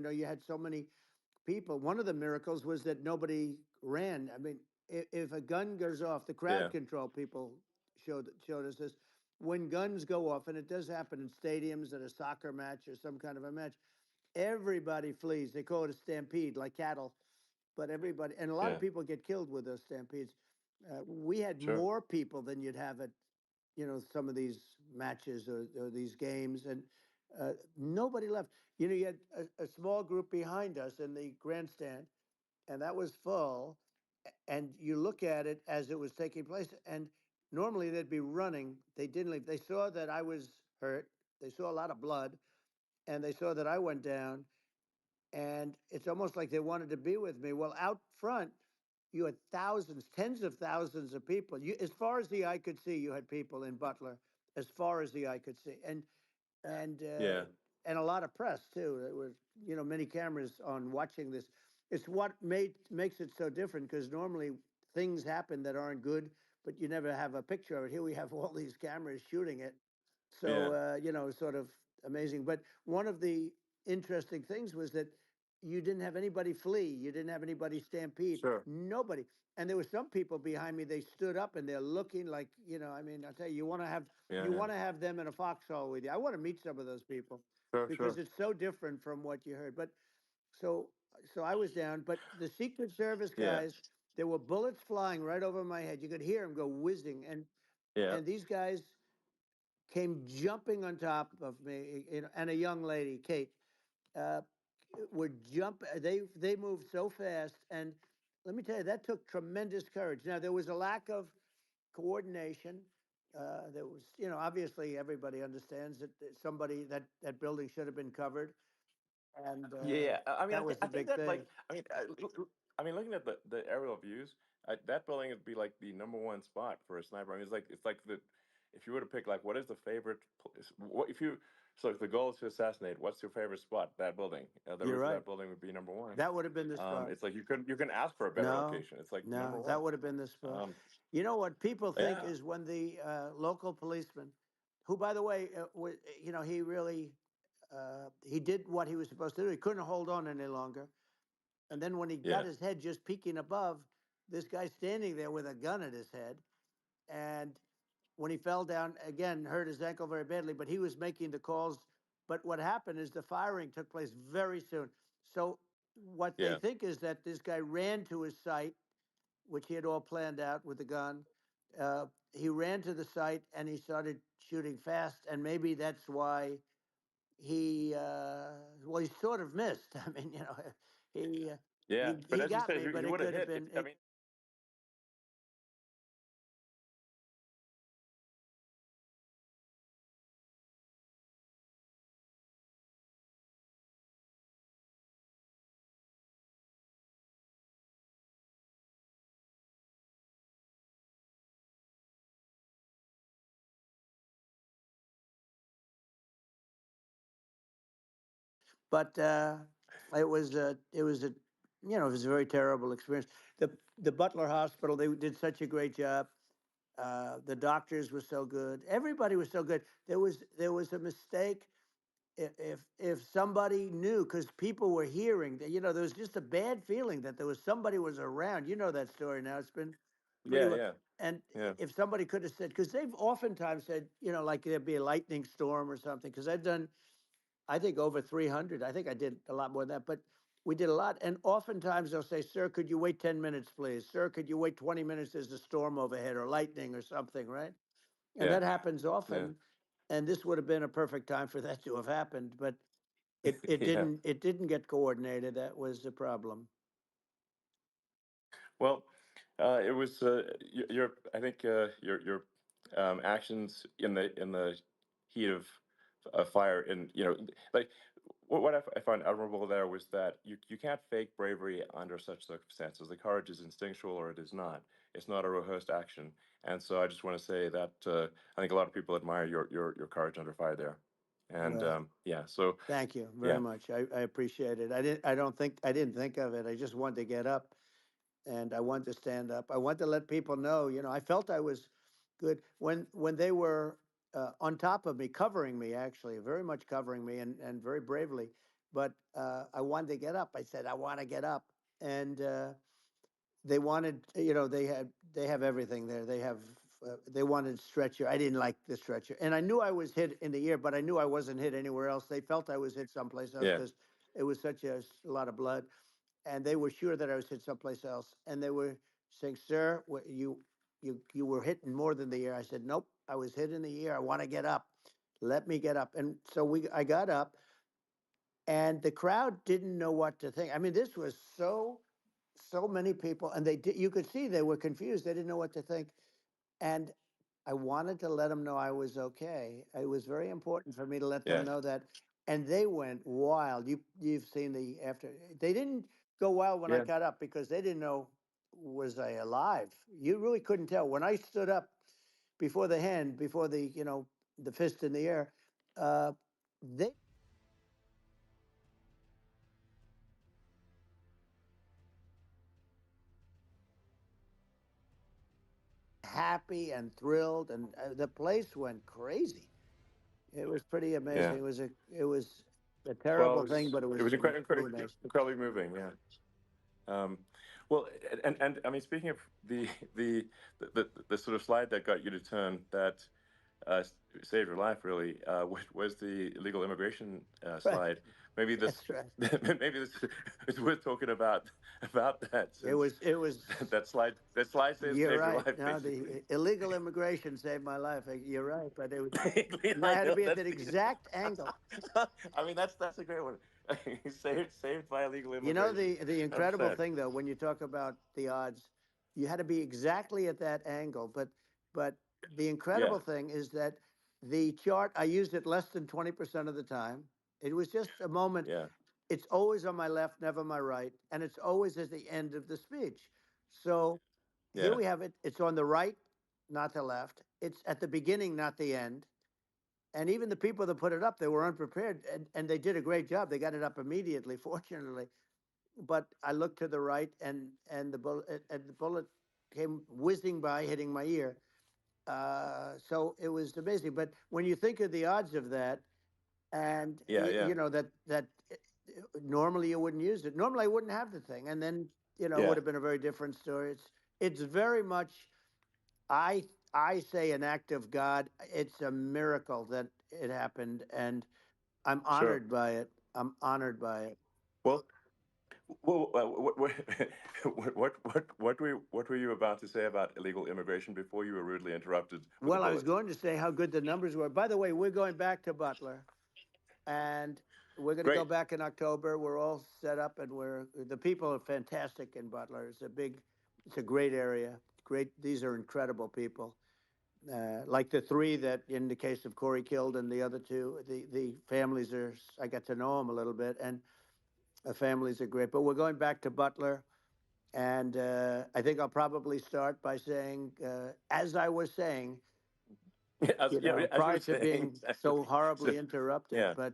You know, you had so many people. One of the miracles was that nobody ran. I mean, if a gun goes off, the crowd Yeah. control people showed us this. When guns go off, and it does happen in stadiums at a soccer match or some kind of a match, everybody flees. They call it a stampede, like cattle. But everybody, and a lot of Yeah. people get killed with those stampedes. We had Sure. more people than you'd have at, you know, some of these matches or these games, and nobody left. You know, you had a small group behind us in the grandstand, and that was full. And you look at it as it was taking place, and normally they'd be running. They didn't leave. They saw that I was hurt. They saw a lot of blood, and they saw that I went down, and it's almost like they wanted to be with me. Well, out front, you had thousands, tens of thousands of people. You, as far as the eye could see, you had people in Butler, as far as the eye could see, and uh, Yeah. and a lot of press too. There was, you know, many cameras on watching this. It's what makes it so different, because normally things happen that aren't good, but you never have a picture of it. Here we have all these cameras shooting it, so Yeah. you know, sort of amazing. But one of the interesting things was that you didn't have anybody flee, you didn't have anybody stampede, Sure. nobody. And there were some people behind me. They stood up and they're looking like, you know, I mean, I tell you, Yeah. you Yeah. want to have them in a foxhole with you. I want to meet some of those people Sure. because Sure. it's so different from what you heard. But so so I was down, but the Secret Service Yeah. guys, there were bullets flying right over my head. You could hear them go whizzing, Yeah. and these guys came jumping on top of me, you know, and a young lady, Kate, uh, would jump. They moved so fast, and let me tell you, that took tremendous courage. Now there was a lack of coordination. There was, you know, obviously everybody understands that somebody that building should have been covered, and Yeah, I mean, that was I the think big that thing. like, I mean, looking at the aerial views, that building would be like the number one spot for a sniper. I mean, it's like the if you were to pick like what is the favorite place, what if you so if the goal is to assassinate, what's your favorite spot? That building, the You're roof of right. that building would be number one. That would have been the spot. It's like you can ask for a better No, location. It's like number no, one. that would have been the spot. Um, You know what people think yeah, is when the local policeman, who, by the way, you know, he really he did what he was supposed to do. He couldn't hold on any longer. And then when he got yeah, his head just peeking above, this guy standing there with a gun at his head. And when he fell down again, hurt his ankle very badly, but he was making the calls. But what happened is the firing took place very soon. So what they yeah, think is that this guy ran to his site, which he had all planned out with the gun. Uh, he ran to the site and he started shooting fast, and maybe that's why he sort of missed. I mean, you know, he uh, yeah. But he as you got say, me, but he it would have could have hit. If been I it. mean, But it was a you know, it was a very terrible experience. The Butler Hospital, they did such a great job. The doctors were so good. Everybody was so good. There was a mistake if somebody knew, because people were hearing that, you know, there was just a bad feeling that there was somebody was around. You know that story now. It's been pretty yeah, well. yeah, And yeah, if somebody could have said, because they've oftentimes said, you know, like there'd be a lightning storm or something. Because I've done, I think, over 300. I think I did a lot more than that, but we did a lot. And oftentimes they'll say, "Sir, could you wait 10 minutes, please? Sir, could you wait 20 minutes? There's a storm overhead or lightning or something, right?" And yeah, that happens yeah, often. And this would have been a perfect time for that to have happened, but yeah. it didn't get coordinated. That was the problem. Well, it was your I think your actions in the heat of fire, and you know, like what I found admirable there was that you can't fake bravery under such circumstances. The courage is instinctual or it is not. It's not a rehearsed action. And so I just want to say that I think a lot of people admire your courage under fire there. And Well, yeah, so thank you very yeah, much. I appreciate it. I didn't think of it. I just wanted to get up and I wanted to stand up. I wanted to let people know, you know, I felt I was good when they were on top of me, covering me, actually, very much covering me, and very bravely. but I wanted to get up. I said, I want to get up. And they wanted, they have everything there. They wanted stretcher. I didn't like the stretcher. And I knew I was hit in the ear, but I knew I wasn't hit anywhere else. They felt I was hit someplace else Yeah. because it was such a lot of blood. And they were sure that I was hit someplace else. And they were saying, "Sir, you were hit in more than the ear." I said, "Nope, I was hit in the ear. I want to get up. Let me get up." And so I got up, and the crowd didn't know what to think. I mean, this was so many people, and you could see they were confused. They didn't know what to think. And I wanted to let them know I was okay. It was very important for me to let them Yeah. know that. And they went wild. You've seen the after. They didn't go wild when I Yeah. got up because they didn't know, was I alive. You really couldn't tell when I stood up before the hand, before the fist in the air. They happy and thrilled, and the place went crazy. It was pretty amazing. Yeah. It was a Well, terrible thing, but it it was was really nice. incredibly moving. Yeah. Well, and I mean, speaking of the sort of slide that got you to turn that saved your life, really, was the illegal immigration Right. slide. Maybe this, That's right. maybe this is worth talking about that, It since was. It was. that slide says You're saved your right. life, No, basically. the illegal immigration saved my life. You're right, but it was. And I I had to know be at that's that the. exact angle. I mean, that's a great one. Saved by illegal You know immigration. the That's incredible sad. thing though, when you talk about the odds, you had to be exactly at that angle. But the Yeah. incredible thing is that the chart I used it less than 20% of the time. It was just a moment. Yeah. It's always on my left, never my right, and it's always at the end of the speech. So here Yeah. we have it. It's on the right, not the left. It's at the beginning, not the end. And even the people that put it up, they were unprepared, and they did a great job. They got it up immediately, fortunately. But I looked to the right, and the bullet came whizzing by, hitting my ear. So it was amazing. But when you think of the odds of that, and Yeah. you Yeah. know that normally you wouldn't use it. Normally I wouldn't have the thing, and then it would Yeah. have been a very different story. It's very much, I say, an act of God. It's a miracle that it happened, and I'm Sure. honored by it. I'm honored by it. Well, what were you about to say about illegal immigration before you were rudely interrupted with a Well, I was bullet? going to say how good the numbers were. By the way, we're going back to Butler, and we're going to go Great. back in October. We're all set up, and the people are fantastic in Butler. It's a great area. Great, these are incredible people. Like the three that, in the case of Corey, killed, and the other two, the families are. I got to know them a little bit, and the families are great. But we're going back to Butler, and I think I'll probably start by saying, as I was saying, As you prior were to saying, being exactly. so So, horribly interrupted. yeah, But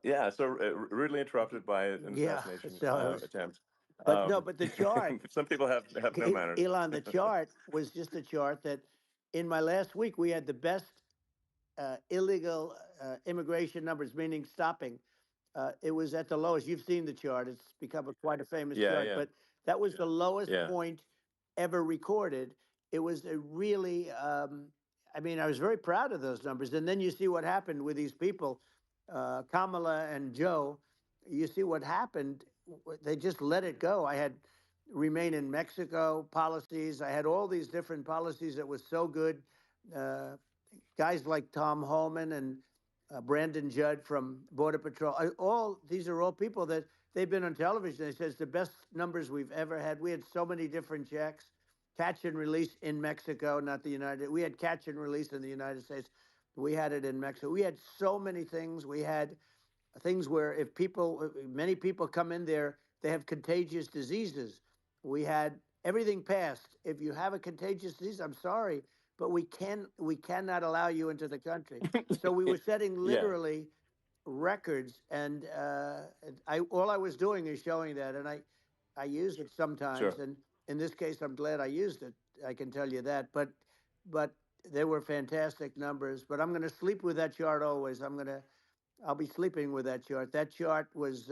yeah. So rudely interrupted by an yeah, assassination so it was. attempt. But no, but the chart, Some people have no manners. Elon, the chart was just a chart that in my last week we had the best illegal immigration numbers, meaning stopping. It was at the lowest. You've seen the chart. It's become quite a famous Yeah. chart, Yeah. but that was the lowest Yeah. point ever recorded. It was a really, I mean, I was very proud of those numbers. And then you see what happened with these people, Kamala and Joe. You see what happened. They just let it go. I had remain in Mexico policies. I had all these different policies that was so good. Uh, Guys like Tom Holman and Brandon Judd from Border Patrol. All these are all people that they've been on television. They says the best numbers we've ever had. We had so many different checks, catch and release in Mexico, not the United. We had catch and release in the United States. We had it in Mexico. We had so many things. We had things where if many people come in there, they have contagious diseases. We had everything passed. If you have a contagious disease, I'm sorry, but we cannot allow you into the country. So we were setting Yeah. literally records, and I all I was doing is showing that, and I use it sometimes, Sure. and in this case, I'm glad I used it. I can tell you that, but they were fantastic numbers. But I'm going to sleep with that chart always. I'm going to I'll be sleeping with that chart. That chart was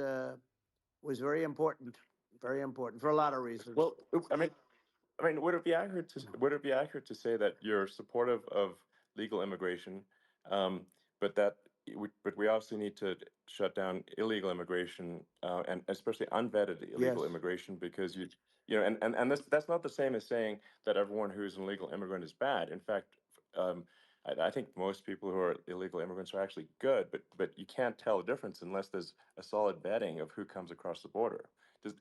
very important for a lot of reasons. Well, I mean, would it be accurate to say that you're supportive of legal immigration, um, but that but we also need to shut down illegal immigration, and especially unvetted Yes, illegal immigration, because and that's not the same as saying that everyone who's an illegal immigrant is bad. In fact, um, I think most people who are illegal immigrants are actually good, but you can't tell the difference unless there's a solid vetting of who comes across the border. Does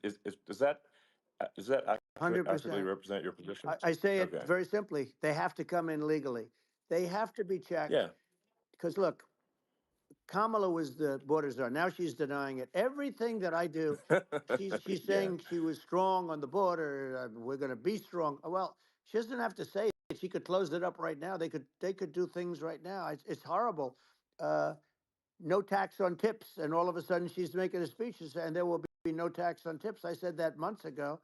that accurately 100%. represent your position? I say it Okay. very simply. They have to come in legally. They have to be checked Yeah. because look, Kamala was the border czar. Now she's denying it. Everything that I do, she's Yeah. saying she was strong on the border. We're going to be strong. Well, she doesn't have to say it. She could close it up right now. They could do things right now. It's horrible. Uh, no tax on tips, and all of a sudden she's making a speech and there will be no tax on tips. I said that months ago.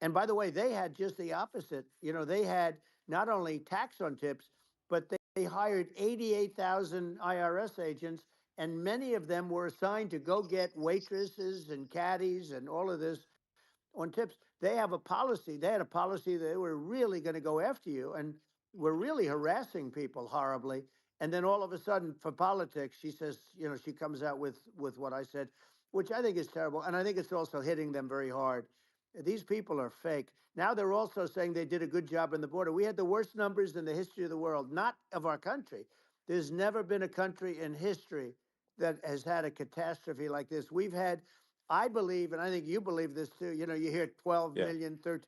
And by the way, they had just the opposite. They had not only tax on tips, but they hired 88,000 IRS agents, and many of them were assigned to go get waitresses and caddies and all of this on tips. They have a policy. They had a policy that they were really going to go after you and were really harassing people horribly. And then all of a sudden, for politics, she says, she comes out with what I said, which I think is terrible, and I think it's also hitting them very hard. These people are fake. Now they're also saying they did a good job on the border. We had the worst numbers in the history of the world, not of our country. There's never been a country in history that has had a catastrophe like this. We've had, I believe, and I think you believe this too. You hear 12 Yeah. million, 13.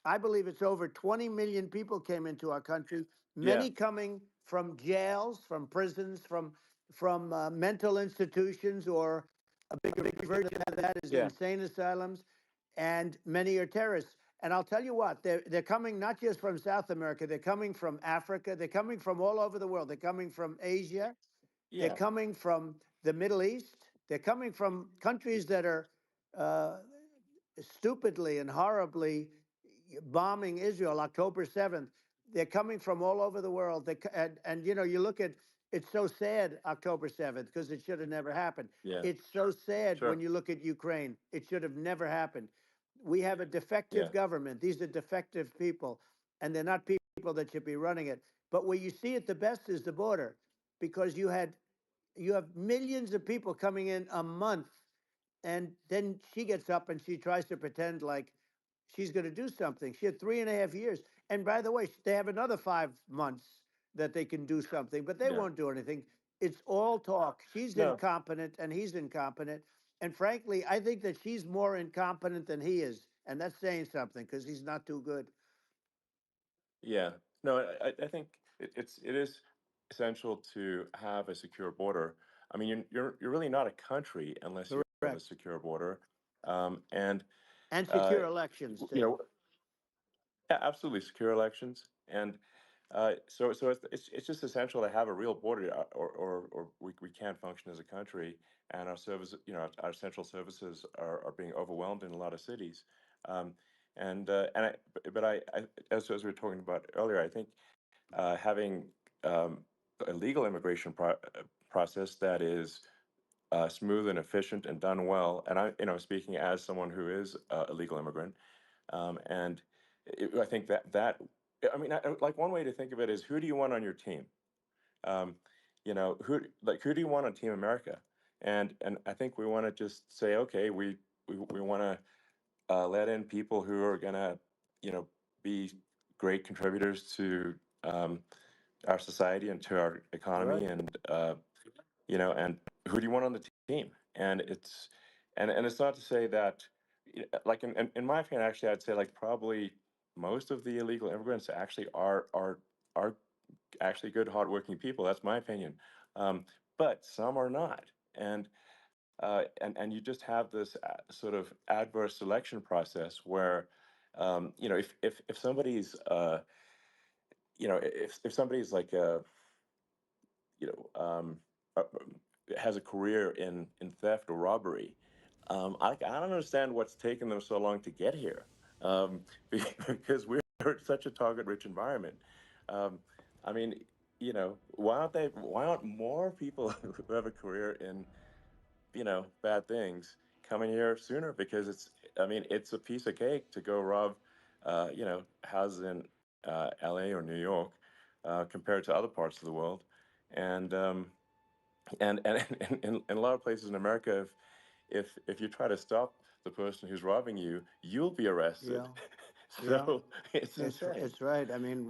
I believe it's over 20 million people came into our country, Yeah. many coming from jails, from prisons, from mental institutions, or a bigger version of that is Yeah. insane asylums, and many are terrorists. And I'll tell you what, they're coming not just from South America, they're coming from Africa, they're coming from all over the world. They're coming from Asia, they're Yeah. coming from the Middle East, they're coming from countries that are uh, stupidly and horribly bombing Israel October 7th. They're coming from all over the world. And you look at, it's so sad October 7th because it should have never happened. Yeah. It's so sad when Sure. you look at Ukraine. It should have never happened. We have a Yeah. defective government. These are defective people, and they're not people that should be running it. But where you see it the best is the border, because you have millions of people coming in a month, and then she gets up and she tries to pretend like she's going to do something. She had 3.5 years. And by the way, they have another 5 months that they can do something, but they Yeah. won't do anything. It's all talk. She's No. incompetent and he's incompetent. And frankly, I think that she's more incompetent than he is. And that's saying something because he's not too good. Yeah. No, I think it is essential to have a secure border. I mean, you're really not a country unless you have a Correct. secure border. And And uh, secure elections, you too. know, yeah, absolutely secure elections, and so it's just essential to have a real border, or we can't function as a country, and our service, our central services are being overwhelmed in a lot of cities, and as we were talking about earlier, I think having um, a legal immigration process that is smooth and efficient and done well, and speaking as someone who is a legal immigrant, and I think I mean, like one way to think of it is, who do you want on your team? Um, who do you want on Team America? And I think we want to just say, okay, we want to let in people who are gonna, be great contributors to our society and to our economy, Right. and who do you want on the team? And it's not to say that, like in my opinion, actually, I'd say like probably most of the illegal immigrants actually are actually good, hardworking people. That's my opinion. But some are not, and you just have this sort of adverse selection process where, if somebody's if somebody's like you know, has a career in theft or robbery, I don't understand what's taken them so long to get here, because we're such a target-rich environment. Um, I mean, why aren't more people who have a career in, bad things coming here sooner? Because I mean, it's a piece of cake to go rob, houses in LA or New York, compared to other parts of the world. And in a lot of places in America, if you try to stop the person who's robbing you, you'll be arrested. Yeah. Yeah. So it's insane. It's right. I mean,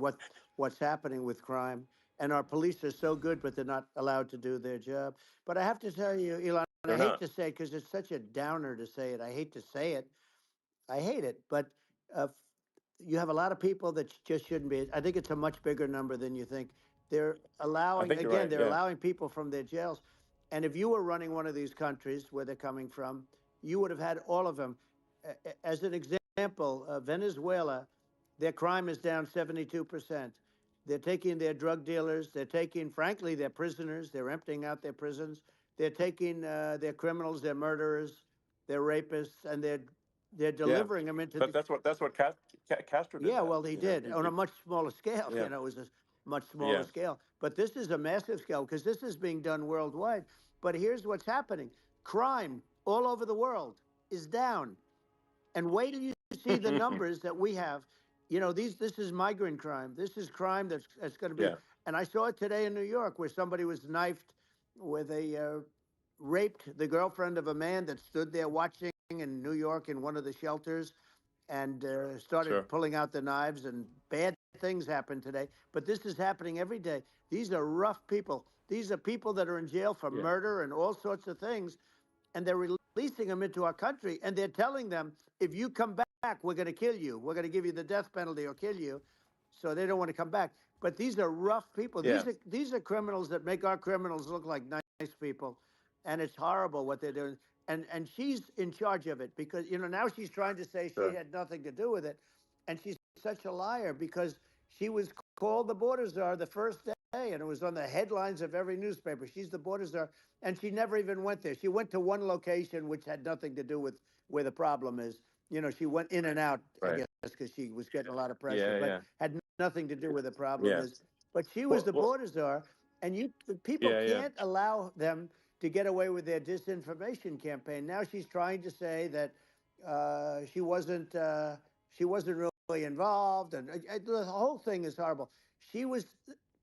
what's happening with crime, and our police are so good, but they're not allowed to do their job. But I have to tell you, Elon, I They're hate not. to say it because it's such a downer to say it. I hate to say it. I hate it, but uh, you have a lot of people that just shouldn't be. I think it's a much bigger number than you think. They're I allowing, think you're again, right. they're Yeah. allowing people from their jails. And if you were running one of these countries where they're coming from, you would have had all of them. As an example, Venezuela, their crime is down 72%. They're taking their drug dealers, they're taking, frankly, their prisoners, they're emptying out their prisons, they're taking their criminals, their murderers, their rapists, and they're Yeah. delivering them into But the. that's what Castro did Yeah, that. well, he did on a much smaller scale. Yeah. It was a much smaller Yeah. scale. But this is a massive scale because this is being done worldwide. But here's what's happening: crime all over the world is down. And wait till you see the numbers that we have. This is migrant crime. This is crime that's going to be. Yeah. And I saw it today in New York where somebody was knifed with raped the girlfriend of a man that stood there watching in New York in one of the shelters and started Sure. pulling out the knives, and bad things happen today. But this is happening every day. These are rough people. These are people that are in jail for Yeah. murder and all sorts of things, and they're releasing them into our country, and they're telling them, if you come back, we're going to kill you. We're going to give you the death penalty or kill you. So they don't want to come back. But these are rough people. Yeah. These are criminals that make our criminals look like nice people, and it's horrible what they're doing. And she's in charge of it because now she's trying to say she Sure. had nothing to do with it, and she's such a liar because she was called the border czar the first day, and it was on the headlines of every newspaper. She's the border czar, and she never even went there. She went to one location which had nothing to do with where the problem is. She went in and out, I Right. guess, because she was getting a lot of pressure, Yeah. but Yeah. had nothing to do where the problem Yeah. is. But she was Well. the Well. border czar, and people Yeah. Yeah. can't allow them to get away with their disinformation campaign. Now she's trying to say that she wasn't really involved, and the whole thing is horrible. She was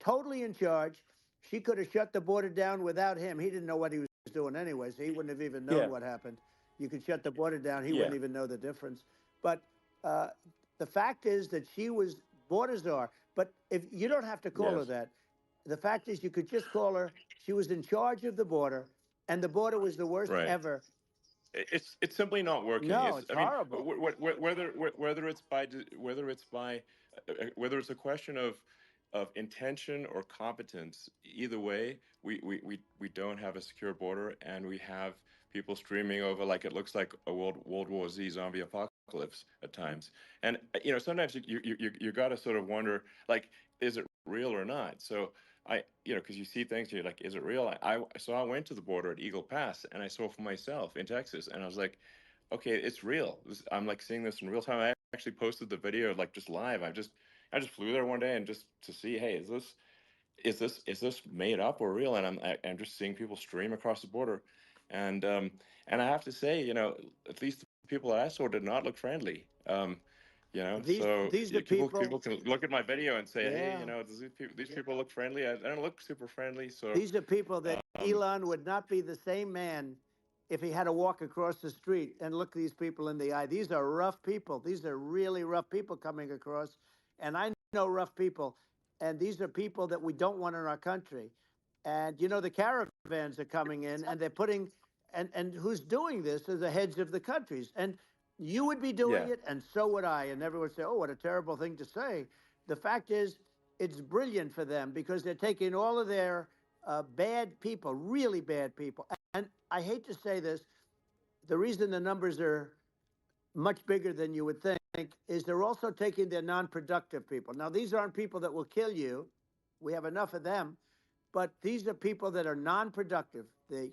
totally in charge. She could have shut the border down without him. He didn't know what he was doing anyway, so he wouldn't have even known Yeah. what happened. You could shut the border down; he Yeah. wouldn't even know the difference. But uh, the fact is that she was border czar. But if you don't have to call her Yes. that, the fact is you could just call her. She was in charge of the border, and the border was the worst Right. ever. It's simply not working. No, It's it's I mean, horrible. whether it's a question of intention or competence, either way, we don't have a secure border, and we have people streaming over like it looks like a World War Z zombie apocalypse at times. And sometimes you got to sort of wonder, like, is it real or not? So because you see things, you're like, is it real? I went to the border at Eagle Pass, and I saw for myself in Texas, and I was like, okay, it's real. I'm like seeing this in real time. I actually posted the video like just live. I just flew there one day and just to see, hey, is this made up or real? And I'm just seeing people stream across the border, and and I have to say, at least the people that I saw did not look friendly. So These are people people. can look at my video and say, hey, Yeah. does these people look friendly? I don't look super friendly. So These are people that um, Elon would not be the same man if he had to walk across the street and look these people in the eye. These are rough people. These are really rough people coming across. And I know rough people. And these are people that we don't want in our country. And the caravans are coming in and they're putting, and who's doing this are the heads of the countries. And you would be doing yeah, it, and so would I. And everyone would say, oh, what a terrible thing to say. The fact is, it's brilliant for them because they're taking all of their bad people, really bad people. And I hate to say this, the reason the numbers are much bigger than you would think is they're also taking their non-productive people. Now, these aren't people that will kill you. We have enough of them, but these are people that are non-productive. They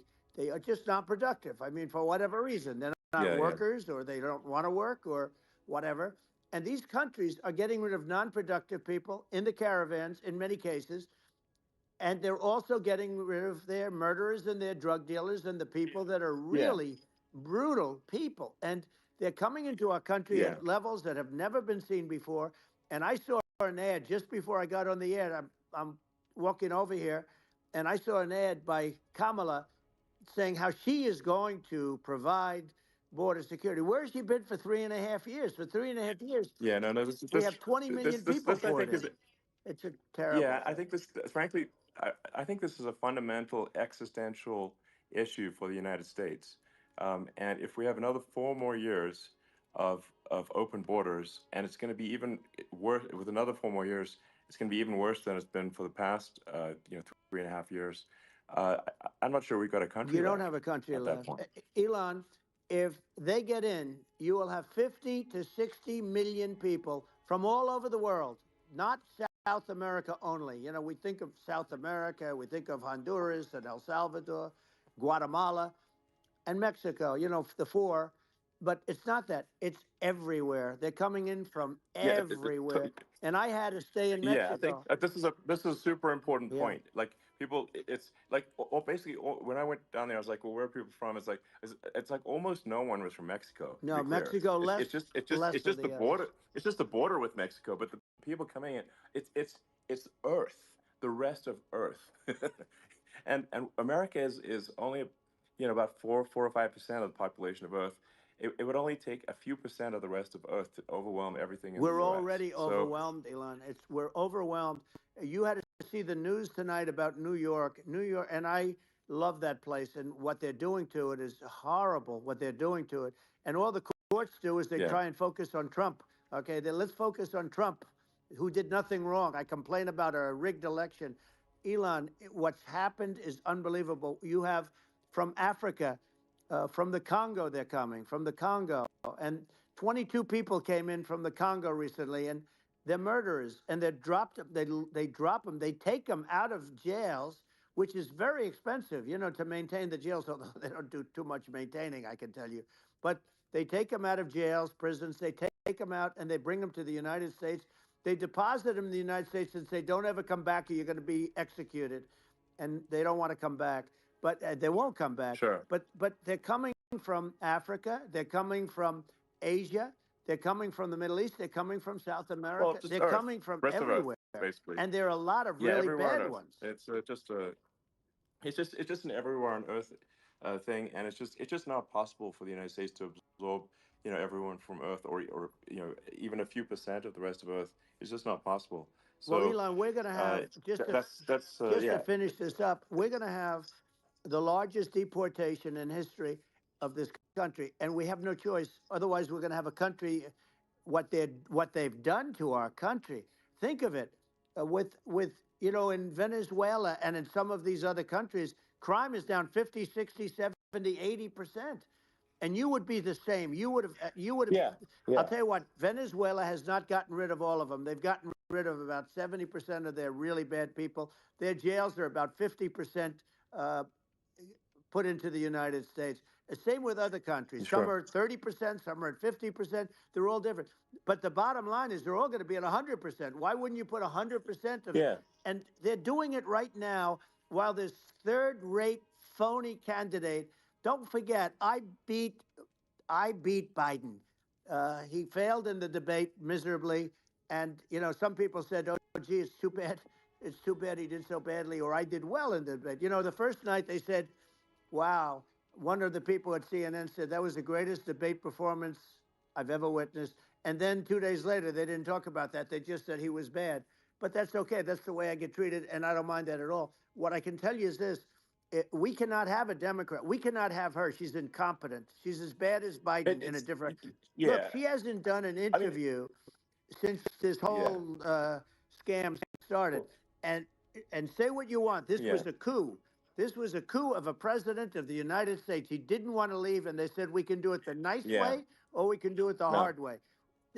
are just not productive. I mean, for whatever reason, they're not yeah, yeah, workers, or they don't want to work, or whatever. And these countries are getting rid of non-productive people in the caravans in many cases, and they're also getting rid of their murderers and their drug dealers and the people that are Yeah, really brutal people. And they're coming into our country yeah, at levels that have never been seen before. And I saw an ad just before I got on the air. I'm walking over here, and I saw an ad by Kamala saying how she is going to provide border security. Where has she been for 3.5 years? For 3.5 years, yeah. No, no. we have 20 million people This I poured think in. is It's a terrible yeah. I thing. think this, frankly, I think this is a fundamental existential issue for the United States. And if we have another 4 more years of open borders, and it's going to be even worse with another 4 more years, it's going to be even worse than it's been for the past 3.5 years. I'm not sure we've got a country You don't have left a country at that left. point. Elon, if they get in, you will have 50 to 60 million people from all over the world, not South America only. You know, we think of South America, we think of Honduras and El Salvador, Guatemala, and Mexico, you know, the four. But it's not that. It's everywhere. They're coming in from Yeah, everywhere. And I had to stay in yeah, I think Mexico. this is a super important Yeah. point. Like people, it's like basically when I went down there, I was like, well, where are people from? It's like almost no one was from Mexico. To be No, clear, Mexico it's less, it's just it's just less it's than just the the others. border. It's just the border with Mexico. But the people coming in, it's Earth, the rest of Earth, and America is only about 4 or 5% of the population of Earth. It would only take a few percent of the rest of Earth to overwhelm everything in the We're U.S. already So overwhelmed, Elon. We're overwhelmed. You had to see the news tonight about New York. New York, and I love that place, and what they're doing to it is horrible, what they're doing to it. And all the courts do is they yeah, try and focus on Trump. Okay, then let's focus on Trump, who did nothing wrong. I complain about a rigged election. Elon, what's happened is unbelievable. You have from Africa, from the Congo, they're coming, from the Congo. And 22 people came in from the Congo recently, and they're murderers, and they're dropped. They drop them. They take them out of jails, which is very expensive, you know, to maintain the jails. Although they don't do too much maintaining, I can tell you. But they take them out of jails, prisons. They take them out, and they bring them to the United States. They deposit them in the United States and say, "Don't ever come back, or you're going to be executed." And they don't want to come back, but they won't come back. sure. But they're coming from Africa. They're coming from Asia. They're coming from the Middle East. They're coming from South Well, America. just They're Earth, coming from rest of Earth, everywhere. basically. And there are a lot of Yeah, really everywhere on bad Earth. ones. It's just a it's just an everywhere on Earth thing, and it's just not possible for the United States to absorb everyone from Earth, or even a few percent of the rest of Earth. It's just not possible. Well, So Elon, we're going to have that's just to yeah, finish this up. We're going to have the largest deportation in history of this country, and we have no choice. Otherwise, we're going to have a country what they've done to our country. Think of it, with in Venezuela and in some of these other countries, crime is down 50, 60, 70, 80%. And you would be the same. You would have. yeah, I'll yeah, tell you what. Venezuela has not gotten rid of all of them. They've gotten rid of about 70% of their really bad people. Their jails are about 50% uh, put into the United States. Same with other countries. Some sure, are 30%, some are at 50%. They're all different. But the bottom line is they're all going to be at 100%. Why wouldn't you put 100% of? yeah, And they're doing it right now while this third-rate phony candidate. Don't forget, I beat Biden. He failed in the debate miserably, and some people said, "Oh, gee, it's too bad. It's too bad he did so badly," or "I did well in the debate." The first night they said, "Wow." One of the people at CNN said that was the greatest debate performance I've ever witnessed. And then 2 days later, they didn't talk about that. They just said he was bad. But that's okay. That's the way I get treated, and I don't mind that at all. What I can tell you is this: we cannot have a Democrat. We cannot have her. She's incompetent. She's as bad as Biden in a it's different. Look, yeah. she hasn't done an I mean, interview since this yeah, whole scam started. And and say what you want. This yeah, was a coup. This was a coup of a president of the United States. He didn't want to leave, and they said we can do it the nice yeah. way or we can do it the No, hard way.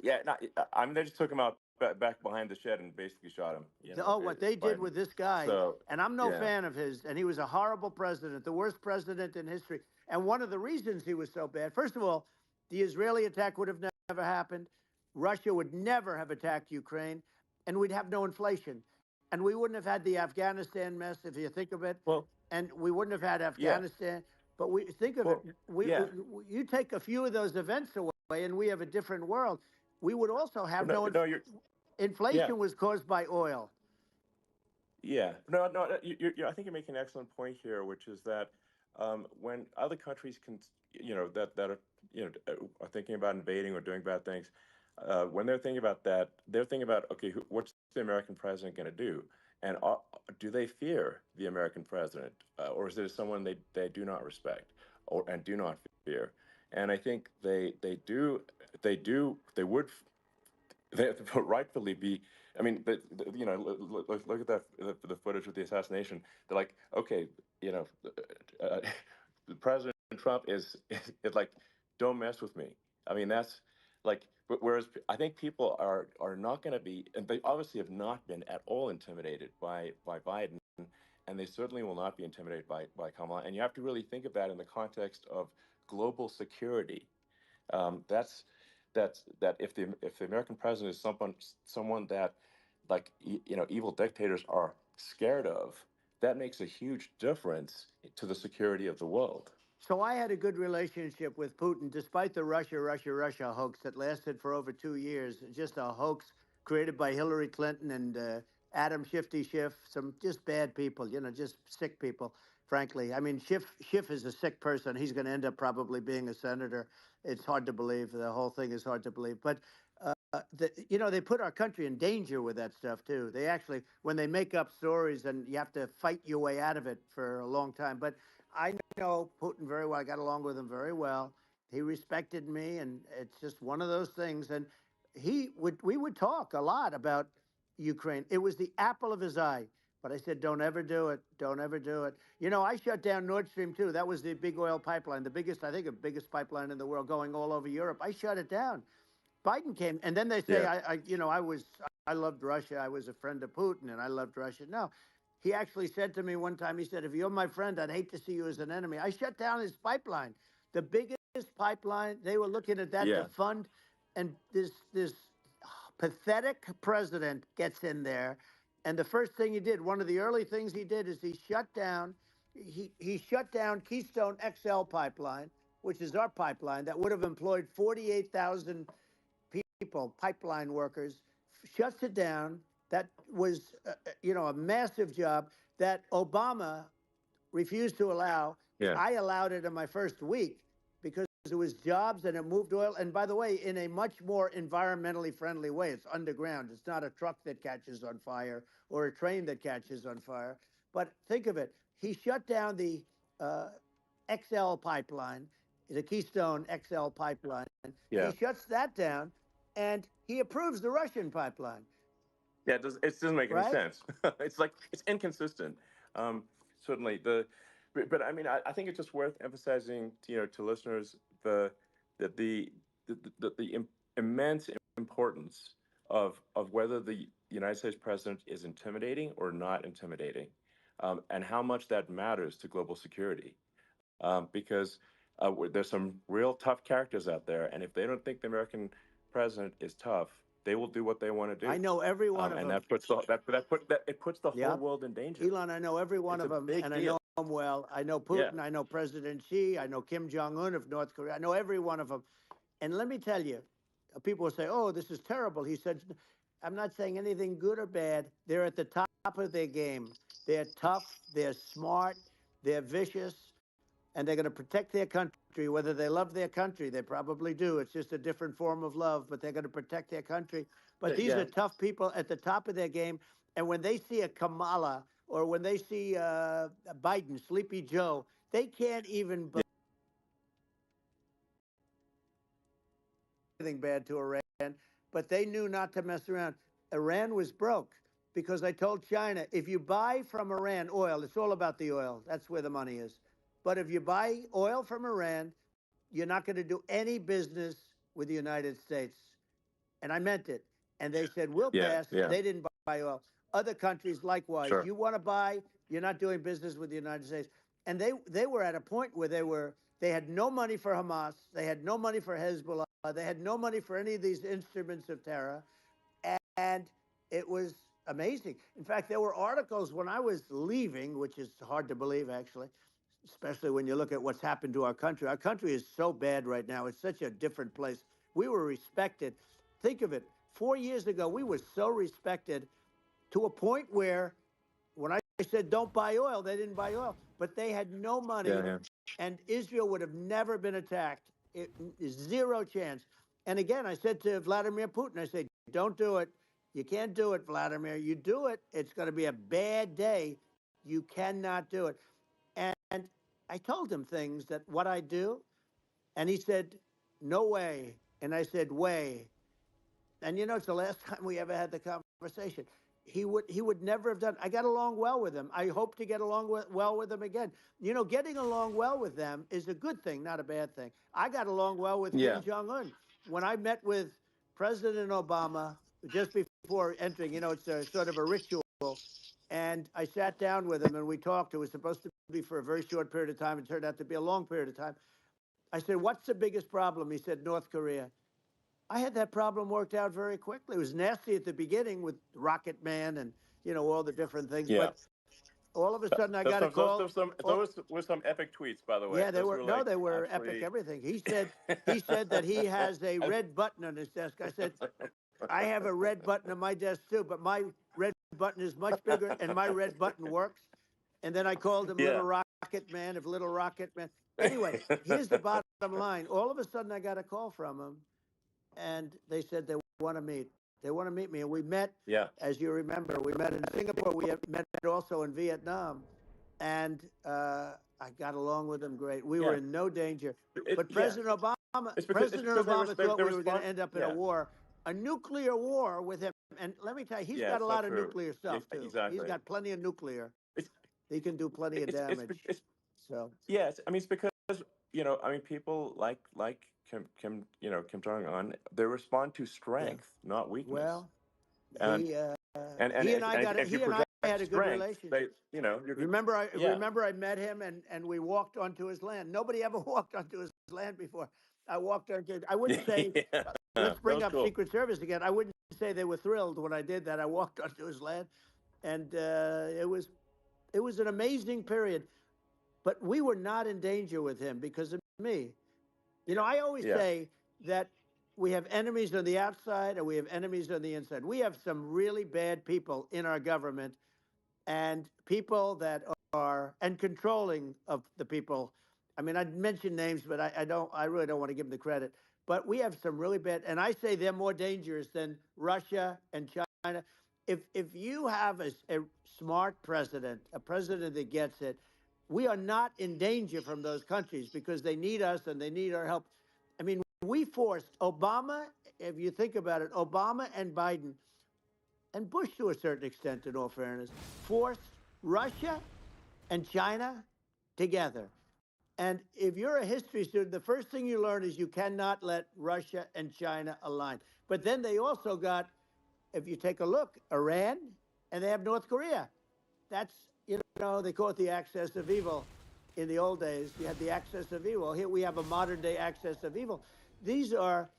yeah, no. I mean, they just took him out back behind the shed and basically shot him. Oh, what they did Biden. with this guy, So and I'm no yeah, fan of his, and he was a horrible president, the worst president in history. And one of the reasons he was so bad, first of all, the Israeli attack would have never happened. Russia would never have attacked Ukraine, and we'd have no inflation. and we wouldn't have had the Afghanistan mess if you think of it, Well, and we wouldn't have had yeah. Afghanistan. But we think of it, Well, yeah. you take a few of those events away, and we have a different world. We would also have No, no no, you're yeah. inflation was caused by oil. Yeah, no, no. I think you're making an excellent point here, which is that when other countries can, that are, are thinking about invading or doing bad things, when they're thinking about that, they're thinking about, okay, what's the American president going to do, and do they fear the American president, or is it someone they do not respect or and do not fear? And I think they would they rightfully be. I mean, look at the footage of the assassination. They're like, okay, you know, uh, President Trump is like, don't mess with me. I mean, that's like, whereas I think people are not going to be, and they obviously have not been at all intimidated by Biden, and they certainly will not be intimidated by Kamala. And you have to really think of that in the context of global security. That if the American president is someone that like evil dictators are scared of, that makes a huge difference to the security of the world. So I had a good relationship with Putin, despite the Russia hoax that lasted for over 2 years. Just a hoax created by Hillary Clinton and Adam Shifty Schiff, some just bad people, just sick people, frankly. I mean, Schiff is a sick person. He's going to end up probably being a senator. It's hard to believe. The whole thing is hard to believe. But they put our country in danger with that stuff too. They actually, when they make up stories, and you have to fight your way out of it for a long time. But I know Putin very well. I got along with him very well. He respected me, and it's just one of those things. And we would talk a lot about Ukraine. It was the apple of his eye. But I said, don't ever do it. Don't ever do it. I shut down Nord Stream 2. That was the big oil pipeline, the biggest, I think, the biggest pipeline in the world going all over Europe. I shut it down. Biden came, and then they say, Yeah, I loved Russia. I was a friend of Putin, and I loved Russia. No, he actually said to me one time, he said, if you're my friend, I'd hate to see you as an enemy. I shut down his pipeline, the biggest pipeline. They were looking at that to yeah, fund, and this pathetic president gets in there, and the first thing he did, one of the early things he did, is he shut down Keystone XL pipeline, which is our pipeline that would have employed 48,000 people, pipeline workers, shuts it down. That was, a massive job that Obama refused to allow. yeah, I allowed it in my first week because it was jobs and it moved oil. And by the way, in a much more environmentally friendly way. It's underground. It's not a truck that catches on fire or a train that catches on fire. But think of it. He shut down the uh, XL pipeline, the Keystone XL pipeline. He yeah. shuts that down and he approves the Russian pipeline, Yeah, it doesn't make any right? sense. It's like it's inconsistent. Um, certainly but I mean, I think it's just worth emphasizing, to listeners the the immense importance of whether the United States president is intimidating or not intimidating, and how much that matters to global security. Because there's some real tough characters out there, and if they don't think the American president is tough, they will do what they want to I do, know every one of and them. it puts the whole Yep. world in danger. Elon, I know every one It's of a them, big and I deal. know them well. I know Yeah, Putin. I know President Xi. I know Kim Jong Un of North Korea. I know every one of them. And let me tell you, people will say, "Oh, this is terrible." He said, "I'm not saying anything good or bad. They're at the top of their game. They're tough. They're smart. They're vicious, and they're going to protect their country, whether they love their country. They probably do. It's just a different form of love, but they're going to protect their country. But these yeah, are tough people at the top of their game. And when they see a Kamala or when they see Biden, Sleepy Joe, they can't even believe anything bad to Iran, but they knew not to mess around. Iran was broke because I told China, if you buy from Iran oil, it's all about the oil. That's where the money is. But if you buy oil from Iran, you're not going to do any business with the United States. And I meant it. And they said, we'll yeah, pass. yeah. They didn't buy oil. Other countries, likewise, Sure. you want to buy, you're not doing business with the United States. And they were at a point where they had no money for Hamas. They had no money for Hezbollah. They had no money for any of these instruments of terror. And it was amazing. In fact, there were articles when I was leaving, which is hard to believe, actually, especially when you look at what's happened to our country. Our country is so bad right now. It's such a different place. We were respected. Think of it. 4 years ago, we were so respected to a point where when I said don't buy oil, they didn't buy oil, but they had no Yeah, money, yeah, and Israel would have never been attacked. Zero chance. And again, I said to Vladimir Putin, I said, don't do it. You can't do it, Vladimir. You do it, it's going to be a bad day. You cannot do it. And I told him things that what I do, and he said, no way. And I said, way. And it's the last time we ever had the conversation. He would never have done. I got along well with him. I hope to get along well with him again. Getting along well with them is a good thing, not a bad thing. I got along well with yeah, Kim Jong Un. When I met with President Obama just before entering, it's a sort of a ritual. And I sat down with him and we talked. It was supposed to be for a very short period of time. It turned out to be a long period of time. I said, "What's the biggest problem?" He said, "North Korea." I had that problem worked out very quickly. It was nasty at the beginning with Rocket Man and all the different things, yeah. but all of a sudden I Those got a some those call. those some Oh, those were some epic tweets, by the way. yeah, they Those were were no, like they were epic. absolutely. Everything he said that he has a red button on his desk. I said I have a red button on my desk too, but my red button is much bigger, and my red button works. And then I called him Yeah. Little Rocket Man of Little Rocket Man. Anyway, here's the bottom line. All of a sudden I got a call from him, and they said they want to meet. They want to meet me, and we met. Yeah, As you remember, we met in Singapore. We met also in Vietnam, and I got along with them great. We were yeah. in no danger. But Yeah. It's President because Obama thought they we were going respond. to end up in Yeah, a nuclear war with him. And let me tell you, he's yeah. got a It's not lot of true. nuclear Yeah, stuff too. He's exactly. got plenty of nuclear. It's He can do plenty of damage. it's So yes. I mean, it's because I mean, people like Kim Jong Un, they respond to yeah, strength, not weakness. well, And he and he and I got it. if you He and I project had a good strength, they relationship. you're good. Remember, I Yeah. remember I met him and we walked onto his land. Nobody ever walked onto his land before. I walked onto. I wouldn't say. Yeah. That Let's bring was up cool. Secret Service again. I wouldn't say they were thrilled when I did that. I walked onto his land, and it was an amazing period. But we were not in danger with him because of me. I always Yeah. say that we have enemies on the outside and we have enemies on the inside. We have some really bad people in our government and people that are and controlling of the people. I mean, I'd mention names, but I really don't want to give them the credit. But we have some really bad, and I say they're more dangerous than Russia and China. If you have a smart president, a president that gets it, we are not in danger from those countries because they need us and they need our help. I mean, we forced Obama, if you think about it, Obama and Biden and Bush, to a certain extent, in all fairness, forced Russia and China together. And if you're a history student, the first thing you learn is you cannot let Russia and China align. But then they also got, if you take a look, Iran, and they have North Korea. That's, they call it the axis of evil. In the old days, you had the axis of evil. Here we have a modern day axis of evil. These are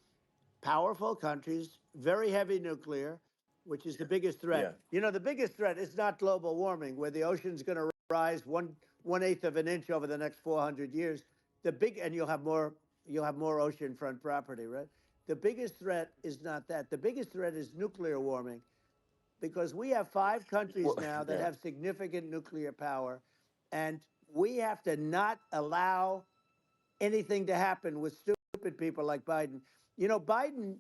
powerful countries, very heavy nuclear, which is the biggest threat. Yeah. The biggest threat is not global warming, where the ocean's going to rise one eighth of an inch over the next 400 years. And you'll have more oceanfront property, right? The biggest threat is not that. The biggest threat is nuclear warming, because we have 5 countries Well, now that yeah. have significant nuclear power, and we have to not allow anything to happen with stupid people like Biden. Biden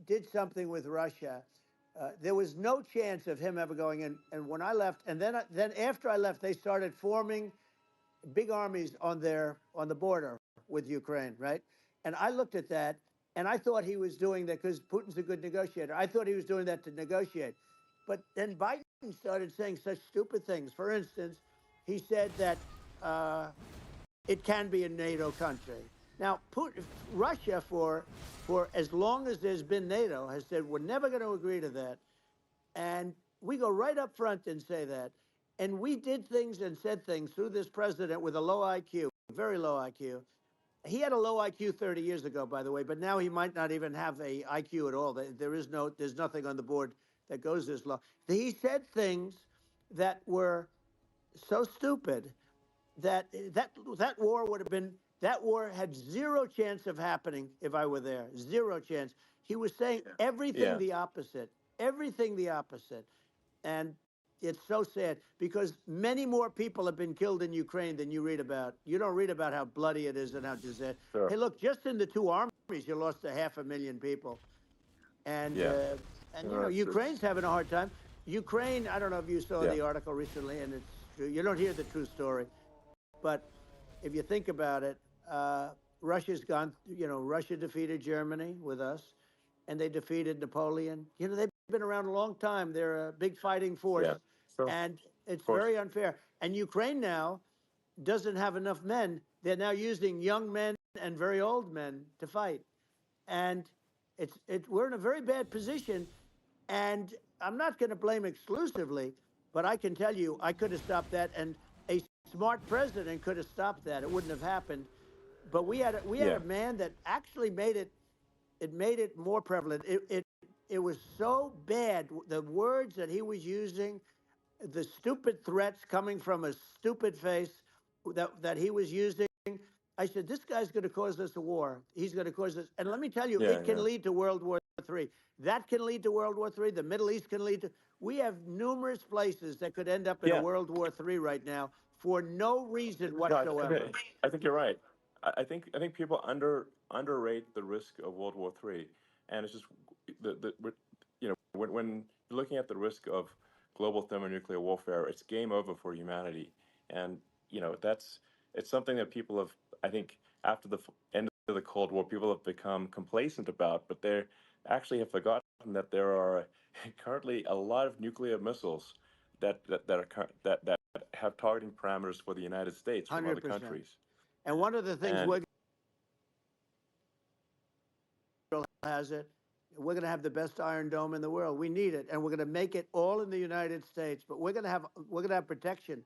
did something with Russia. There was no chance of him ever going in. And when I left, and then after I left, they started forming big armies on the border with Ukraine, right? And I looked at that, and I thought he was doing that because Putin's a good negotiator. I thought he was doing that to negotiate. But then Biden started saying such stupid things. For instance, he said that it can be a NATO country. Now, Russia, for as long as there's been NATO, has said we're never going to agree to that. And we go right up front and say that. And we did things and said things through this president with a low IQ, very low IQ. He had a low IQ 30 years ago, by the way, but now he might not even have a IQ at all. There's nothing on the board that goes this long. He said things that were so stupid that that war would have been that war had zero chance of happening if I were there. Zero chance. He was saying everything Yeah. the opposite. Everything the opposite. And it's so sad because many more people have been killed in Ukraine than you read about. You don't read about how bloody it is and how disaster. Sure. Hey, look, just in the two armies, you lost a 500,000 people, and Yeah. you know It's Ukraine's having a hard time. Ukraine, I don't know if you saw yeah. the article recently, and it's true. You don't hear the true story, but if you think about it, Russia's gone. You know, Russia defeated Germany with us, and they defeated Napoleon. You know, they've been around a long time. They're a big fighting Yeah. force, So of and it's course. very unfair. And Ukraine now doesn't have enough men. They're now using young men and very old men to fight, and we're in a very bad position. And I'm not going to blame exclusively, but I can tell you, I could have stopped that, and a smart president could have stopped that. It wouldn't have happened. But we had Yeah. a man that actually made it. It made it more prevalent. It was so bad. The words that he was using, the stupid threats coming from a stupid face that he was using. I said, this guy's going to cause us a war. He's going to cause us. And let me tell you, Yeah. it can Yeah. lead to World War III. That can lead to World War III. The Middle East can lead to. We have numerous places that could end up in a Yeah. World War III right now for no reason No, whatsoever. I think you're right. I think people underrate the risk of World War III, and it's just you know when you're looking at the risk of global thermonuclear warfare, it's game over for humanity, and you know it's something that people have, I think, after the end of the Cold War, people have become complacent about, but they actually have forgotten that there are currently a lot of nuclear missiles that have targeting parameters for the United States from other 100%. countries. And one of the things And has it. We're going to have the best Iron Dome in the world. We need it, and we're going to make it all in the United States. But we're going to have protection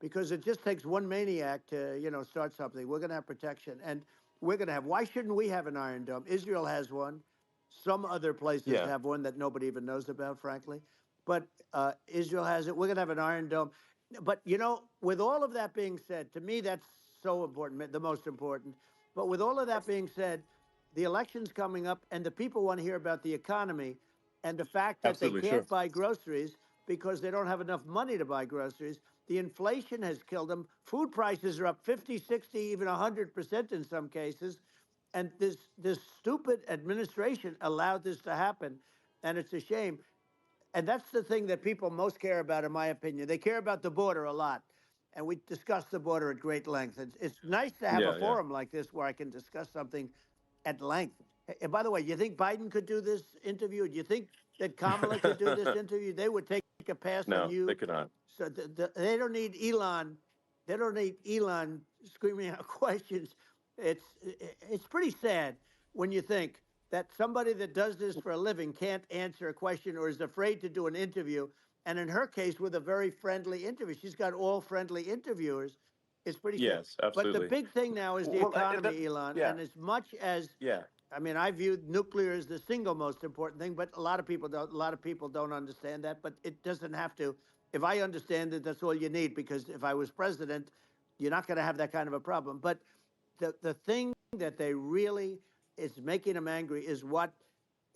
because it just takes one maniac to start something. We're going to have protection, and we're going to have. Why shouldn't we have an Iron Dome? Israel has one. Some other places yeah, have one that nobody even knows about, frankly. But Israel has it. We're going to have an Iron Dome. But with all of that being said, to me that's so important, the most important. But with all of that being said, the election's coming up, and the people want to hear about the economy and the fact that they absolutely, sure. can't buy groceries because they don't have enough money to buy groceries. The inflation has killed them. Food prices are up 50, 60, even 100% in some cases. And this stupid administration allowed this to happen. And it's a shame. And that's the thing that people most care about, in my opinion. They care about the border a lot. And we discuss the border at great length. It's nice to have a Yeah, yeah. forum like this where I can discuss something at length. And by the way, you think Biden could do this interview? Do you think that Kamala could do this interview? They would take a pass on No, they you. could not. So they don't need Elon. They don't need Elon screaming out questions. It's pretty sad when you think that somebody that does this for a living can't answer a question or is afraid to do an interview. And in her case, with a very friendly interview, she's got all friendly interviewers. It's pretty sad. Yes, But the absolutely. big thing now is the Well, economy, Elon. yeah, And as much as yeah, I mean, I view nuclear as the single most important thing, but a lot of people don't. A lot of people don't understand that, but it doesn't have to. If I understand it, that's all you need. Because if I was president, you're not going to have that kind of a problem. But the thing that they really is making them angry is what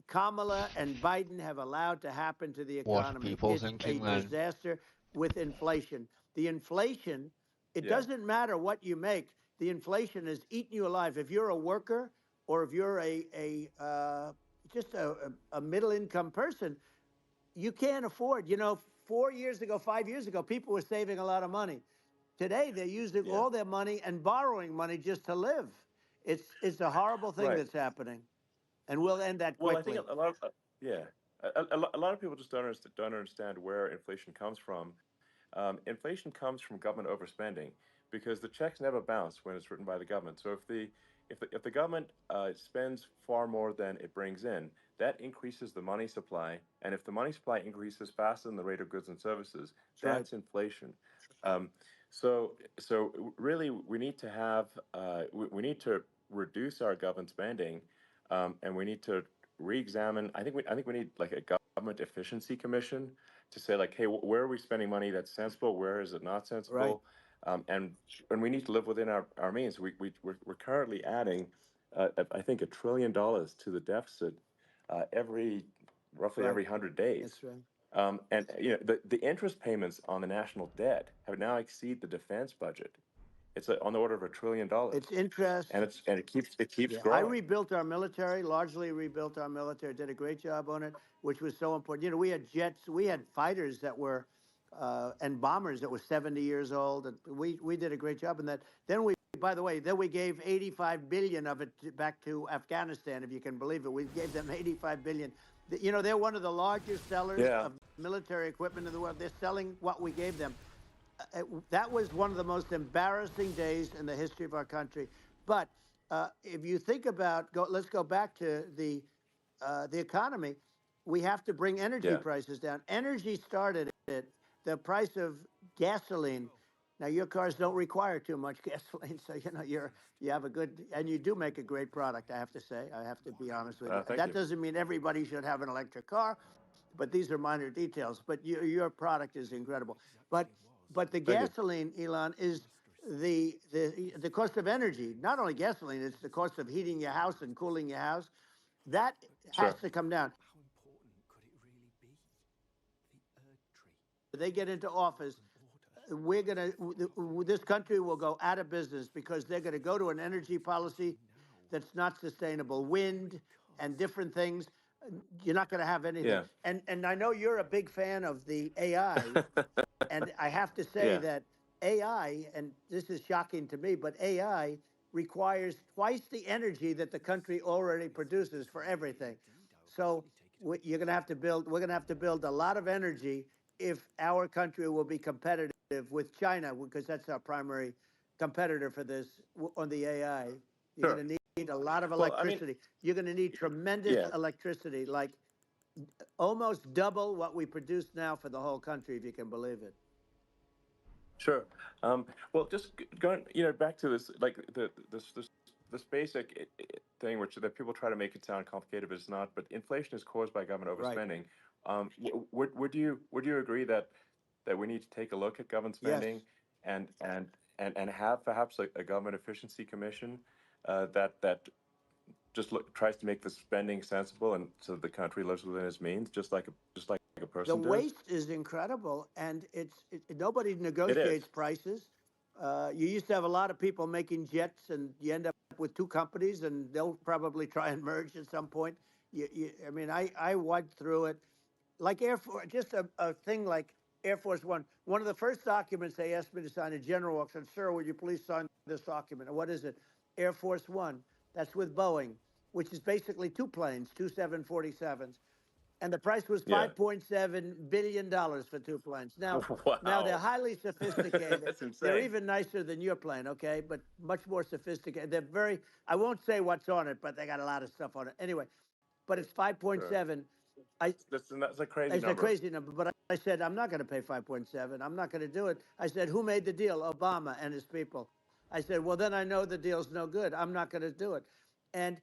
Kamala and Biden have allowed to happen to the What economy. people It's a thinking, man? disaster with inflation. The inflation, it yeah, doesn't matter what you make. The inflation has eaten you alive. If you're a worker or if you're just a middle income person, you can't afford. 4 years ago, 5 years ago, people were saving a lot of money. Today, they're using yeah. all their money and borrowing money just to live. It's a horrible thing Right. that's happening, and we'll end that Well, I think quickly. a lot of yeah, a lot of people just don't understand where inflation comes from. Inflation comes from government overspending because the checks never bounce when it's written by the government. So if the government spends far more than it brings in, that increases the money supply, and if the money supply increases faster than the rate of goods and services, That's right. that's inflation. Um, so really, we need to have we need to reduce our government spending, and we need to re-examine. I think we need like a government efficiency commission to say like, hey, where are we spending money that's sensible? Where is it not Right. sensible? And we need to live within our means. We're currently adding, I think, $1 trillion to the deficit roughly Right. every 100 days. That's right. And the interest payments on the national debt have now exceed the defense budget. It's on the order of $1 trillion, It's interest. and it keeps Yeah, I growing. rebuilt our military, largely rebuilt our military, did a great job on it, which was so important. We had jets, we had fighters that were, and bombers that were 70 years old. And we did a great job in that. Then by the way, then we gave 85 billion of it back to Afghanistan, if you can believe it. We gave them 85 billion. They're one of the largest sellers Yeah, of military equipment in the world. They're selling what we gave them. That was one of the most embarrassing days in the history of our country. But if you think about, let's go back to the economy. We have to bring energy yeah, prices down. Energy started at the price of gasoline. Now your cars don't require too much gasoline, so you have a good, and you do make a great product. I have to say, I have to be honest with you. thank That you. doesn't mean everybody should have an electric car, but these are minor details. But your product is incredible. But the Thank you. gasoline, Elon, is the cost of energy. Not only gasoline, it's the cost of heating your house and cooling your house. That has Sure. to come down. They get into office, this country will go out of business because they're going to go to an energy policy that's not sustainable. Wind and different things. You're not going to have anything. Yeah. And I know you're a big fan of the AI. And I have to say Yeah. that AI, and this is shocking to me, but AI requires twice the energy that the country already produces for everything. So you're going to have to build, we're going to have to build a lot of energy if our country will be competitive with China, because that's our primary competitor for this on the AI. You're Sure. going to need a lot of Well, I mean, electricity. You're going to need tremendous yeah, electricity, like almost double what we produce now for the whole country, if you can believe it. sure. Well, just going, back to this, like this basic thing, which that people try to make it sound complicated, but it's not. But inflation is caused by government Right. overspending. Would you agree that we need to take a look at government Yes. spending and have perhaps a government efficiency commission that just tries to make the spending sensible and so the country lives within its means, just like a The person does. waste is incredible, and nobody It negotiates is. prices. You used to have a lot of people making jets, and you end up with two companies, and they'll probably try and merge at some point. I mean, I went through it like Air Force, just a thing like Air Force One. One of the first documents they asked me to sign, a general walks in, sir, would you please sign this document? And what is it? Air Force One. That's with Boeing, which is basically two planes, two 747s. And the price was Yeah. $5.7 billion for two planes. Now they're Wow. highly sophisticated. That's They're insane. even nicer than your plane, okay? But much more sophisticated. They're very. I won't say what's on it, but they got a lot of stuff on it. Anyway, but it's Sure. 5.7. I That's a crazy It's a number. crazy number, but I said I'm not going to pay 5.7. I'm not going to do it. I said, who made the deal? Obama and his people. I said, well, then I know the deal's no good. I'm not going to do it. And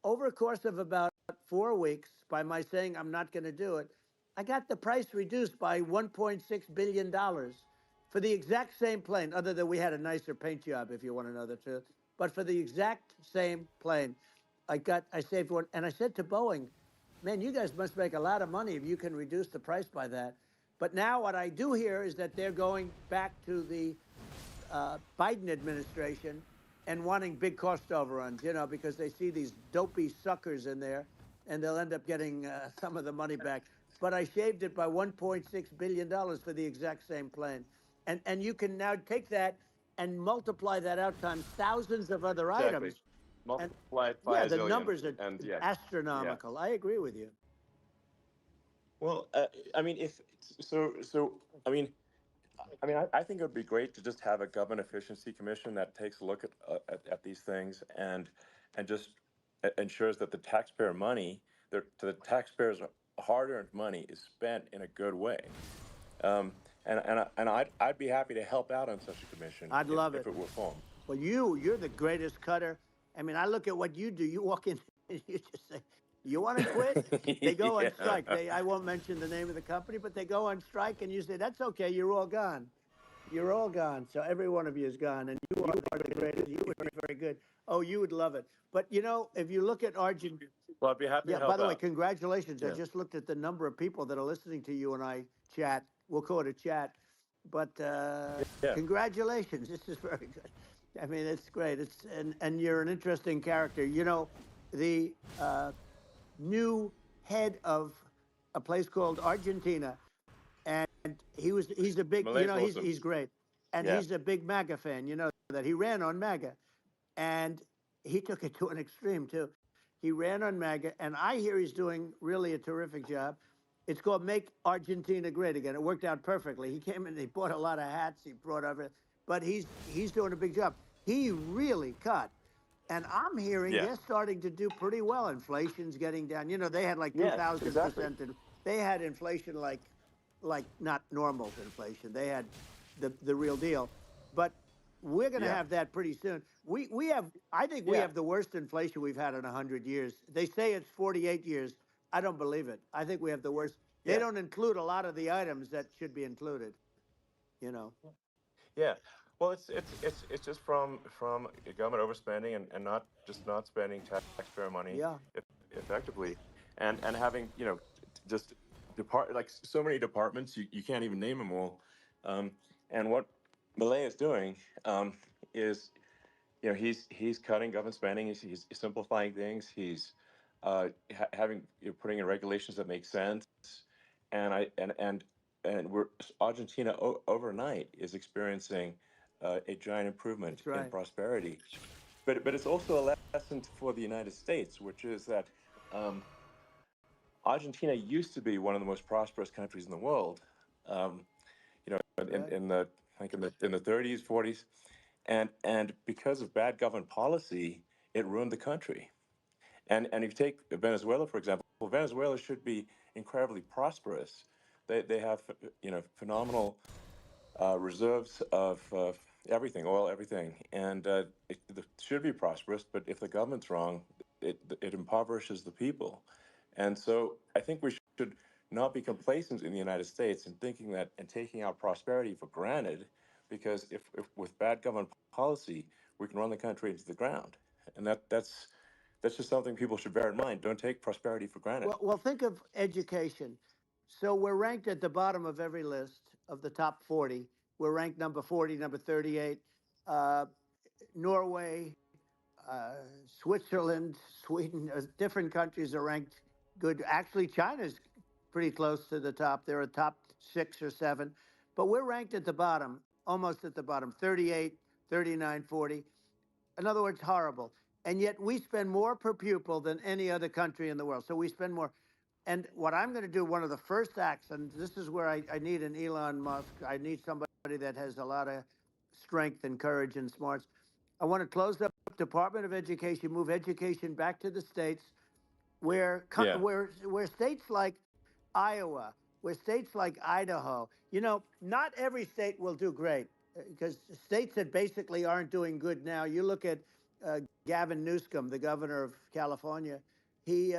over a course of about 4 weeks, by my saying I'm not going to do it, I got the price reduced by $1.6 billion for the exact same plane, other than we had a nicer paint job, if you want to know the truth. But for the exact same plane, I saved one. And I said to Boeing, man, you guys must make a lot of money if you can reduce the price by that. But now what I do hear is that they're going back to the Biden administration and wanting big cost overruns, because they see these dopey suckers in there, and they'll end up getting some of the money back. But I shaved it by $1.6 billion for the exact same plane, and you can now take that and multiply that out times thousands of other Exactly. items, and Multiply it by yeah, a the zillion, numbers are and yeah, yeah. astronomical. I agree with you. Well, I mean, if so, I think it would be great to just have a government efficiency commission that takes a look at these things and just ensures that the taxpayer money, the taxpayers' hard-earned money, is spent in a good way. I'd be happy to help out on such a commission I'd if love if it. it were formed. Well, you're the greatest cutter. I mean, I look at what you do. You walk in and you just say, You want to quit? They go on Yeah. strike. I won't mention the name of the company, but they go on strike, and you say, "That's okay. You're all gone. You're all gone." So every one of you is gone, and you are the greatest. You would be very good. Oh, you would love it. But if you look at Argentina, Well, I'd be happy to yeah. By help the way, out. congratulations. I Yeah. just looked at the number of people that are listening to you and I chat. We'll call it a chat, but Yeah. congratulations. This is very good. I mean, it's great. And you're an interesting character. The new head of a place called Argentina, and he's a big. Malay's awesome. He's great, and Yeah. he's a big MAGA fan. That he ran on MAGA, and he took it to an extreme too. He ran on MAGA, and I hear he's doing really a terrific job. It's called "Make Argentina Great Again." It worked out perfectly. He came in, he bought a lot of hats, he brought over, but he's doing a big job. He really cut. And I'm hearing Yeah. they're starting to do pretty well. Inflation's getting down. They had like Yeah. Exactly. 2,000%, and they had inflation like not normal inflation. They had the real deal. But we're going to Yeah. have that pretty soon. We have I think we Yeah. have the worst inflation we've had in 100 years. They say it's 48 years. I don't believe it. I think we have the worst. They Yeah. don't include a lot of the items that should be included. You know. Yeah. Well, it's just from government overspending and not spending taxpayer money Yeah, effectively, and having just like so many departments you can't even name them all, and what Malay is doing is he's cutting government spending, he's simplifying things, he's having putting in regulations that make sense, and I and we're Argentina overnight is experiencing a giant improvement that's in right. prosperity, but it's also a lesson for the United States, which is that Argentina used to be one of the most prosperous countries in the world. Um, Right. in the like in the 30s, 40s, and because of bad government policy, it ruined the country. And if you take Venezuela, for example, Venezuela should be incredibly prosperous. They have phenomenal reserves of everything, oil, everything, and it should be prosperous. But if the government's wrong, it impoverishes the people. And so I think we should not be complacent in the United States in thinking that and taking our prosperity for granted, because if with bad government policy, we can run the country into the ground, and that's just something people should bear in mind. Don't take prosperity for granted. Well, think of education. So we're ranked at the bottom of every list of the top 40. We're ranked number 40, number 38. Uh, Norway, Switzerland, Sweden, different countries are ranked good. Actually, China's pretty close to the top. They're a top 6 or 7, but we're ranked at the bottom, almost at the bottom, 38, 39, 40. In other words, horrible. And yet we spend more per pupil than any other country in the world. So we spend more. And what I'm going to do, one of the first acts, and this is where I need an Elon Musk, I need somebody that has a lot of strength and courage and smarts. I want to close up Department of Education, move education back to the states, Yeah, where states like Iowa, where states like Idaho, not every state will do great because states that basically aren't doing good now. You look at Gavin Newsom, the governor of California. He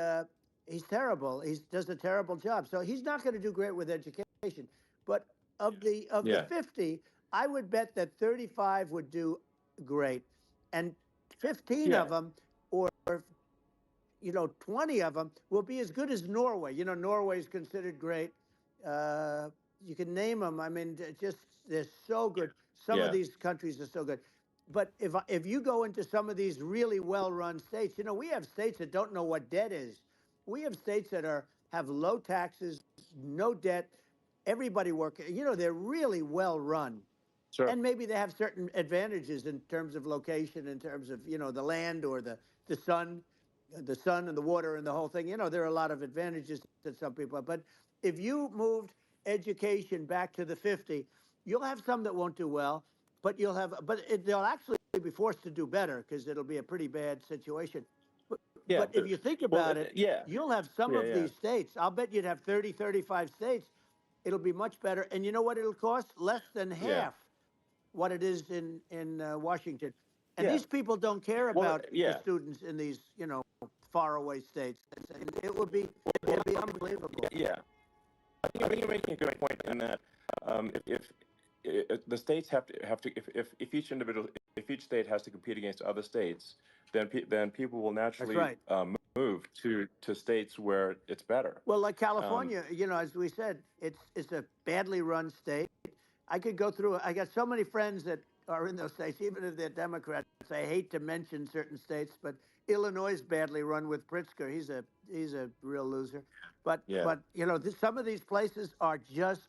he's terrible. He does a terrible job. So he's not going to do great with education. But of the yeah, 50, I would bet that 35 would do great, and 15 of yeah, them, or 20 of them will be as good as Norway. Norway is considered great. You can name them. I mean, just they're so good. Some of yeah. these countries are so good. But if you go into some of these really well-run states, we have states that don't know what debt is. We have states that have low taxes, no debt, everybody working. They're really well run, Sure. and maybe they have certain advantages in terms of location, in terms of the land or the sun, and the water and the whole thing. There are a lot of advantages that some people have. But if you moved education back to the 50, you'll have some that won't do well, they'll actually be forced to do better because it'll be a pretty bad situation. But, Yeah. but if you think Well, about it, yeah, you'll have some yeah, of yeah, these states. I'll bet you'd have 30, 35 states. It'll be much better. And you know what it'll cost? Less than yeah, half what it is in Washington. And yeah. these people don't care Well, about the yeah, students in these, faraway states. And it'd be unbelievable. Yeah, I think you're making a good point in that if the states have to if each individual if each state has to compete against other states, then people will That's naturally right. move to states where it's better. Well, like Um, California, as we said, it's a badly run state. I could go through it. I got so many friends that are in those states, even if they're Democrats. I hate to mention certain states, but Illinois is badly run with Pritzker. He's a real loser. But yeah, but some of these places are just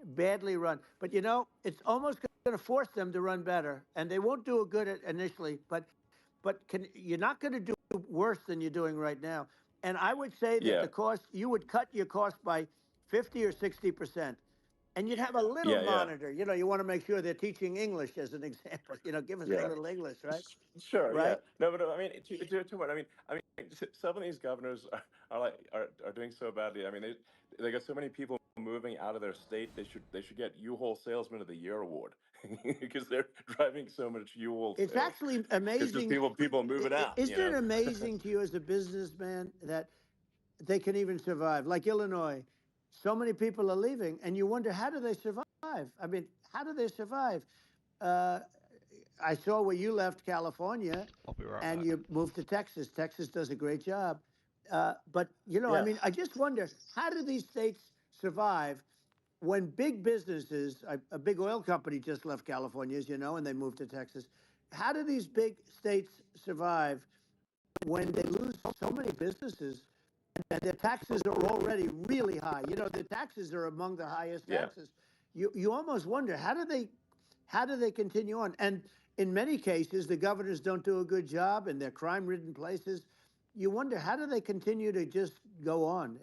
badly run. But it's almost going to force them to run better, and they won't do it good initially. But you're not going to do worse than you're doing right now. And I would say that yeah, the cost you would cut your cost by 50 or 60%. And you'd have a little yeah. monitor. You want to make sure they're teaching English as an example. Give us a Yeah. little English, right? Sure. Yeah. Right? No, but I mean, to what some of these governors are doing so badly. I mean, they got so many people moving out of their state. They should get U-Haul Salesman of the Year award because they're driving so much U-Haul It's sales. actually Because just amazing. people moving out. Isn't it amazing to you as a businessman that they can even survive? Like Illinois, so many people are leaving, and you wonder, how do they survive? I mean, how do they survive? Uh, I saw where you left California I'll be right and back. you moved to Texas. Texas does a great job. But, I Yeah. mean, I just wonder, how do these states survive when big businesses, a big oil company just left California, as you know, and they moved to Texas. How do these big states survive when they lose so many businesses and their taxes are already really high? The taxes are among the highest Yeah. taxes. You almost wonder, how do they continue on? And in many cases, the governors don't do a good job in their crime-ridden places. You wonder, how do they continue to just go on?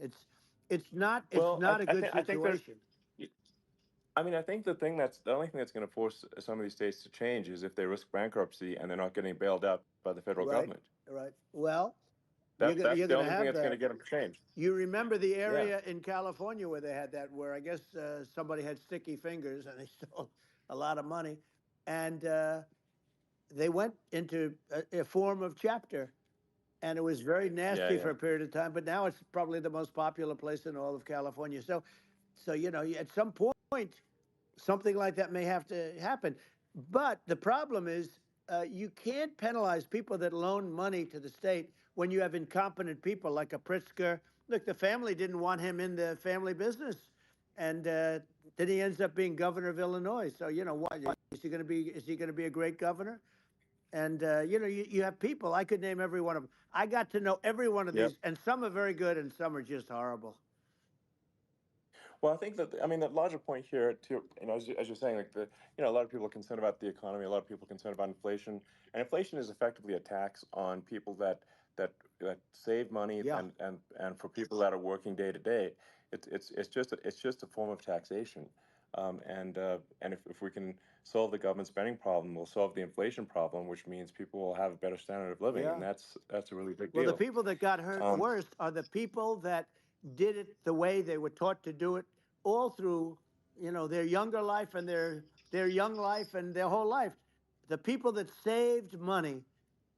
It's Well, not a good I think there's. situation. I mean, I think the only thing that's going to force some of these states to change is if they risk bankruptcy and they're not getting bailed out by the federal Right, government. right. Well, you're That's gonna that's you're the gonna only thing have that's going to that. get them to change. You remember the Yeah. area in California where they had that, where I guess somebody had sticky fingers and they stole a lot of money, and they went into a form of chapter, and it was very Yeah. nasty Yeah. for a period of time. But now it's probably the most popular place in all of California. So at some point, something like that may have to happen. But the problem is, you can't penalize people that loan money to the state when you have incompetent people like a Pritzker. Look, the family didn't want him in the family business, and then he ends up being governor of Illinois. So what is he going to be? Is he going to be a great governor? And you have people. I could name every one of them. I got to know every one of Yep. these, and some are very good, and some are just horrible. Well, I think that I mean the larger point here, too, as you're saying, like a lot of people are concerned about the economy, a lot of people are concerned about inflation, and inflation is effectively a tax on people that that save money Yeah, and for people that are working day to day, it's just a form of taxation, and if we can solve the government spending problem, we'll solve the inflation problem, which means people will have a better standard of living, yeah. and that's a really big Well, the deal. people that got hurt Um, worst are the people that did it the way they were taught to do it all through, their younger life and their young life and their whole life. The people that saved money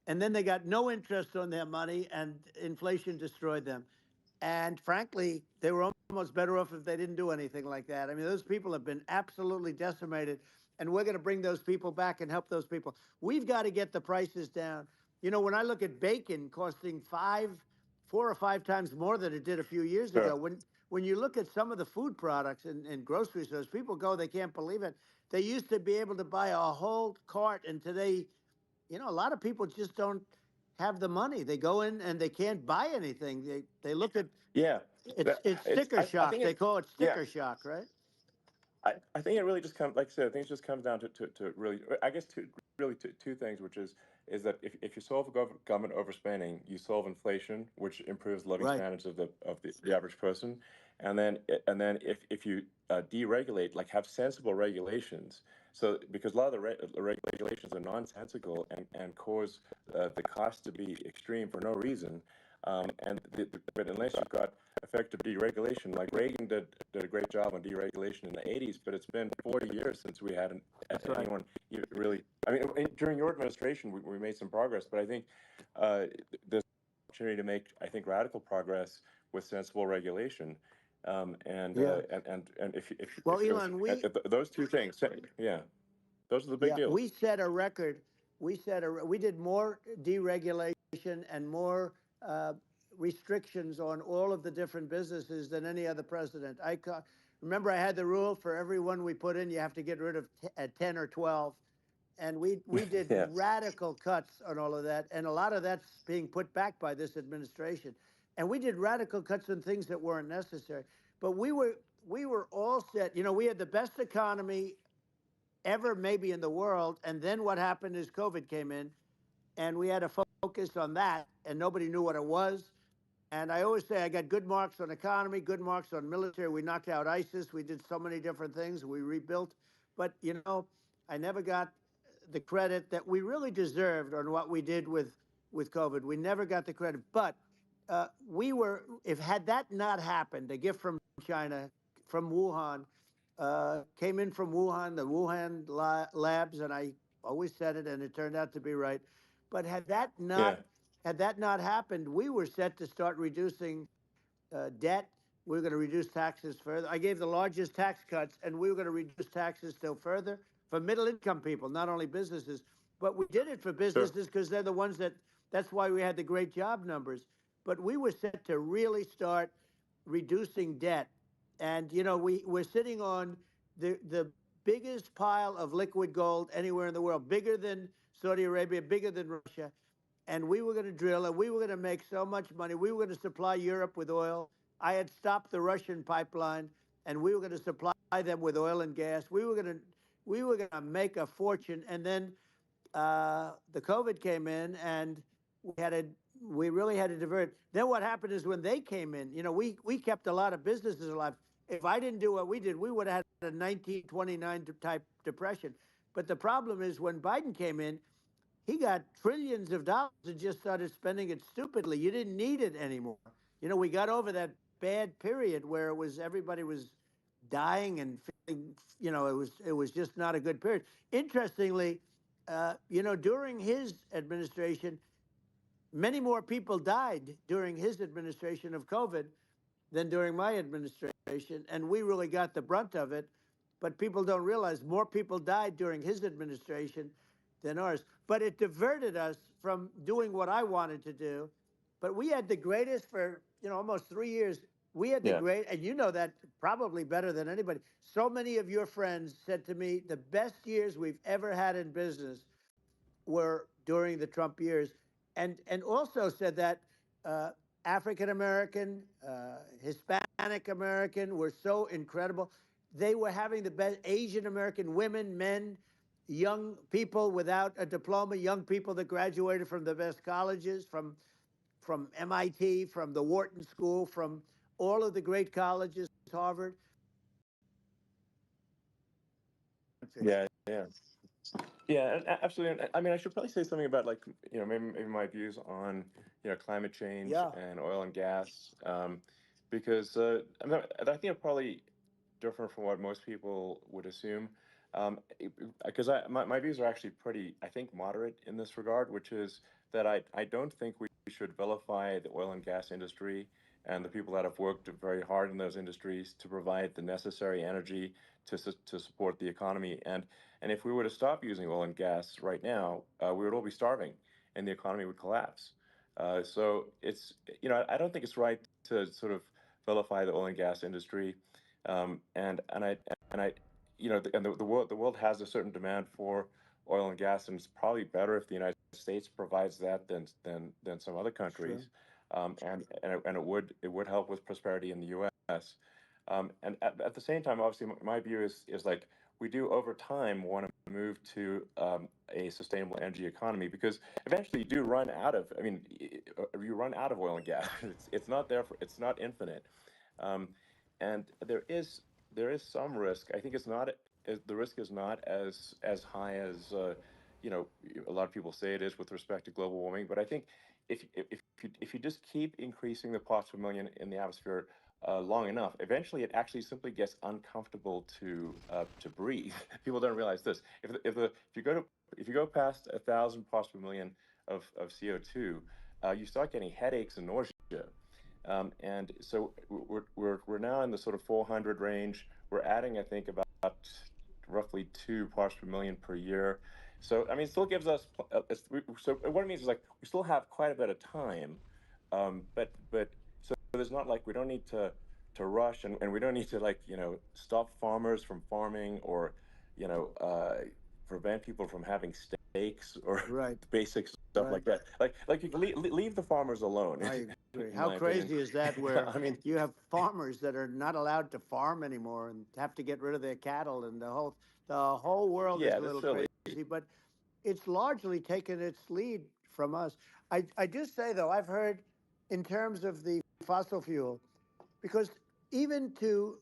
and then they got no interest on their money and inflation destroyed them. And frankly, they were almost better off if they didn't do anything like that. I mean, those people have been absolutely decimated, and we're going to bring those people back and help those people. We've got to get the prices down. When I look at bacon costing 4 or 5 times more than it did a few years ago, sure. when you look at some of the food products in grocery stores, people go, they can't believe it. They used to be able to buy a whole cart, and today, a lot of people just don't have the money. They go in and they can't buy anything. They look at Yeah, it's it's sticker I shock. think They it. call it Yeah. sticker shock, right? I think it really just comes, like I said, I think it just comes down to really, I guess, two things, which is that if you solve government overspending, you solve inflation, which improves the living Right. standards of the average person, and then if you deregulate, like have sensible regulations, so because a lot of the regulations are nonsensical and cause the cost to be extreme for no reason, but unless you've got effective deregulation. Like Reagan did a great job on deregulation in the 80s, but it's been 40 years since we had That's right. anyone really. I mean, during your administration, we made some progress, but I think uh, there's opportunity to make, I think, radical progress with sensible regulation. Yeah. And Well, if those Elon, we those two things, yeah, those are the big yeah, we deals. set a record. We did more deregulation and more restrictions on all of the different businesses than any other president. Remember, I had the rule for everyone we put in, you have to get rid of 10 or 12. And we did Yes. radical cuts on all of that. And a lot of that's being put back by this administration. And we did radical cuts on things that weren't necessary. But we were all set. We had the best economy ever maybe in the world. And then what happened is COVID came in, and we had to focus on that, and nobody knew what it was. And I always say I got good marks on economy, good marks on military. We knocked out ISIS. We did so many different things. We rebuilt. But, I never got the credit that we really deserved on what we did with COVID. We never got the credit. But if had that not happened, a gift from China, from Wuhan, came in from Wuhan, the Wuhan labs, and I always said it, and it turned out to be right. But Yeah. had that not happened, we were set to start reducing debt. We were going to reduce taxes further. I gave the largest tax cuts, and we were going to reduce taxes still further for middle income people, not only businesses. But we did it for Sure. businesses because they're the ones that's why we had the great job numbers. But we were set to really start reducing debt. And, we're sitting on the biggest pile of liquid gold anywhere in the world, bigger than Saudi Arabia, bigger than Russia. And we were going to drill, and we were going to make so much money. We were going to supply Europe with oil. I had stopped the Russian pipeline, and we were going to supply them with oil and gas. We were going to make a fortune. And then the COVID came in, and we really had to divert. Then what happened is when they came in, we kept a lot of businesses alive. If I didn't do what we did, we would have had a 1929 type depression. But the problem is when Biden came in, he got trillions of dollars and just started spending it stupidly. You didn't need it anymore. We got over that bad period where everybody was dying and feeling, it was just not a good period. Interestingly, during his administration, many more people died during his administration of COVID than during my administration, and we really got the brunt of it. But people don't realize more people died during his administration than ours. But it diverted us from doing what I wanted to do. But we had the greatest for almost 3 years. We had the Yeah. great, and you know that probably better than anybody. So many of your friends said to me, the best years we've ever had in business were during the Trump years, and also said that African American, Hispanic American were so incredible. They were having the best Asian American women, men, young people without a diploma, young people that graduated from the best colleges, from MIT, from the Wharton School, from all of the great colleges, Harvard. Yeah. Yeah. Yeah, and absolutely. And I mean, I should probably say something about, like, maybe my views on, climate change Yeah, and oil and gas, because I think I'm probably different from what most people would assume, because my views are actually pretty, I think, moderate in this regard, which is that I don't think we should vilify the oil and gas industry and the people that have worked very hard in those industries to provide the necessary energy to support the economy. And if we were to stop using oil and gas right now, we would all be starving, and the economy would collapse. So I don't think it's right to sort of vilify the oil and gas industry, and I, the world has a certain demand for oil and gas, and it's probably better if the United States provides that than some other sure. countries, and it would help with prosperity in the U.S. And at the same time, obviously, my view is like, we do over time want to move to a sustainable energy economy, because eventually you do run out of. I mean, you run out of oil and gas. It's not there for. It's not infinite, um, and there is some risk. I think the risk is not as high as a lot of people say it is with respect to global warming. But I think if you just keep increasing the parts per million in the atmosphere long enough, eventually it actually simply gets uncomfortable to breathe. People don't realize this. If you go past 1,000 parts per million of CO2, you start getting headaches and nausea. And so we're now in the sort of 400 range. We're adding, I think, about roughly 2 parts per million per year. So I mean, it still gives us. So what it means is like we still have quite a bit of time, but so there's not like we don't need to rush, and we don't need to like stop farmers from farming, or you know uh, prevent people from having steaks or Right. basic stuff Right. like that. Like you can leave the farmers alone, I agree. in How my opinion. crazy is that where I mean, you have farmers that are not allowed to farm anymore and have to get rid of their cattle, and the whole world is yeah, a that's little silly. crazy, but it's largely taken its lead from us. I just say though, I've heard in terms of the fossil fuel, because even to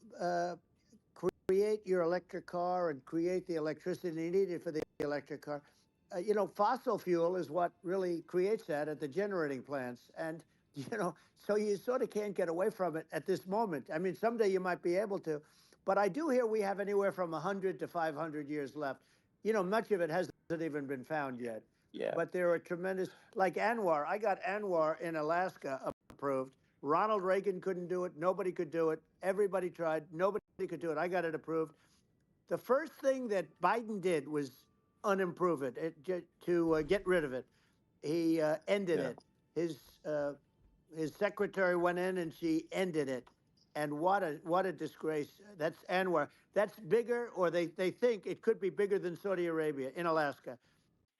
create your electric car and create the electricity needed for the electric car. Fossil fuel is what really creates that at the generating plants. And, so you sort of can't get away from it at this moment. I mean, someday you might be able to. But I do hear we have anywhere from 100 to 500 years left. Much of it hasn't even been found yet. Yeah, But there are tremendous, like Anwar. I got Anwar in Alaska approved. Ronald Reagan couldn't do it. Nobody could do it. Everybody tried. Nobody could do it. I got it approved. The first thing that Biden did was unimprove to get rid of it. He ended yeah, it. His uh, his secretary went in and she ended it. And what a disgrace. That's Anwar. That's bigger, or they think it could be bigger than Saudi Arabia in Alaska.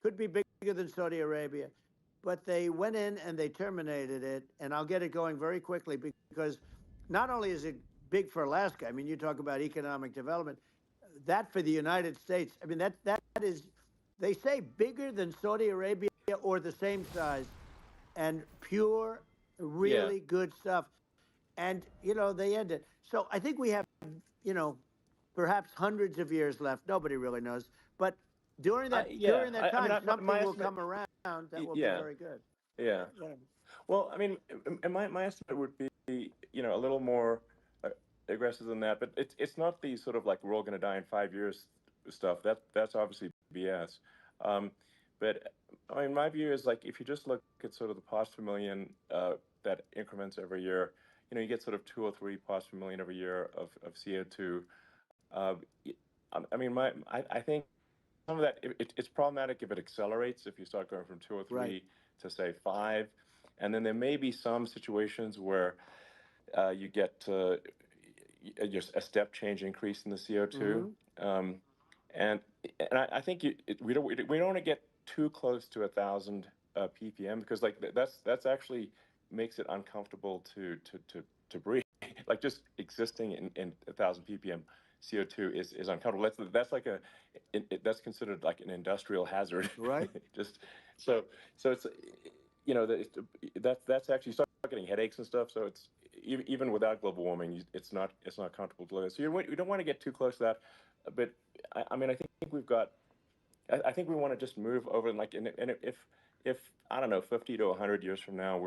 Could be bigger than Saudi Arabia. But they went in and they terminated it. And I'll get it going very quickly, because not only is it big for Alaska, I mean, you talk about economic development, that for the United States, I mean, that is, they say bigger than Saudi Arabia or the same size, and pure, yeah. really good stuff. And, they end it. So I think we have, you know, perhaps hundreds of years left. Nobody really knows. But during that Yeah. during that I mean, time, my something will estimate. come around that will be Yeah, very good. yeah. Yeah. Well, I mean, my estimate would be, a little more uh, aggressive than that, but it's not the sort of like we're all going to die in 5 years stuff. That's obviously BS. Um, but I mean, my view is like if you just look at sort of the parts per million that increments every year, you get sort of 2 or 3 parts per million every year of CO2. Uh, I mean, I think some of that it's problematic if it accelerates, if you start going from two or Right. three to say five, and then there may be some situations where you get just a step change increase in the CO2, Mm-hmm. um, and I think we don't want to get too close to 1,000 ppm, because like that's actually makes it uncomfortable to breathe. Like just existing in 1,000 ppm CO2 is uncomfortable. That's like that's considered like an industrial hazard. Right. Just so it's that's actually, you start getting headaches and stuff. So it's even without global warming, it's not comfortable to live. So you don't want to get too close to that. But I mean, I think we've got. I think we want to just move over, and like, and if I don't know, 50 to 100 years from now,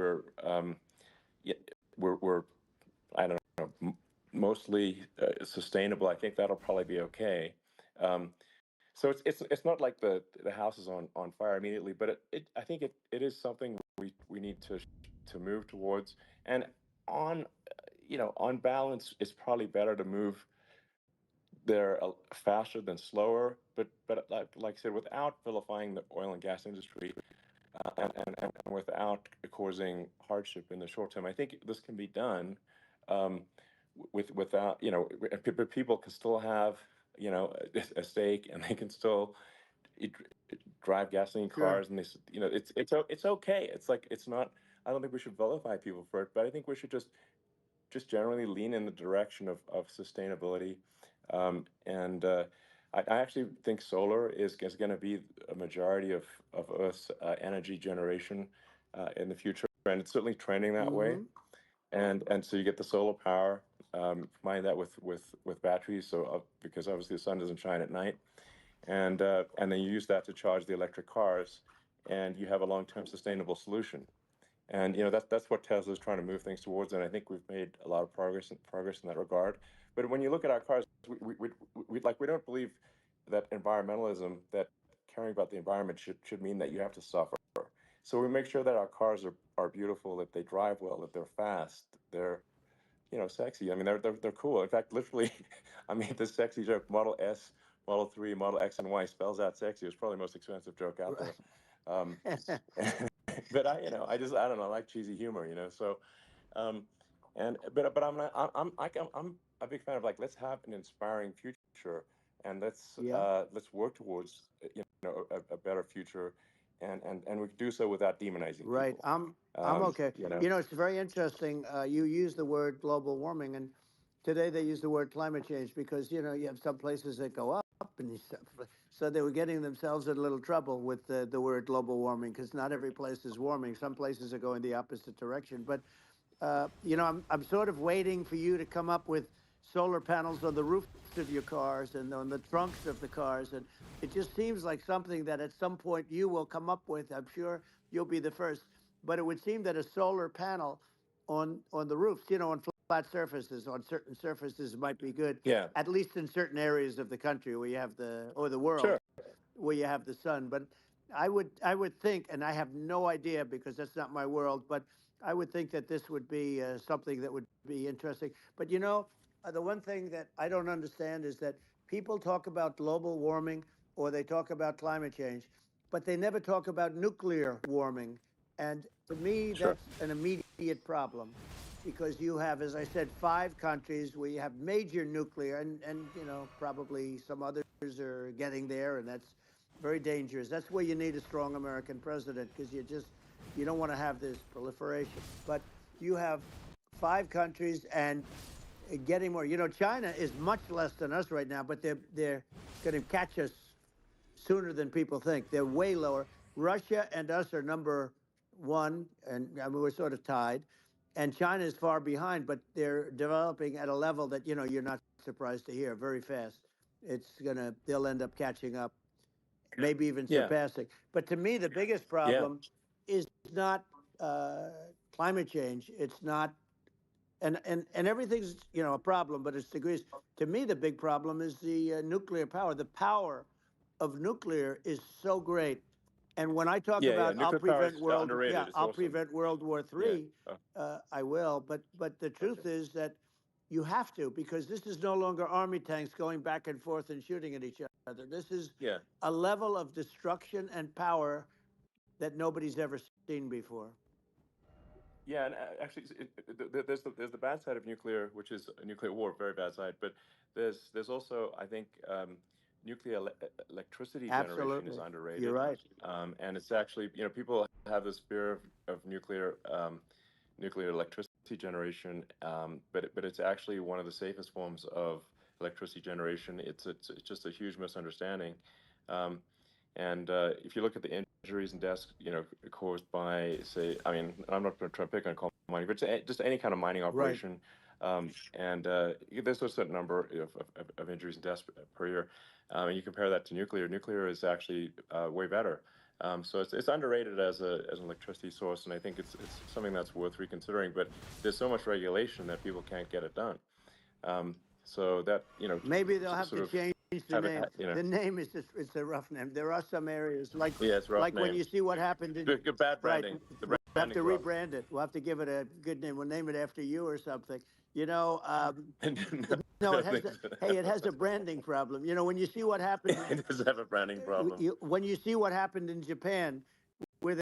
yeah, we're I don't know, mostly sustainable. I think that'll probably be okay. So it's not like the house is on fire immediately, but I think it is something we need to move towards. And on on balance, it's probably better to move there faster than slower. But like I said, without vilifying the oil and gas industry, and without causing hardship in the short term. I think this can be done um, without, people can still have, a stake, and they can still eat, drive gasoline Sure. cars, and it's okay. It's like it's not. I don't think we should vilify people for it, but I think we should just generally lean in the direction of sustainability. And I actually think solar is going to be a majority of Earth's energy generation in the future, and it's certainly trending that way. Mm-hmm. And so you get the solar power, combine that with batteries, so because obviously the sun doesn't shine at night, and then you use that to charge the electric cars, and you have a long-term sustainable solution. And that's what Tesla's trying to move things towards, and I think we've made a lot of progress in that regard. But when you look at our cars, we don't believe that environmentalism, that caring about the environment should mean that you have to suffer. So we make sure that our cars are beautiful, that they drive well, that they're fast, they're sexy. I mean, they're cool. In fact, literally, I mean, the sexy joke, Model S, Model 3, Model X, and Y spells out sexy. It's probably the most expensive joke out there. Um, but I don't know, I like cheesy humor, So, um, but I'm a big fan of, like, let's have an inspiring future, and Yeah. let's work towards a better future, and we can do so without demonizing Right. people. I'm okay. You know, You know, it's very interesting. You use the word global warming, and today they use the word climate change because you have some places that go up, and so they were getting themselves in a little trouble with the word global warming because not every place is warming. Some places are going the opposite direction. But I'm sort of waiting for you to come up with solar panels on the roofs of your cars and on the trunks of the cars, and it just seems like something that at some point you will come up with. I'm sure you'll be the first, but it would seem that a solar panel on the roofs, on flat surfaces, on certain surfaces might be good, yeah, at least in certain areas of the country where you have the sure, world where you have the sun. But I would think, and I have no idea because that's not my world, but I would think that this would be something that would be interesting. But the one thing that I don't understand is that people talk about global warming or they talk about climate change, but they never talk about nuclear warming. And to me, sure. that's an immediate problem because you have, as I said, 5 countries where you have major nuclear, and probably some others are getting there, and that's very dangerous. That's where you need a strong American president because you don't want to have this proliferation. But you have 5 countries and getting more. China is much less than us right now, but they're going to catch us sooner than people think. They're way lower. Russia and us are number one, and I mean, we're sort of tied. And China is far behind, but they're developing at a level that you're not surprised to hear very fast. They'll end up catching up, maybe even Yeah, surpassing. But to me, the biggest yeah, problem is not climate change. It's not, and everything's a problem, but it's degrees. To me, the big problem is the nuclear power. The power of nuclear is so great. And when I talk yeah. about Nuclear power is underrated. It's I'll awesome. prevent World War Yeah. III, Oh, I will. But the okay. truth is that you have to, because this is no longer army tanks going back and forth and shooting at each other. This is Yeah. a level of destruction and power that nobody's ever seen before. Yeah, and actually, there's the bad side of nuclear, which is a nuclear war, very bad side. But there's also, I think, nuclear electricity generation is Absolutely, you're underrated, right. and it's actually, people have this fear of nuclear electricity generation, but it's actually one of the safest forms of electricity generation. It's just a huge misunderstanding. Um, and if you look at the injuries and deaths, caused by, say, I mean, I'm not going to try to pick on coal mining, but just any kind of mining Right. operation, and there's a certain number of injuries and deaths per year. And you compare that to nuclear. Nuclear is actually way better. So it's underrated as an electricity source, and I think it's something that's worth reconsidering. But there's so much regulation that people can't get it done. So that Maybe they'll have sort to of change the having name. The name is just, it's a rough name. There are some areas yeah, it's a rough like when name. you see what happened in, Good bad right. branding. The We'll have to branding's rough. rebrand it. We'll have to give it a good name. We'll name it after you or something. No, No, I it don't has think a, so. hey, it has a branding problem. When you see what happened in, It does have a branding problem. when you see what happened in Japan, where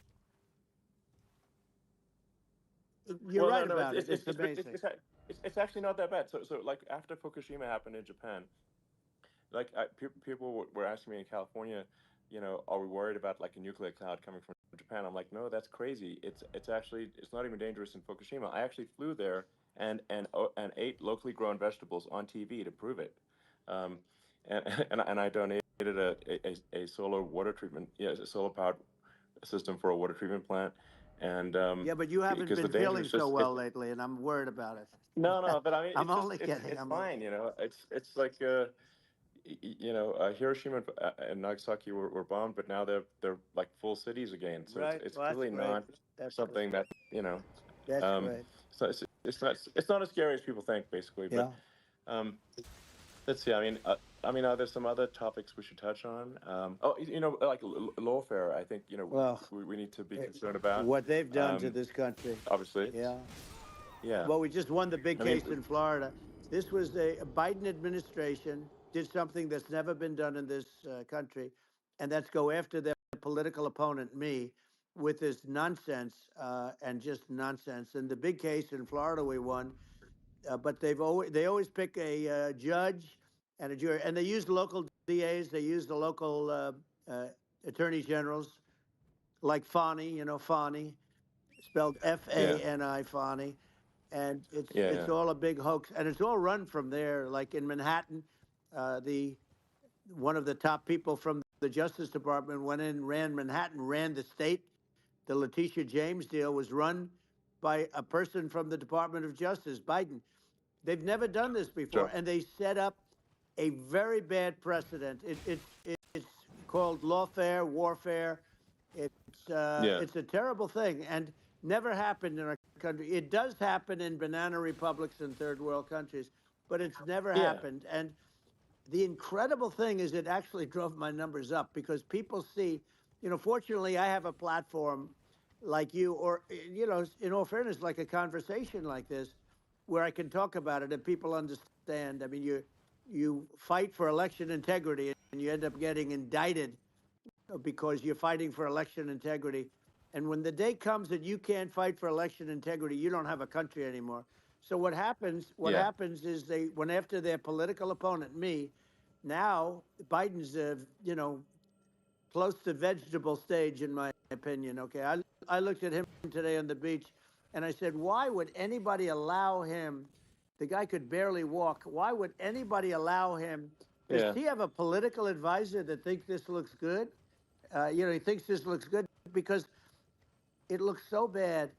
you're Well, no, right no, about it. It's amazing. it's actually not that bad. So like after Fukushima happened in Japan, like people were asking me in California, are we worried about like a nuclear cloud coming from Japan? I'm like, no, that's crazy. It's actually it's not even dangerous in Fukushima. I actually flew there and ate locally grown vegetables on TV to prove it. Um, and I donated a solar water treatment, yeah, a solar powered system for a water treatment plant, and Yeah, but you haven't because the been danger feeling is so just well lately, and I'm worried about no, it. no, but I mean, I'm it's just only kidding. it's I'm only fine, kidding. It's like Hiroshima and Nagasaki were bombed, but now they're like full cities again. So Right. it's Well, that's really great. not That's great. something that That's um, great. it's not as scary as people think, basically. But Yeah. um, let's see. I mean, I mean, are there some other topics we should touch on? Oh, like lawfare. I think Well, we need to be eh, concerned about. what they've done to Um, this country. Obviously, Yeah. yeah. Well, we just won the big I mean, case in Florida. This was a Biden administration did something that's never been done in this country, and that's go after their political opponent, me, with this nonsense and just nonsense. And the big case in Florida we won, but they always pick a judge and a jury, and they use local DAs, they use the local uh, attorney generals like Fani, Fani, spelled yeah, Fani, Fani, and it's yeah, it's yeah. all a big hoax, and it's all run from there. Like in Manhattan, the one of the top people from the Justice Department went in, ran Manhattan, ran the state. The Letitia James deal was run by a person from the Department of Justice, Biden. They've never done this before, Sure. and they set up a very bad precedent. It's called lawfare, warfare. Yeah, It's a terrible thing, and never happened in our country. It does happen in banana republics and third world countries, but it's never yeah, happened. And the incredible thing is, it actually drove my numbers up because people see, fortunately, I have a platform like you, or, in all fairness, like a conversation like this, where I can talk about it and people understand. I mean, you fight for election integrity and you end up getting indicted because you're fighting for election integrity. And when the day comes that you can't fight for election integrity, you don't have a country anymore. So what happens? What yeah, happens is they went after their political opponent, me. Now Biden's, close to vegetable stage, in my opinion. Okay, I looked at him today on the beach, and I said, why would anybody allow him? The guy could barely walk. Why would anybody allow him? Does yeah. he have a political advisor that thinks this looks good? He thinks this looks good because it looks so bad,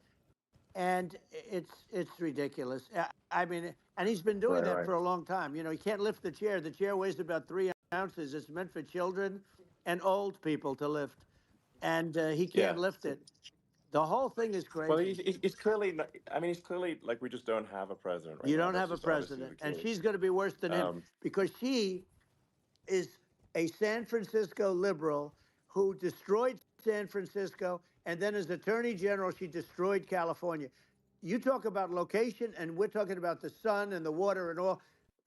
and it's ridiculous. I mean, and he's been doing Right, that right. for a long time. He can't lift the chair. The chair weighs about 3 ounces. It's meant for children and old people to lift, and he can't Yeah. lift it. The whole thing is Well, crazy. he's clearly not, I mean, he's clearly like we just don't have a president right You now. don't That's have a just obviously president, the and case. she's going to be worse than him Um, because she is a San Francisco liberal who destroyed San Francisco, and then as Attorney General, she destroyed California. You talk about location, and we're talking about the sun and the water and all.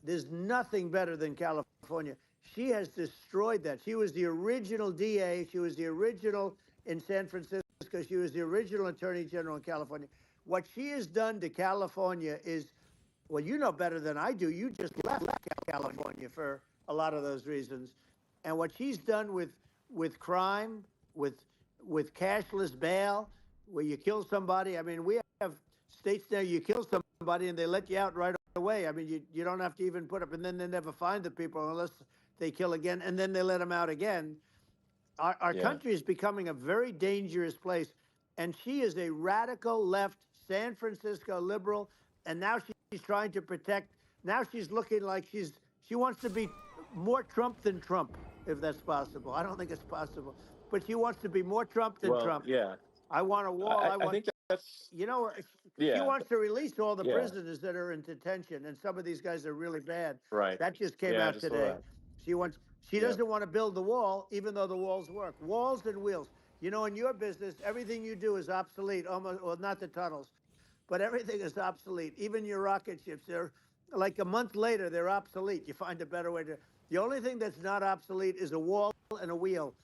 There's nothing better than California. She has destroyed that. She was the original DA. She was the original in San Francisco. She was the original Attorney General in California. What she has done to California is, well, you know better than I do. You just left California for a lot of those reasons. And what she's done with crime, with with cashless bail, where you kill somebody. I mean, we have states now you kill somebody and they let you out right away. I mean, you don't have to even put up, and then they never find the people unless they kill again, and then they let them out again. Our yeah. country is becoming a very dangerous place. And she is a radical left San Francisco liberal. And now she's trying to protect. Now she's looking like she wants to be more Trump than Trump, if that's possible. I don't think it's possible, but she wants to be more Trump than Well, Trump. yeah. I want a wall. I I want, think that's she yeah, wants to release all the yeah. prisoners that are in detention, and some of these guys are really bad. Right. That just came Yeah, I out just saw today. that. She Yeah. doesn't want to build the wall, even though the walls work. Walls and wheels. In your business, everything you do is obsolete. Almost, well, not the tunnels, but everything is obsolete. Even your rocket ships, they're like a month later, they're obsolete. You find a better way to. The only thing that's not obsolete is a wall and a wheel.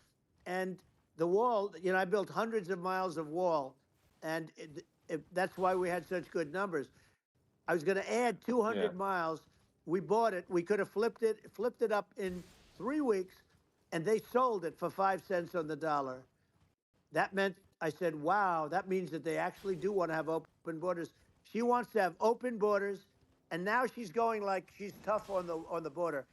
And the wall, I built hundreds of miles of wall, and that's why we had such good numbers. I was going to add Yeah. 200 miles. We bought it. We could have flipped it up in 3 weeks, and they sold it for 5 cents on the dollar. That meant I said, "Wow, that means that they actually do want to have open borders." She wants to have open borders, and now she's going like she's tough on the border.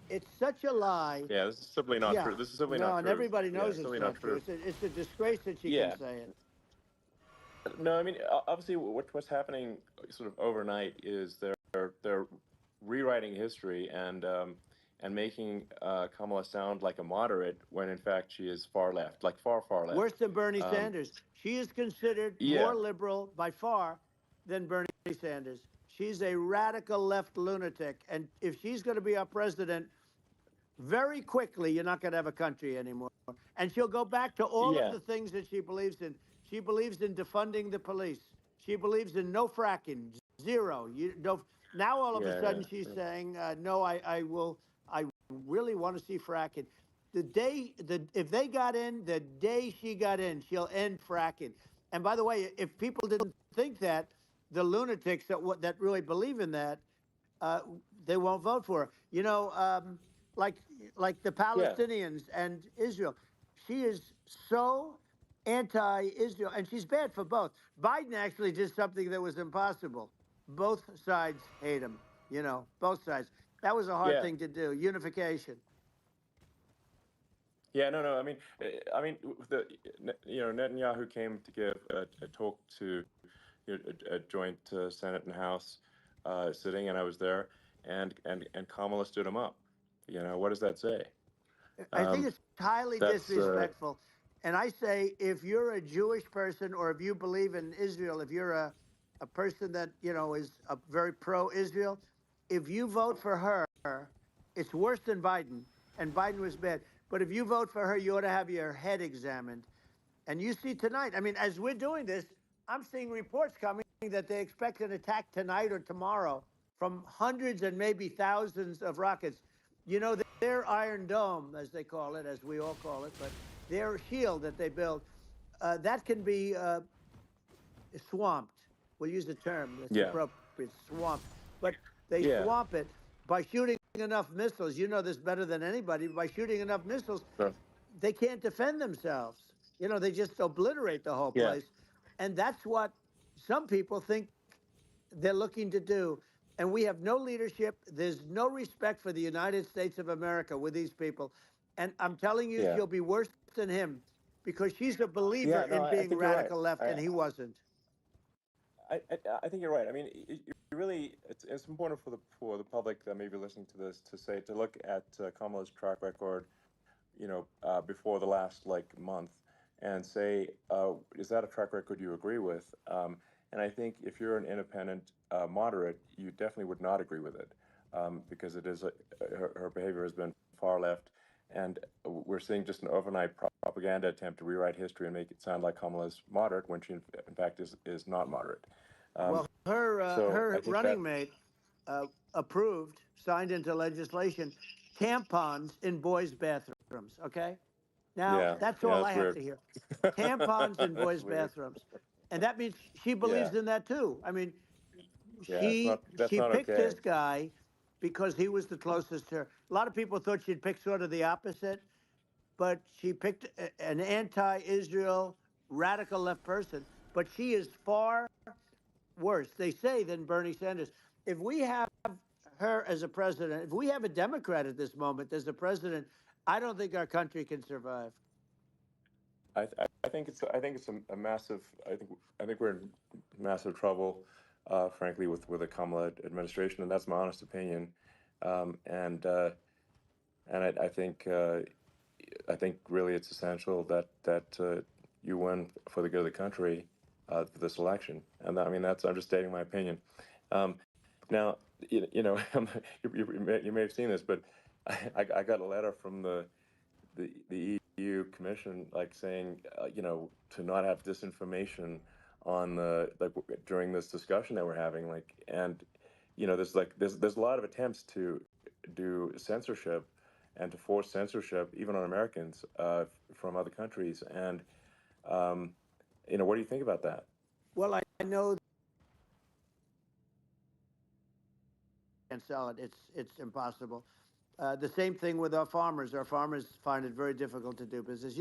It's such a lie. Yeah, this is simply not true. Yeah, This is simply not no, and true. everybody Yeah, knows it's it's simply not not true. true. It's a disgrace that she can Yeah. say it. No, I mean, obviously, what's happening sort of overnight is they're rewriting history and making Kamala sound like a moderate when in fact she is far left, like far far Worse left. than Bernie Um, Sanders. She is considered more yeah, liberal by far than Bernie Sanders. She's a radical left lunatic. And if she's going to be our president, very quickly, you're not going to have a country anymore. And she'll go back to all of Yeah, the things that she believes in. She believes in defunding the police. She believes in no fracking, zero. You no. Now all of a yeah, sudden she's yeah, saying, no, I will. I really want to see fracking. If they got in, the day she got in, she'll end fracking. And by the way, if people didn't think that, the lunatics that really believe in that, uh, they won't vote for her. Like like the yeah, Palestinians and Israel. She is so anti-Israel, and she's bad for both. Biden actually did something that was impossible. Both sides hate him. Both sides. That was a hard yeah. thing to do. Unification. Yeah, no, no. I mean, Netanyahu came to give a talk to a joint Senate and House sitting, and I was there, and Kamala stood him up. What does that say? I think Um, it's highly that's disrespectful. And I say, if you're a Jewish person or if you believe in Israel, if you're a person that, is a very pro Israel, if you vote for her, it's worse than Biden. And Biden was bad. But if you vote for her, you ought to have your head examined. And you see tonight, I mean, as we're doing this, I'm seeing reports coming that they expect an attack tonight or tomorrow from hundreds and maybe thousands of rockets. Their Iron Dome, as they call it, as we all call it, but their shield that they build, that can be swamped. We'll use the term that's yeah, appropriate, swamped. But they yeah. swamp it by shooting enough missiles. You know this better than anybody. By shooting enough missiles, So, they can't defend themselves. They just obliterate the whole yeah, place. And that's what some people think they're looking to do. And we have no leadership. There's no respect for the United States of America with these people. And I'm telling you, yeah, she'll be worse than him because she's a believer yeah. No, in I being think you're right. radical left, and he wasn't. I think you're right. I mean, really, it's important for the public that may be listening to this to look at Kamala's track record, before the last like month, and say, is that a track record you agree with? And I think if you're an independent moderate, you definitely would not agree with it, because it is her behavior has been far left, and we're seeing just an overnight propaganda attempt to rewrite history and make it sound like Kamala's moderate when she in fact is not moderate. Well, Um, her so I think running that, mate approved, signed into legislation, tampons in boys' bathrooms. Okay, now yeah, that's yeah, all I that's have to weird. hear. Tampons in That's boys' weird. bathrooms, and that means she Yeah, believes in that too. I mean, yeah, she that's she not picked okay. this guy because he was the closest to her. A lot of people thought she'd pick sort of the opposite, but she picked an anti-Israel radical left person. But she is far worse, they say, than Bernie Sanders. If we have her as a president, if we have a Democrat at this moment as a president, I don't think our country can survive. I think it's a massive. I think we're in massive trouble, frankly, with the Kamala administration, and that's my honest opinion. And I think really it's essential that you win for the good of the country for this election. And I mean I'm just stating my opinion. Um, Now, you may have seen this, but I got a letter from the EU Commission, like saying, to not have disinformation on the like during this discussion that we're having, like, and there's a lot of attempts to do censorship and to force censorship even on Americans from other countries, and what do you think about that? Well, I know they can't sell it. It's impossible. The same thing with our farmers. Our farmers find it very difficult to do business.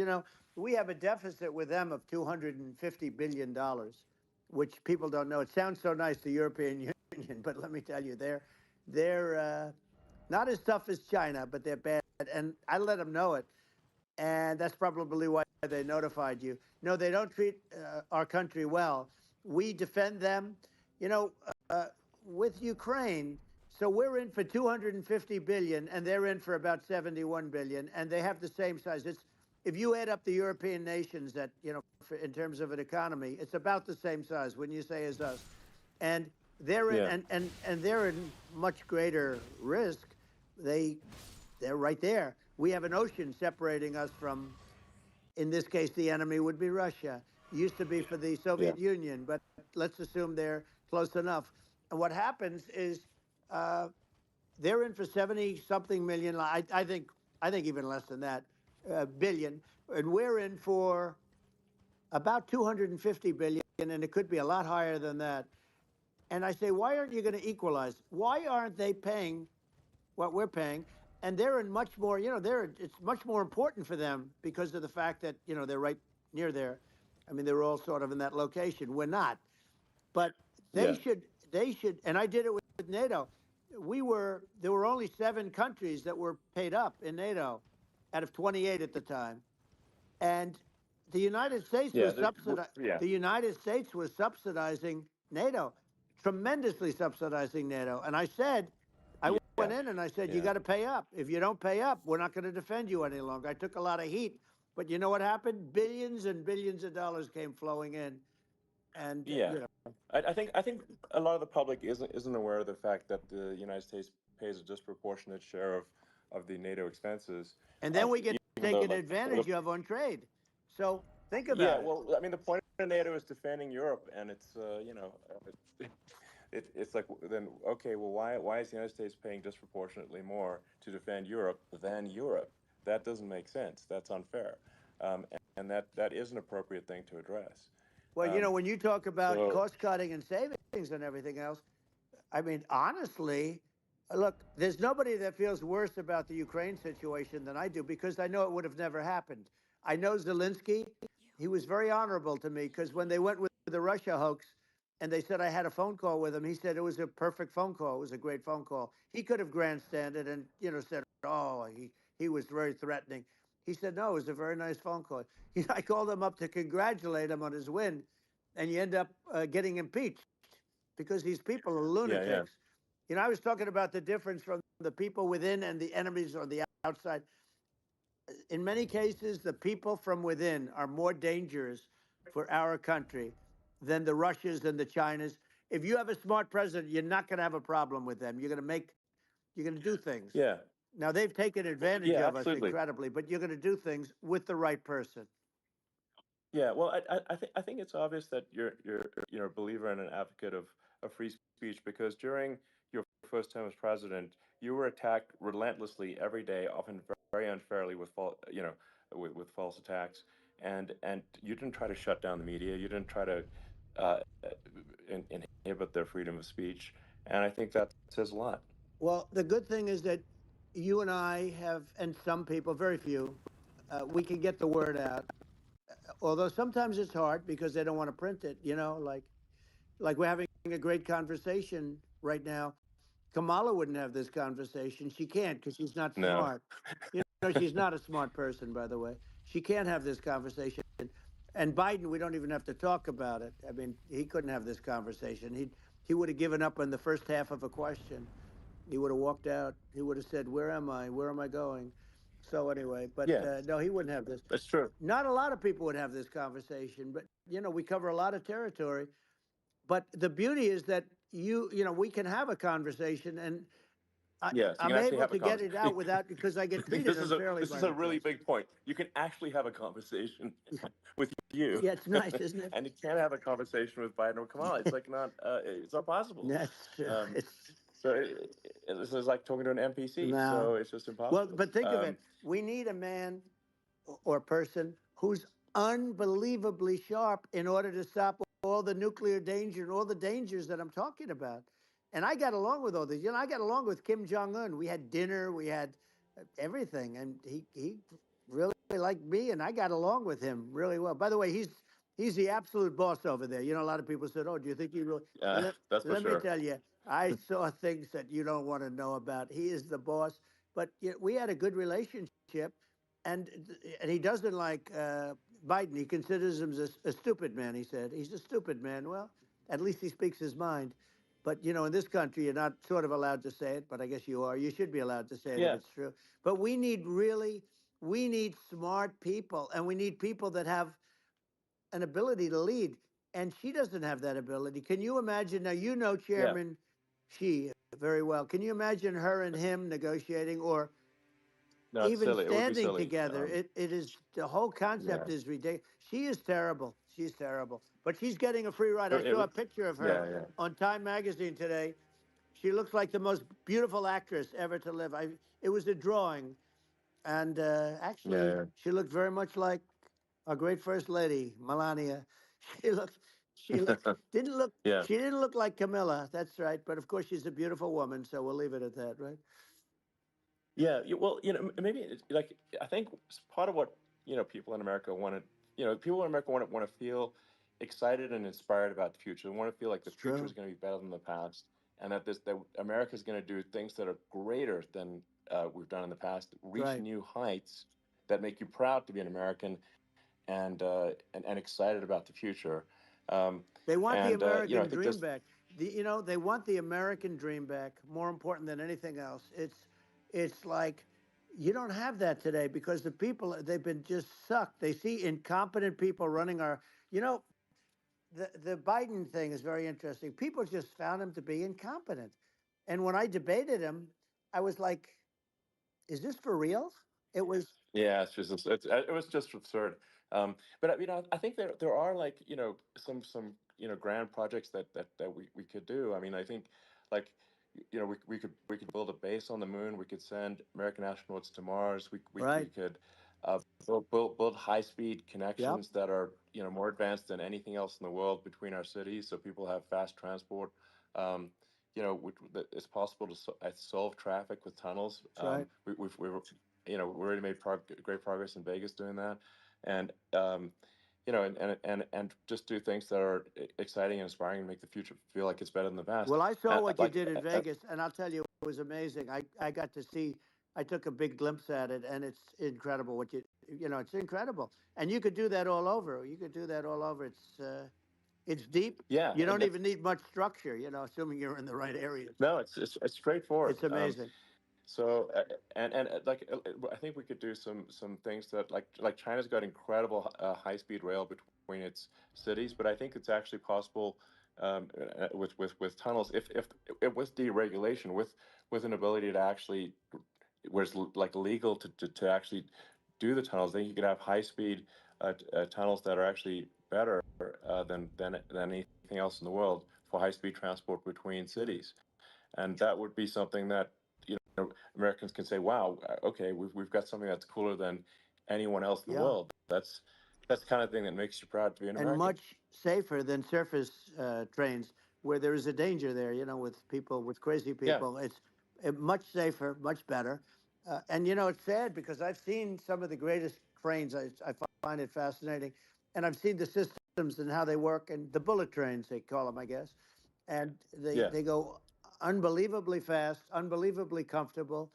We have a deficit with them of $250 billion, which people don't know. It sounds so nice, the European Union, but let me tell you, they're not as tough as China, but they're bad. And I let them know it. And that's probably why they notified you. No, they don't treat our country well. We defend them, you know, uh, with Ukraine. So we're in for 250 billion, and they're in for about 71 billion, and they have the same size. It's if you add up the European nations that in terms of an economy, it's about the same size. When you say as us, and they're in Yeah, and they're in much greater risk. They they're right there. We have an ocean separating us from, in this case, the enemy would be Russia. Used to be for the Yeah. Soviet Union, but let's assume they're close enough. And what happens is uh, they're in for 70 something million. I think even less than that, billion, and we're in for about 250 billion, and it could be a lot higher than that. And I say, why aren't you going to equalize? Why aren't they paying what we're paying? And they're in much more, it's much more important for them because of the fact that, they're right near there. I mean, they're all sort of in that location. We're not. But they Yeah. should, they should, and I did it with NATO. There were only 7 countries that were paid up in NATO out of 28 at the time. And the United States Yeah. was subsidizing. Yeah. The United States was subsidizing NATO, tremendously subsidizing NATO. And I said, I Yeah. went in and I said, you Yeah. got to pay up. If you don't pay up, we're not going to defend you any longer. I took a lot of heat, but you know what happened? Billions and billions of dollars came flowing in, and Yeah. I think a lot of the public isn't aware of the fact that the United States pays a disproportionate share of the NATO expenses. and then we get Even though taken like advantage of on trade. So think yeah, about it. well, I mean, the point of NATO is defending Europe, and it's it's like then okay, well, why is the United States paying disproportionately more to defend Europe than Europe? That doesn't make sense. That's unfair, and that is an appropriate thing to address. Well, Um, when you talk about so cost cutting and savings and everything else, I mean, honestly, look, there's nobody that feels worse about the Ukraine situation than I do because I know it would have never happened. I know Zelensky. He was very honorable to me because when they went with the Russia hoax and they said I had a phone call with him, he said it was a perfect phone call. It was a great phone call. He could have grandstanded and, said, oh, he was very threatening. He said, no, it was a very nice phone call. I called him up to congratulate him on his win, and you end up getting impeached because these people are yeah, yeah, lunatics. I was talking about the difference from the people within and the enemies on the outside. In many cases, the people from within are more dangerous for our country than the Russias and the Chinas. If you have a smart president, you're not going to have a problem with them. You're going to do things. yeah, Now, they've taken advantage yeah, of us absolutely. incredibly, but you're going to do things with the right person. Yeah, well, I think it's obvious that you're a believer and an advocate of free speech because during your first term as president, you were attacked relentlessly every day, often very unfairly with with false attacks, and you didn't try to shut down the media. You didn't try to uh, inhibit their freedom of speech, and I think that says a lot. Well, the good thing is that you and I have, and some people, very few, we can get the word out. Although sometimes it's hard because they don't want to print it. Like we're having a great conversation right now. Kamala wouldn't have this conversation. She can't because she's not No. smart. She's not a smart person, by the way. She can't have this conversation. And Biden, we don't even have to talk about it. I mean, he couldn't have this conversation. He would have given up on the first half of a question. He would have walked out. He would have said, "Where am I? Where am I going?" So anyway, but Yeah, no, he wouldn't have this. that's true. Not a lot of people would have this conversation, but we cover a lot of territory. But the beauty is that we can have a conversation, and Yes, you can I'm actually able have a to get it conversation. out without because I get treated this is a unfairly this by is a the really press. big point. You can actually have a conversation with you, Yeah, it's nice, isn't it? and you can't have a conversation with Biden or Kamala. It's like not it's not possible. That's true. Um, It's so this is like talking to an NPC. no. So it's just Well, impossible. but think of it. We need a man or person who's unbelievably sharp in order to stop all the nuclear danger and all the dangers that I'm talking about. And I got along with all these. I got along with Kim Jong Un. We had dinner, we had everything, and he really liked me, and I got along with him really well. By the way, he's the absolute boss over there. A lot of people said, "Oh, do you think he really?" That's for Let me sure. tell you, I saw things that you don't want to know about. He is the boss, but we had a good relationship, and he doesn't like Biden. He considers him a stupid man. He said he's a stupid man. Well, at least he speaks his mind. But in this country, you're not sort of allowed to say it, but I guess you are. You should be allowed to say it if Yeah, it's true. But we need smart people, and we need people that have an ability to lead. And she doesn't have that ability. Can you imagine? Now, yeah, Chairman Xi very well. Can you imagine her and him negotiating, or No, it's even silly. It would be standing silly. together, it is, the whole concept Yeah. is ridiculous. She is terrible. She's terrible, but she's getting a free ride. I It saw a would. picture of her Yeah. Yeah. on Time Magazine today. She looks like the most beautiful actress ever to live. It was a drawing, and Yeah. actually, Yeah. she looked very much like our great first lady, Melania. She looked, didn't look, Yeah. she didn't look like Camilla. That's right. But of course, she's a beautiful woman, so we'll leave it at that, right? Yeah, well, maybe like I think part of what people in America want to, people in America want to feel excited and inspired about the future. They want to feel like the It's future is true. going to be better than the past, and that America is going to do things that are greater than we've done in the past, reach Right. new heights that make you proud to be an American, and excited about the future. Um, They want the I American think dream just back. They want the American dream back. More important than anything else. It's like you don't have that today because the people, they've been just sucked. They see incompetent people running our. You know, the Biden thing is very interesting. People just found him to be incompetent, and when I debated him, I was like, "Is this for real?" It was Yeah, it was just absurd. But I think there are like some grand projects that we could do. I mean, I think like we could build a base on the moon. We could send American astronauts to Mars. We right. could build high speed Yep. connections that are more advanced than anything else in the world between our cities, so people have fast transport. Um, that it's possible to solve traffic with tunnels. That's right. We already made great progress in Vegas doing that, and and just do things that are exciting and inspiring and make the future feel like it's better than the past. Well, I saw what you Like, did in Vegas, and I'll tell you, it was amazing. I got to see. I took a big glimpse at it, and it's incredible. It's incredible, and you could do that all over. You could do that all over. It's deep. yeah, You don't that's even need much structure. Assuming you're in the right areas. no, it's It's straightforward. amazing. So I think we could do some things that like China's got incredible high speed rail between its cities, but I think it's actually possible with tunnels if with deregulation with an ability to actually where it's like legal to actually do the tunnels. Then you could have high speed tunnels that are actually better than anything else in the world for high speed transport between Yeah. cities, and that would be something that Americans can say, "Wow, okay, we've got something that's cooler than anyone else in the Yeah. world." That's the kind of thing that makes you proud to be an And American. much safer than surface trains, where there is a danger there. With crazy Yeah, people, it's much safer, much better. And it's sad because I've seen some of the greatest trains. I find it fascinating, and I've seen the systems and how they work, and the bullet trains they call them, I guess. And they yeah, they go unbelievably fast, unbelievably comfortable,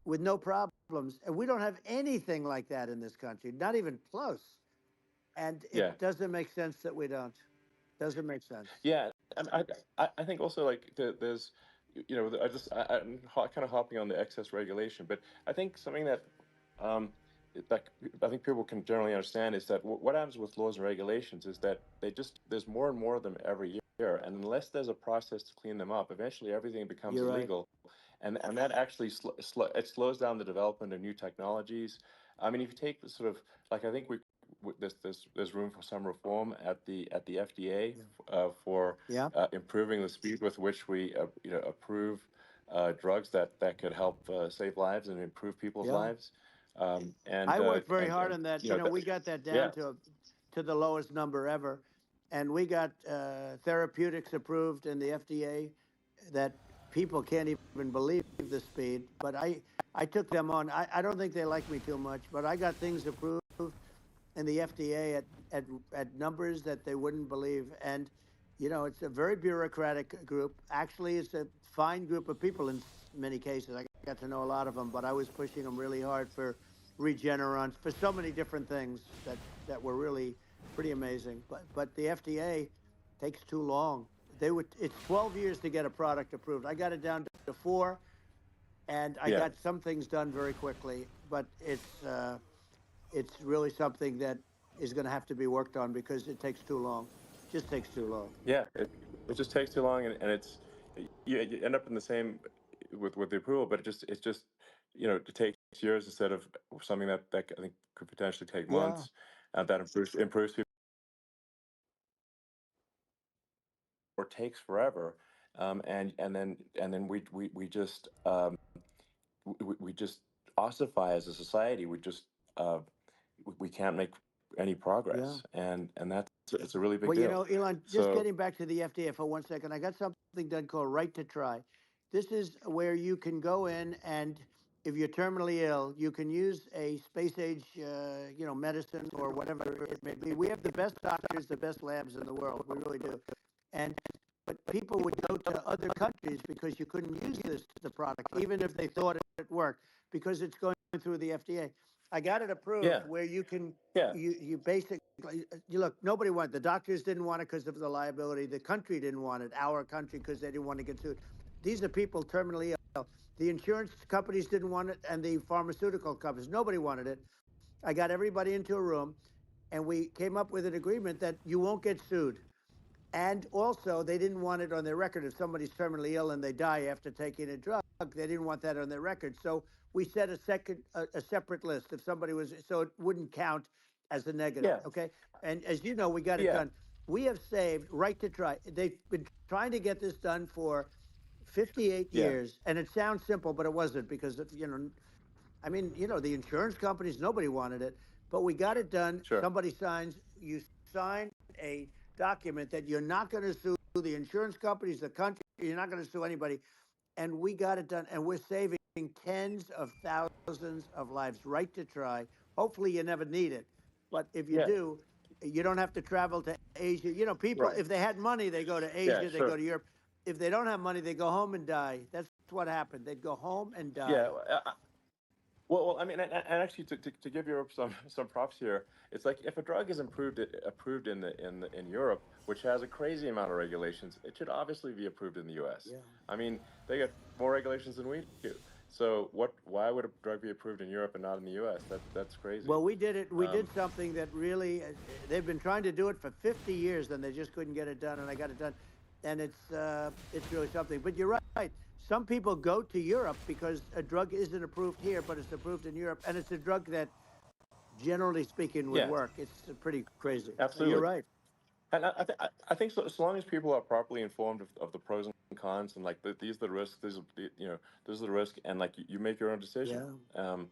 with no problems. And we don't have anything like that in this country, not even close. And yeah. it doesn't make sense that we don't. Doesn't make sense. Yeah, and I think also like there's I'm kind of hopping on the excess regulation, but I think something that um like I think people can generally understand is that what happens with laws and regulations is that there's more and more of them every year, and unless there's a process to clean them up, eventually everything becomes You're right. illegal, and that actually it slows down the development of new technologies. I mean, if you take the sort of like I think there's room for some reform at the FDA Yeah. for Yeah. improving the speed with which we approve drugs that could help save lives and improve people's Yeah. lives. And I worked very hard and on that. that, We got that down yeah, to the lowest number ever, and we got therapeutics approved in the FDA that people can't even believe the speed. But I took them on. I don't think they like me too much, but I got things approved in the FDA at numbers that they wouldn't believe. And it's a very bureaucratic group. Actually, it's a fine group of people in many cases. I got to know a lot of them, but I was pushing them really hard for Regeneron, for so many different things that were really pretty amazing. But the FDA takes too long. It's 12 years to get a product approved. I got it down to 4, and I yeah. got some things done very quickly. But it's really something that is going to have to be worked on because it takes too long. Just takes too long. Yeah, it just takes too long, and it's you end up in the same with the approval, but it just it takes years instead of something that I think could potentially take Yeah. months. That improves people or takes forever. And then we just ossify as a society. Uh, we can't make any Yeah. progress, and that's it's a really big Well, you deal. know, Elon, just So getting back to the FDA for 1 second, I got something done called Right to Try. This is where you can go in and if you're terminally ill, you can use a space age, medicine or whatever it may be. We have the best doctors, the best labs in the world. We really do. And but people would go to other countries because you couldn't use the product, even if they thought it worked, because it's going through the FDA. I got it approved yeah, where you can yeah, you basically you look, nobody wanted, the doctors didn't want it because of the liability, the country didn't want it, our country, because they didn't want to get sued. These are people terminally ill. The insurance companies didn't want it, and the pharmaceutical companies, nobody wanted it. I got everybody into a room, and we came up with an agreement that you won't get sued. And also, they didn't want it on their record. If somebody's terminally ill and they die after taking a drug, they didn't want that on their record. So we set a separate list. If somebody was, so it wouldn't count as a negative. yeah, Okay. And as you know, we got it yeah, done. We have saved Right to Try. They've been trying to get this done for 58 yeah. years. And it sounds simple, but it wasn't because, I mean, the insurance companies, nobody wanted it, but we got it done. Sure. Somebody signs, you sign a document that you're not going to sue the insurance companies, the country, you're not going to sue anybody. And we got it done. And we're saving tens of thousands of lives. Right to Try. Hopefully, you never need it. But if you Yeah. do, you don't have to travel to Asia. People, Right. if they had money, they go to Yeah. Asia, they go Sure. to Europe. If they don't have money, they go home and die. That's what happened. They'd go home and Yeah. die. Well, I mean, and actually, to give Europe some props here, it's like if a drug is approved in Europe, which has a crazy amount of regulations, it should obviously be approved in the U.S. Yeah. I mean, they got more regulations than we do. So Why would a drug be approved in Europe and not in the U.S.? That's crazy. Well, we did it. We Um, did something that really, they've been trying to do it for 50 years and they just couldn't get it done. And I got it done. And it's really something. But you're right. Some people go to Europe because a drug isn't approved here, but it's approved in Europe. And it's a drug that, generally speaking, would yeah, work. It's pretty crazy. You're absolutely. right. And I think so long as people are properly informed of the pros and cons and like these are the risks, these are the risk, and like you make your own decision. Yeah. Um,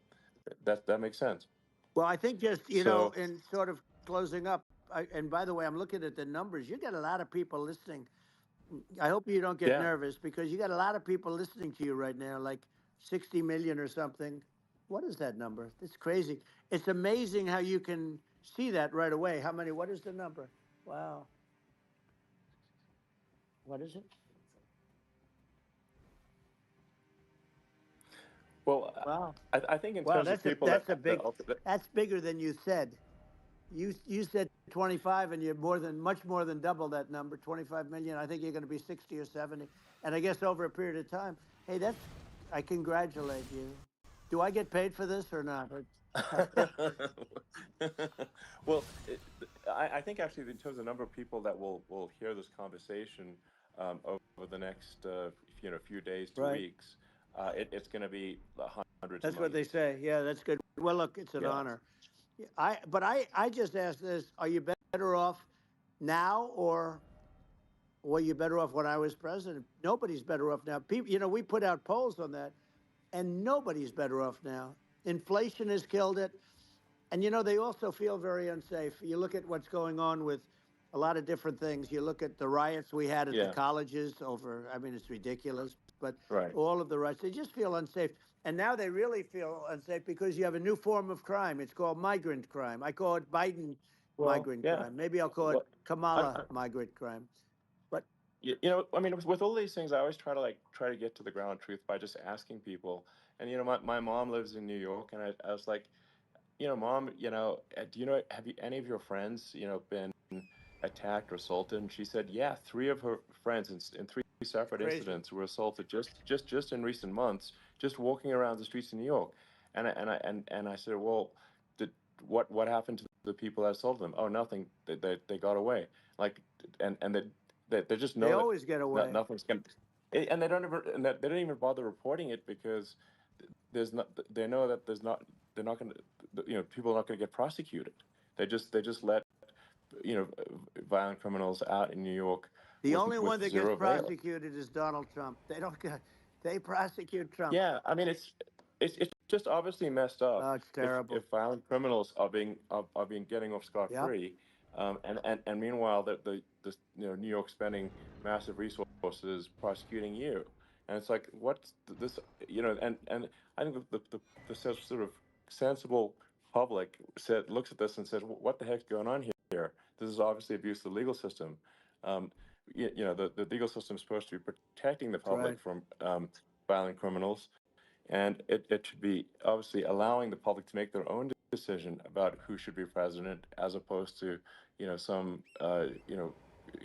that makes sense. Well, I think just, So in sort of closing up, and by the way, I'm looking at the numbers. You get a lot of people listening. I hope you don't get yeah, nervous because you got a lot of people listening to you right now, like 60 million or something. What is that number? It's crazy. It's amazing how you can see that right away. How many? What is the number? Wow. What is it? well, Wow. I think in Wow. terms of That's a people that's a that big. That's bigger than you said. You said 25, and you're much more than double that number, 25 million. I think you're going to be 60 or 70, and I guess over a period of time. Hey, I congratulate you. Do I get paid for this or not? well, I think actually in terms of the number of people that will hear this conversation over the next few days to Right. weeks, it's going to be hundreds of That's what they millions. say. Yeah, that's good. Well, look, it's an Yeah. honor. Yeah, I just asked this: are you better off now, or were you better off when I was president? Nobody's better off now. People, we put out polls on that, and nobody's better off now. Inflation has killed it. And they also feel very unsafe. You look at what's going on with a lot of different things. You look at the riots we had at the Yeah. colleges over, I mean, it's ridiculous, but Right. all of the riots, they just feel unsafe. And now they really feel unsafe because you have a new form of crime. It's called migrant crime. I call it Biden Well, migrant yeah. crime. Maybe I'll call it Well, Kamala migrant crime. But I mean, with all these things, I always try to get to the ground truth by just asking people. And my mom lives in New York, and I was like, Mom, do have any of your friends, been attacked or assaulted? And she said, yeah, three of her friends in three separate crazy. incidents were assaulted just in recent months, just walking around the streets in New York. And I said, well, did what happened to the people that assaulted them? Oh, nothing. They got away. Like, and they just They know that always get away. nothing's going. And they don't even bother reporting it because there's not, they know that there's not, they're not going to, people are not going to get prosecuted. They just let, violent criminals out in New York The only one with that gets zero bail. prosecuted is Donald Trump. They don't get, they prosecute Trump. Yeah, I mean, it's just obviously messed up Oh, it's if terrible. violent criminals are being getting off scot Yep, free, and meanwhile the New York spending massive resources prosecuting you, and it's like what's this, and I think the sort of sensible public looks at this and says, what the heck's going on here? This is obviously abuse of the legal system. Um, the legal system is supposed to be protecting the that's right. public from violent criminals, and it should be obviously allowing the public to make their own decision about who should be president, as opposed to, some,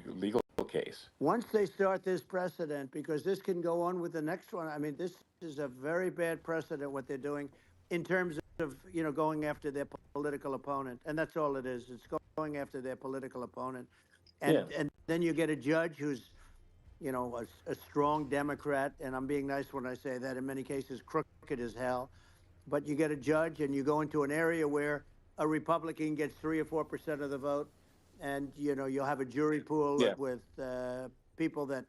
legal case. Once they start this precedent, because this can go on with the next one. I mean, this is a very bad precedent what they're doing in terms of going after their political opponent, and that's all it is. It's going after their political opponent, Yeah, and then you get a judge who's a strong Democrat, and I'm being nice when I say that. In many cases, crooked as hell, but you get a judge and you go into an area where a Republican gets 3 or 4% of the vote, and you'll have a jury pool yeah, with people that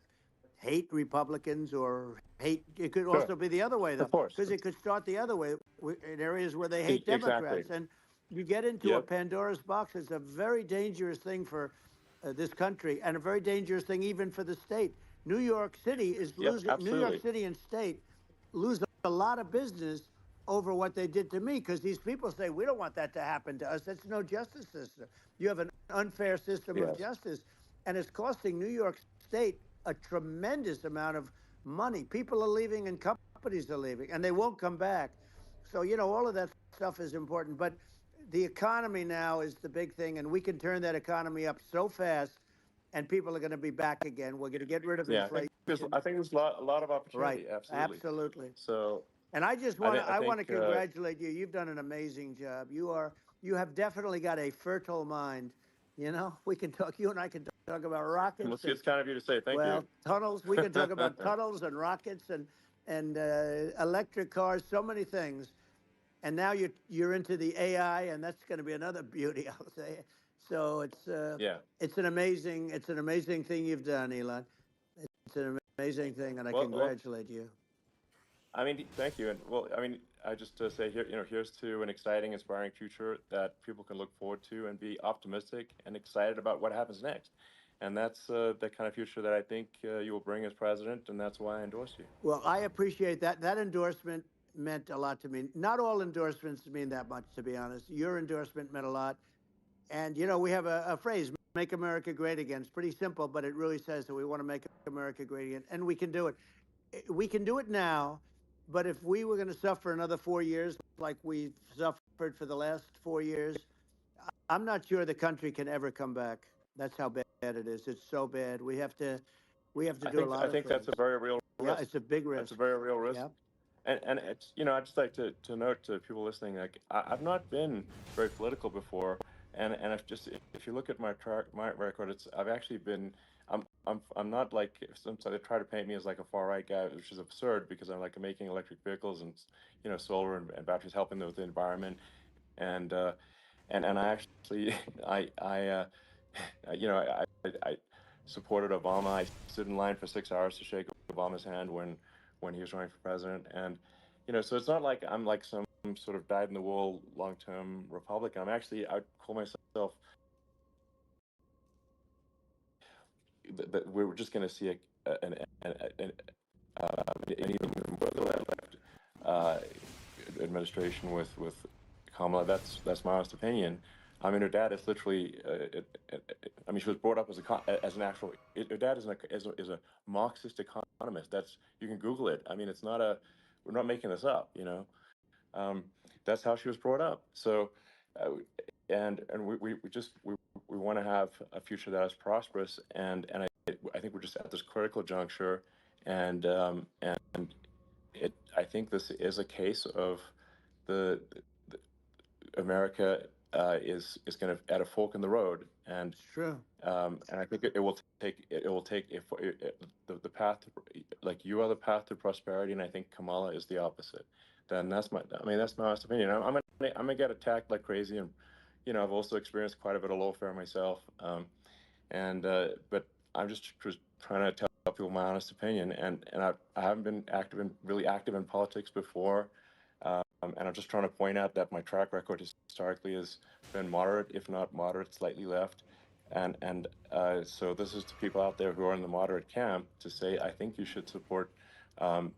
hate Republicans or hate. It could sure, also be the other way of though, course, because it could start the other way in areas where they hate exactly. Democrats, and you get into a Yep, Pandora's box. It's a very dangerous thing for this country, and a very dangerous thing even for the state. New York City is yep, losing. New York absolutely. City and state lose a lot of business over what they did to me, because these people say we don't want that to happen to us. That's no justice system. You have an unfair system of Yes, justice, and it's costing New York State a tremendous amount of money. People are leaving and companies are leaving, and they won't come back. So all of that stuff is important, but the economy now is the big thing, and we can turn that economy up so fast, and people are going to be back again. We're going to get rid of yeah. inflation. I think there's a lot of Right. opportunity. Absolutely. Absolutely. So And I just I want to think I I want to think congratulate you. You've done an amazing job. You have definitely got a fertile mind. We can talk. You and I can talk about rockets and it's kind of you to say thank you. tunnels. We can talk about tunnels and rockets and electric cars. So many things. And now you're into the AI, and that's going to be another beauty, I'll say. So Yeah. it's an amazing thing you've done, Elon. It's an amazing thing, and I Well, congratulate you. I mean, thank you. And well, I mean, I just to say here, here's to an exciting, inspiring future that people can look forward to and be optimistic and excited about what happens next. And that's the kind of future that I think you will bring as president, and that's why I endorse you. Well, I appreciate that. That endorsement meant a lot to me. Not all endorsements mean that much, to be honest. Your endorsement meant a lot. And, we have a phrase, make America great again. It's pretty simple, but it really says that we want to make America great again. And we can do it. We can do it now. But if we were going to suffer another 4 years like we've suffered for the last 4 years, I'm not sure the country can ever come back. That's how bad it is. It's so bad. We have to I do a think lot I of think that's a things. very real Yeah, risk. it's a big That's a risk. very real risk. Yeah. And it's, I'd just like to note to people listening, like I've not been very political before, and if you look at my record, I've actually been, I'm not like, sometimes they try to paint me as like a far right guy, which is absurd, because I'm like making electric vehicles and solar and batteries, helping with the environment, and and I actually I supported Obama. I stood in line for 6 hours to shake Obama's hand when he was running for president, and so it's not like I'm like some sort of dyed in the wool long term Republican. I call myself that we're just going to see an even further left uh, administration with Kamala. That's my honest opinion. I mean, her dad is literally. I mean, she was brought up as an actual. Her dad is a Marxist economist. You can Google it. I mean, it's not a. We're not making this up. That's how she was brought up. So, uh, and we want to have a future that is prosperous, and I think we're just at this critical juncture, and I think this is a case of the America is going to at a fork in the road, True. And I think it will take the path to, like, you are the path to prosperity, and I think Kamala is the opposite. Then that's my honest opinion. I'm gonna get attacked like crazy, and I've also experienced quite a bit of lawfare myself. And But I'm just trying to tell people my honest opinion, and I haven't been really active in politics before, and I'm just trying to point out that my track record historically has been moderate, if not moderate, slightly left, and so this is to people out there who are in the moderate camp to say, I think you should support um,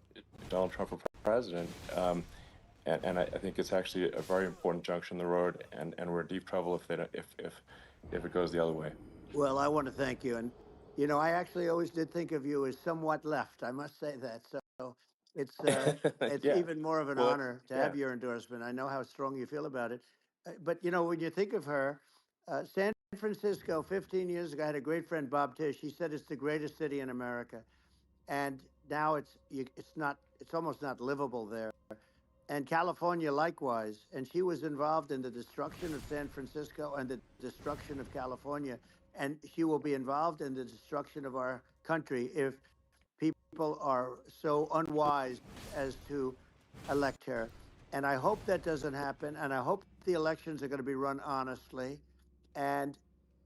Donald Trump for president. And I think it's actually a very important junction in the road, and we're in deep trouble if it goes the other way. Well, I want to thank you. And, I actually always did think of you as somewhat left. I must say that. So it's Yeah. even more of an Well, that's, honor to yeah. have your endorsement. I know how strong you feel about it. But, when you think of her, San Francisco, 15 years ago, I had a great friend, Bob Tish. He said it's the greatest city in America. And now it's almost not livable there. And California likewise. And she was involved in the destruction of San Francisco and the destruction of California. And she will be involved in the destruction of our country if people are so unwise as to elect her. And I hope that doesn't happen. And I hope the elections are going to be run honestly. And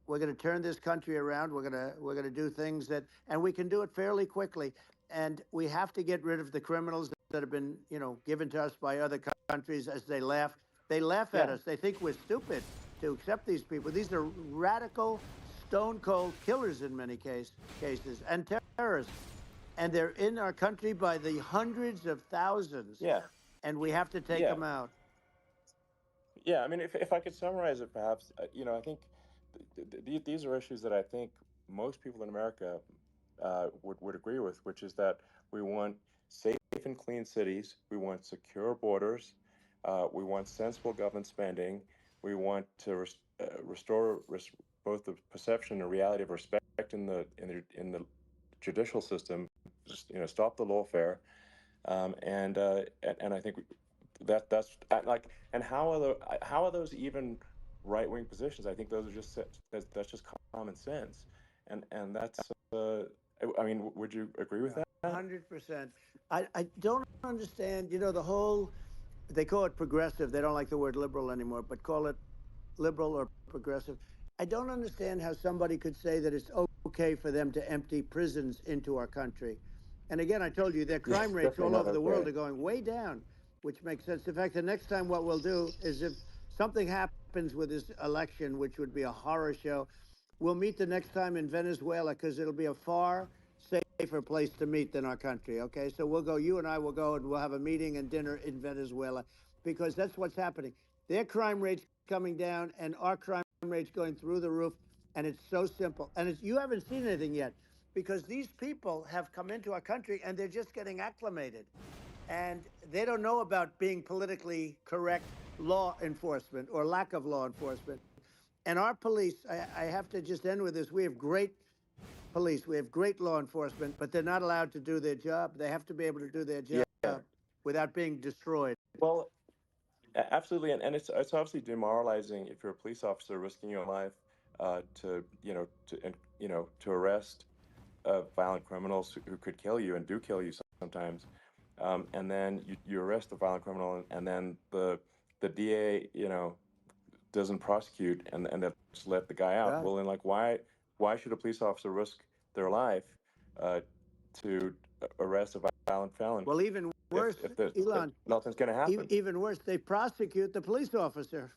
we're going to turn this country around. We're going to do things and we can do it fairly quickly. And we have to get rid of the criminals that have been, given to us by other countries as they laugh. They laugh at Yeah. us. They think we're stupid to accept these people. These are radical, stone cold killers in many cases and terrorists. And they're in our country by the hundreds of thousands. Yeah. And we have to take Yeah. them out. Yeah, I mean, if I could summarize it, perhaps, I think these are issues that I think most people in America would agree with, which is that we want safe and clean cities, we want secure borders, we want sensible government spending, we want to restore both the perception and reality of respect in the judicial system, just stop the lawfare, and I think that's like, and how are those even right wing positions? I think those are that's just common sense, and that's I mean, would you agree with Yeah, that? 100%. I don't understand, the whole, they call it progressive. They don't like the word liberal anymore, but call it liberal or progressive. I don't understand how somebody could say that it's okay for them to empty prisons into our country. And again, I told you their Yeah, crime it's rates definitely all not over the world okay. are going way down, which makes sense. In fact, the next time what we'll do is if something happens with this election, which would be a horror show, we'll meet the next time in Venezuela because it'll be a far safer place to meet than our country. Okay. So we'll go, you and I will go and we'll have a meeting and dinner in Venezuela because that's what's happening. Their crime rates coming down and our crime rates going through the roof. And it's so simple. And you haven't seen anything yet because these people have come into our country and they're just getting acclimated and they don't know about being politically correct law enforcement or lack of law enforcement. And our police, I have to just end with this. We have great police, we have great law enforcement, but they're not allowed to do their job. They have to be able to do their job Yeah. without being destroyed. Well, absolutely, and it's obviously demoralizing if you're a police officer risking your life to arrest violent criminals who could kill you and do kill you sometimes, and then you arrest the violent criminal, and then the DA doesn't prosecute, and they just let the guy out. Yeah. Well, then, like, why should a police officer risk their life uh, to arrest a violent felon Well, even worse, if Elon, nothing's going to happen? even worse, they prosecute the police officer.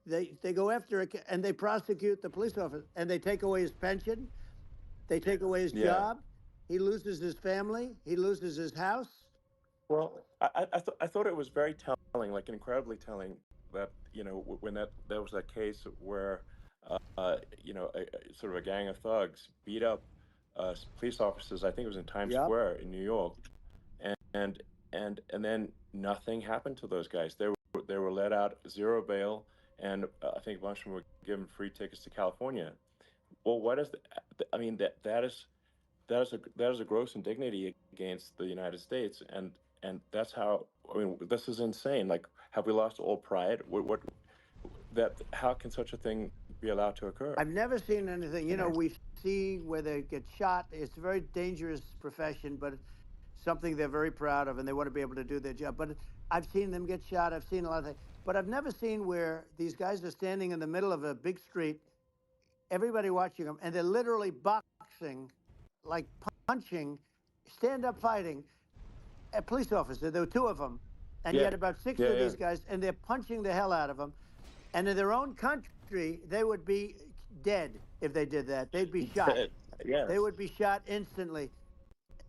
They go after it and they prosecute the police officer and they take away his pension. They take away his Yeah. job. He loses his family. He loses his house. Well, I thought it was very telling, like incredibly telling, that when there was that case where sort of a gang of thugs beat up police officers. I think it was in Times Yep. Square in New York, and and then nothing happened to those guys. They were let out, zero bail, and I think a bunch of them were given free tickets to California. Well, what is I mean, that is a gross indignity against the United States, and that's how, I mean, this is insane. Like, have we lost all pride? What that How can such a thing be allowed to occur. I've never seen anything. You know? We see where they get shot. It's a very dangerous profession, but something they're very proud of, and they want to be able to do their job. But I've seen them get shot. I've seen a lot of things, but I've never seen where these guys are standing in the middle of a big street, everybody watching them, and they're literally boxing, like punching, stand up fighting a police officer. There were two of them, and you Yeah, had about six yeah, of yeah. these guys, and they're punching the hell out of them. And in their own country, they would be dead if they did that. They'd be shot. They Yes. would be shot instantly.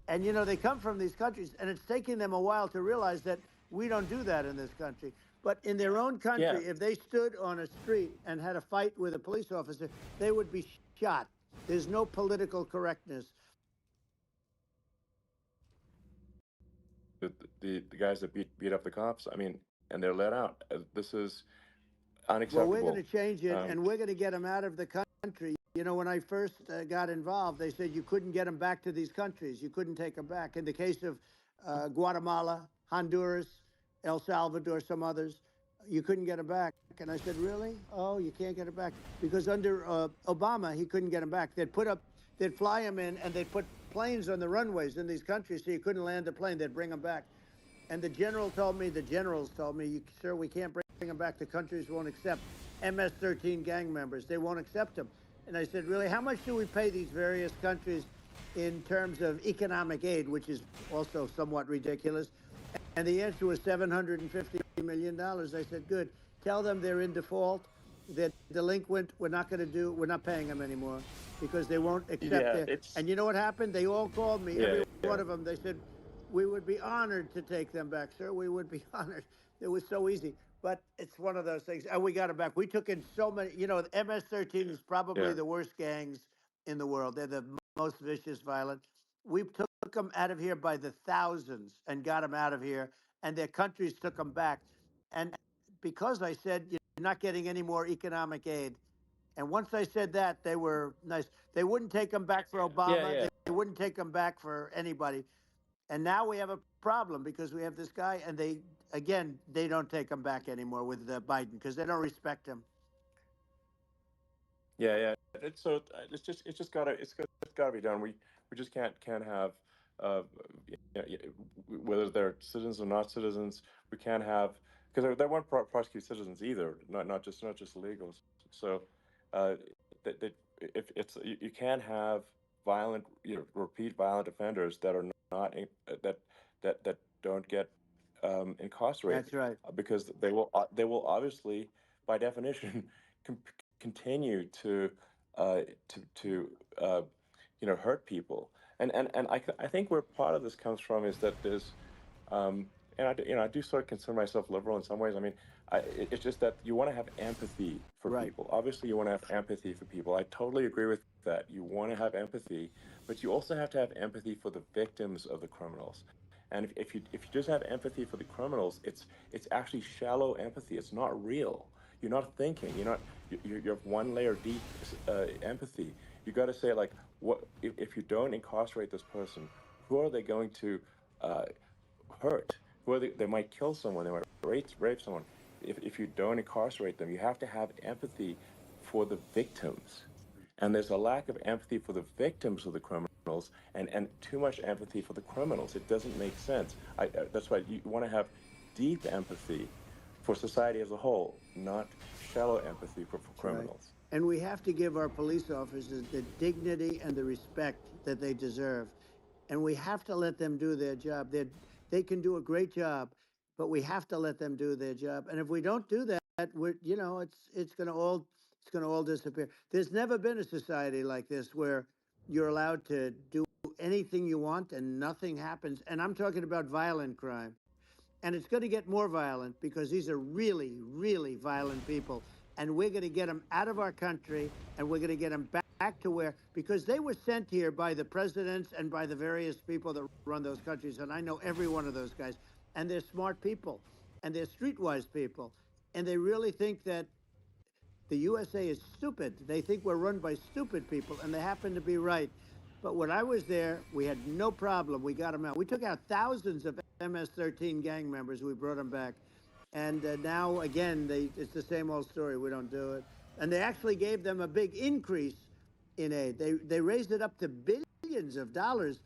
And they come from these countries, and it's taking them a while to realize that we don't do that in this country. But in their own Yeah. country, if they stood on a street and had a fight with a police officer, they would be shot. There's no political correctness. The guys that beat up the cops. I mean, and they're let out. This is Well, we're going to unacceptable. change it, Um, and we're going to get them out of the country. When I first got involved, they said you couldn't get them back to these countries. You couldn't take them back. In the case of Guatemala, Honduras, El Salvador, some others, you couldn't get them back. And I said, really? Oh, you can't get them back because under Obama, he couldn't get them back. They'd fly them in, and they'd put planes on the runways in these countries, so you couldn't land the plane. They'd bring them back. And the generals told me, sir, we can't bring them back. The countries won't accept MS-13 gang members. They won't accept them. And I said, really, how much do we pay these various countries in terms of economic aid, which is also somewhat ridiculous? And the answer was $750 million. I said, good. Tell them they're in default. They're delinquent. We're not paying them anymore because they won't accept yeah, it. it's And you know what happened? They all called me, yeah, every yeah, one of them. They said, we would be honored to take them back, sir. We would be honored. It was so easy. But it's one of those things. And we got them back. We took in so many, the MS-13 is probably yeah, the worst gangs in the world. They're the most vicious, violent. We took them out of here by the thousands and got them out of here. And their countries took them back. And because I said, you're not getting any more economic aid. And once I said that, they were nice. They wouldn't take them back for yeah, Obama. yeah, They wouldn't take them back for anybody. And now we have a problem because we have this guy, and they don't take him back anymore with Biden because they don't respect him. yeah, yeah. It's gotta be done. We just can't have uh, yeah, whether they're citizens or not citizens. We can't have because they won't prosecute citizens either. Not just illegals. So uh, that if you can't have violent repeat violent offenders that are not that don't get That's incarcerated right. because they will obviously by definition com- continue to hurt people. I think where part of this comes from is that there's and I do sort of consider myself liberal in some ways. I mean, it's just that you want to have empathy for Right. people. Obviously, you want to have empathy for people. I totally agree with that. You want to have empathy, but you also have to have empathy for the victims of the criminals. And if you just have empathy for the criminals, it's actually shallow empathy. It's not real. You're not thinking. You have one layer deep empathy. You got to say like, what if you don't incarcerate this person? Who are they going to uh, hurt? Who are they might kill someone. They might rape someone. If you don't incarcerate them, you have to have empathy for the victims. And there's a lack of empathy for the victims of the criminals and too much empathy for the criminals. It doesn't make sense. That's why you want to have deep empathy for society as a whole, not shallow empathy for That's right. criminals. And we have to give our police officers the dignity and the respect that they deserve. And we have to let them do their job. They can do a great job, but we have to let them do their job. And if we don't do that, it's going to all disappear. There's never been a society like this where you're allowed to do anything you want and nothing happens. And I'm talking about violent crime. And it's going to get more violent because these are really, really violent people. And we're going to get them out of our country, and we're going to get them back to where, because they were sent here by the presidents and by the various people that run those countries. And I know every one of those guys. And they're smart people, and they're streetwise people. And they really think that the USA is stupid. They think we're run by stupid people, and they happen to be right. But when I was there, we had no problem. We got them out. We took out thousands of MS-13 gang members. We brought them back. And now, again, it's the same old story. We don't do it. and they actually gave them a big increase in aid. They raised it up to billions of dollars,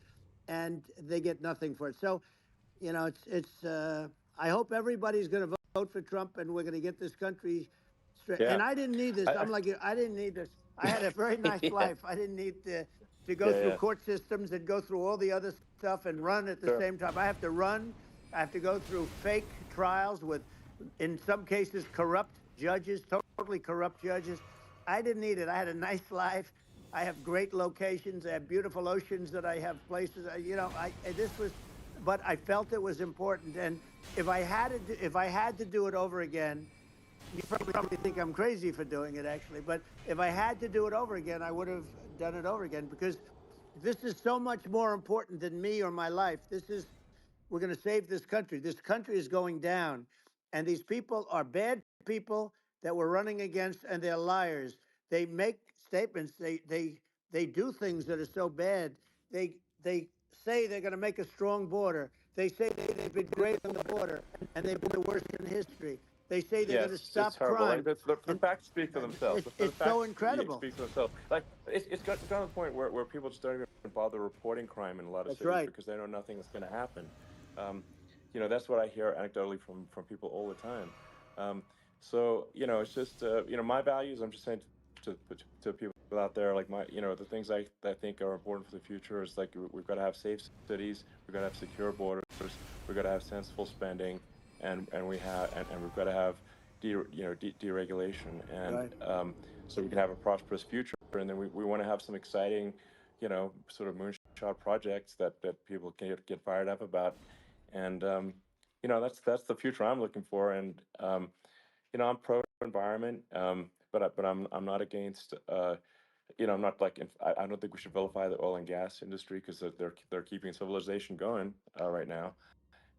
and they get nothing for it. So it's. I hope everybody's going to vote for Trump, and we're going to get this country straight. And Yeah. I didn't need this. I I'm like you. I didn't need this. I had a very nice yeah. life. I didn't need to go Yeah. through Yeah. court systems and go through all the other stuff and run at the Sure. same time. I have to run. I have to go through fake trials with, in some cases, corrupt judges, totally corrupt judges. I didn't need it. I had a nice life. I have great locations. I have beautiful oceans that I have places. This was, but I felt it was important. And if I had to do it over again, you probably think I'm crazy for doing it, actually. But if I had to do it over again, I would have done it over again, because this is so much more important than me or my life. We're going to save this country. This country is going down. And these people are bad people that we're running against, and they're liars. They make statements. They do things that are so bad. They say they're going to make a strong border. They say they've been great on the border, and they've been the worst in history. They say they're Yeah, going to it's stop horrible. Like crime, the and facts speak for themselves. The it's so facts incredible. speak for themselves. Like it's gotten to the point where people just don't even bother reporting crime in a lot of That's cities right. because they know nothing is going to happen. Um, that's what I hear anecdotally from people all the time. Um, so it's just my values. I'm just saying to people out there, like the things I think are important for the future is like we've got to have safe cities, we've got to have secure borders, we've got to have sensible spending, and we've got to have deregulation, and Right. so we can have a prosperous future. And then we want to have some exciting, sort of moonshot projects that people can get fired up about, and that's the future I'm looking for. And I'm pro environment, but I'm not against. I'm not like I don't think we should vilify the oil and gas industry because they're keeping civilization going right now.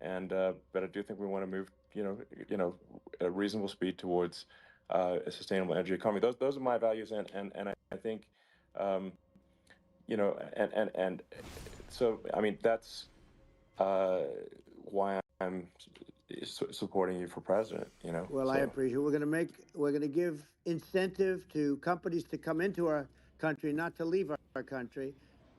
And but I do think we want to move, at a reasonable speed towards a sustainable energy economy. Those are my values, and I think, um, and so I mean that's uh, why I'm supporting you for president. Well, I So appreciate it. We're going to give incentive to companies to come into our country, not to leave our country.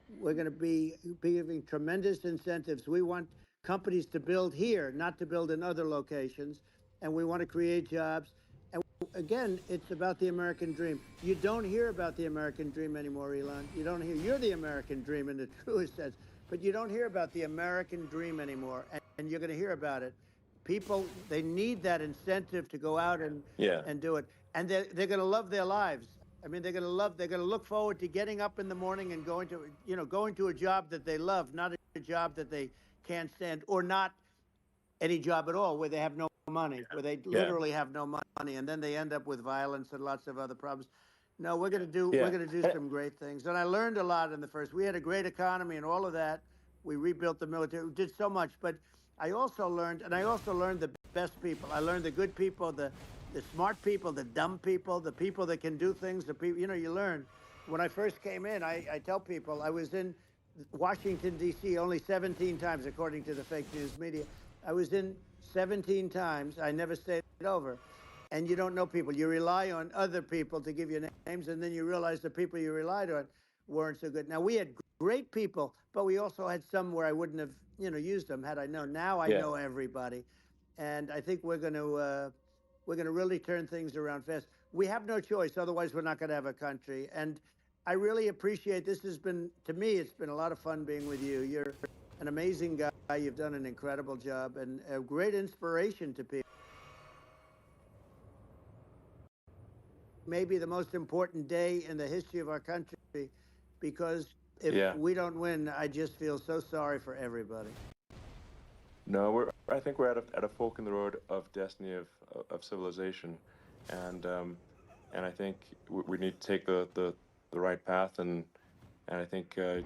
We're going to be giving tremendous incentives. We want companies to build here, not to build in other locations, and we want to create jobs. And again, it's about the American dream. You don't hear about the American dream anymore, Elon. You don't hear. You're the American dream in the truest sense, but you don't hear about the American dream anymore, and you're going to hear about it. People, they need that incentive to go out yeah, and do it, and they're going to love their lives. I mean, they're going to look forward to getting up in the morning and going to a job that they love, not a job that they can't stand, or not any job at all, where they have no money, where they yeah, literally have no money, and then they end up with violence and lots of other problems. No, we're yeah, going to do some great things, and I learned a lot in the first. We had a great economy and all of that. We rebuilt the military, we did so much, but I also learned the best people. I learned the good people, the smart people, the dumb people, the people that can do things. The people, you learn. When I first came in, I tell people I was in Washington D.C. only 17 times, according to the fake news media. I was in 17 times. I never stayed over. And you don't know people. You rely on other people to give you names, and then you realize the people you relied on weren't so good. Now, we had great people, but we also had some where I wouldn't have, used them had I known. Now I yeah, know everybody, and I think we're going to really turn things around fast. We have no choice, otherwise we're not going to have a country. And I really appreciate this. Has been, to me, it's been a lot of fun being with you. You're an amazing guy. You've done an incredible job and a great inspiration to people. Maybe the most important day in the history of our country, because if yeah. we don't win, I just feel so sorry for everybody. No, I think we're at a fork in the road of destiny of civilization, and I think we need to take the right path, and I think you're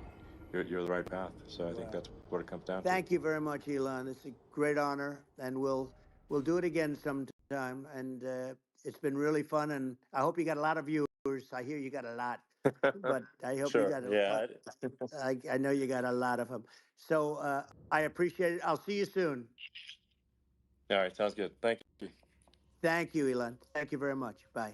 the right path. So I think Well, that's what it comes down to. thank you very much, Elon. It's a great honor, and we'll do it again sometime. And it's been really fun, and I hope you got a lot of viewers. I hear you got a lot, but I hope you Sure. got Yeah. I know you got a lot of them. So I appreciate it. I'll see you soon. All right. Sounds good. Thank you. Thank you, Elon. Thank you very much. Bye.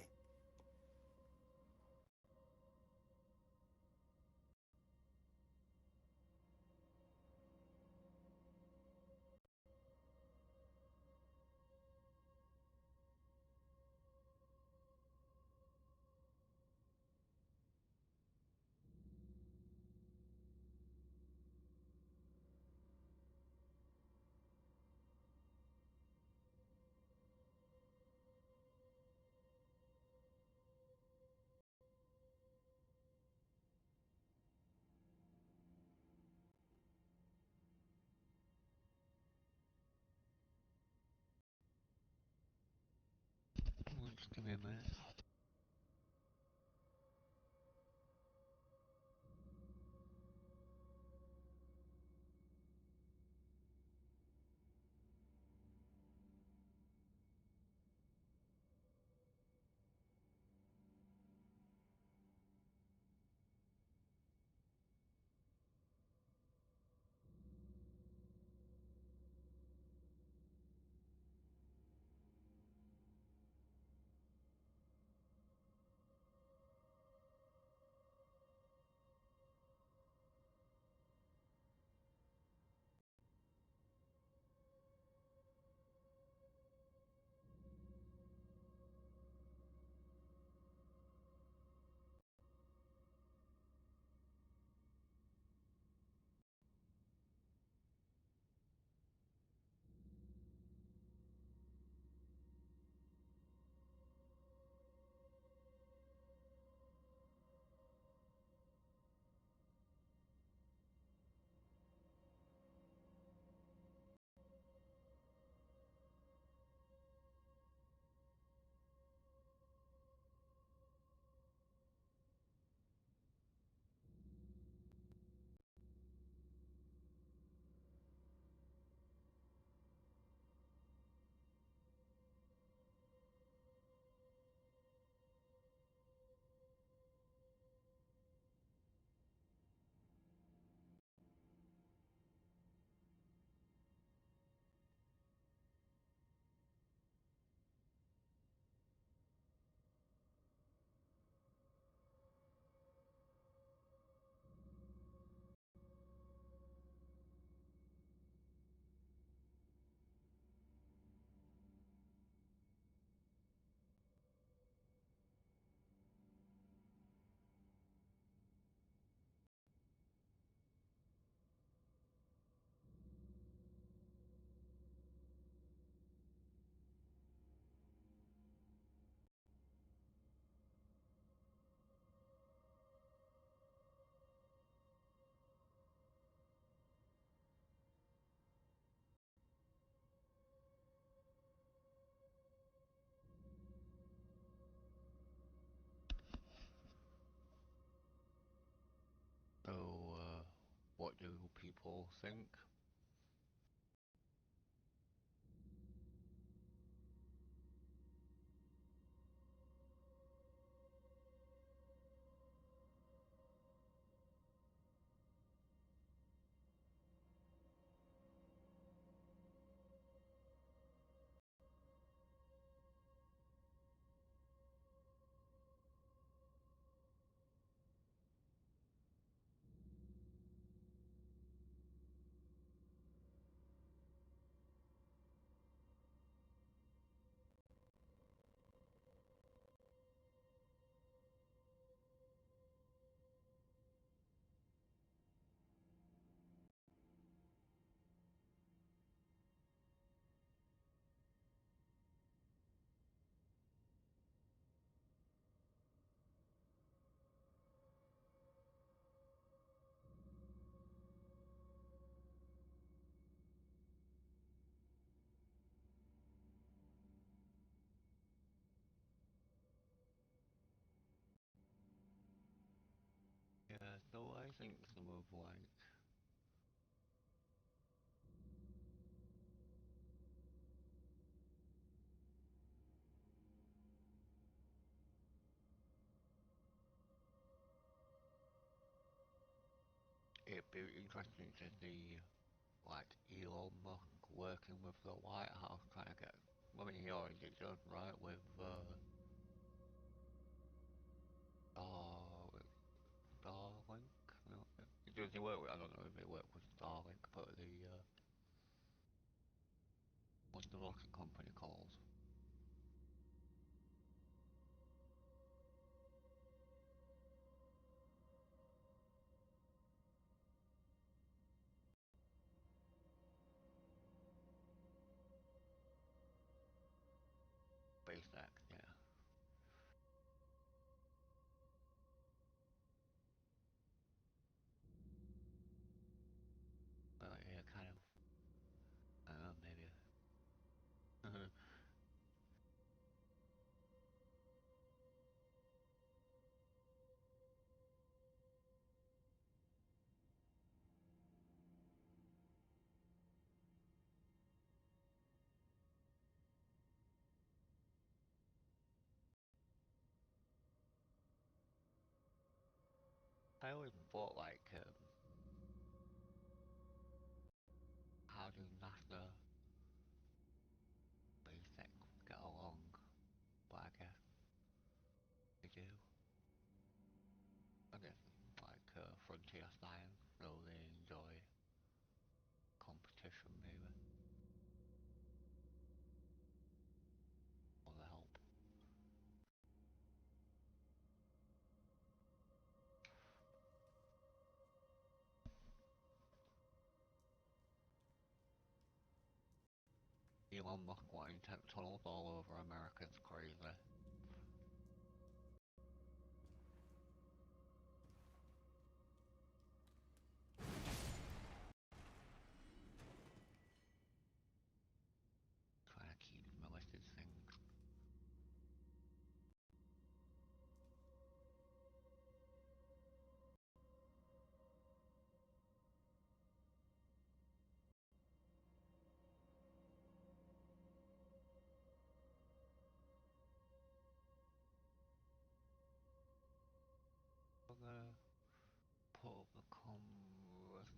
Give me a minute. So, what do people think? Yeah, so I think some of like it'd be interesting to see like Elon Musk working with the White House trying to get. I mean, he already does, right? With Star Starlink. No, does he work with? I don't know if he work with Starlink, but the what's the rocket company called? SpaceX. Yeah. Yeah, kind of. Maybe. I always thought like, how do NASA basic get along? But I guess they do. I guess like frontier science, so they enjoy competition maybe, or the help. Elon Musk wanting tech tunnels all over America is crazy. Trying to keep malicious things. We're gonna put up the converse.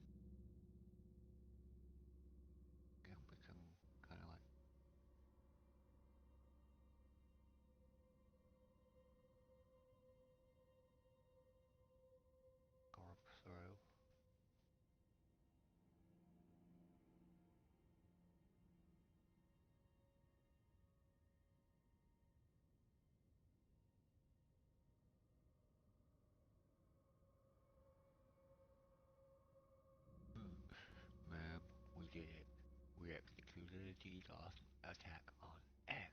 Yeah, we can kind of like go through. Man, we did it. We executed a DDoS attack on X.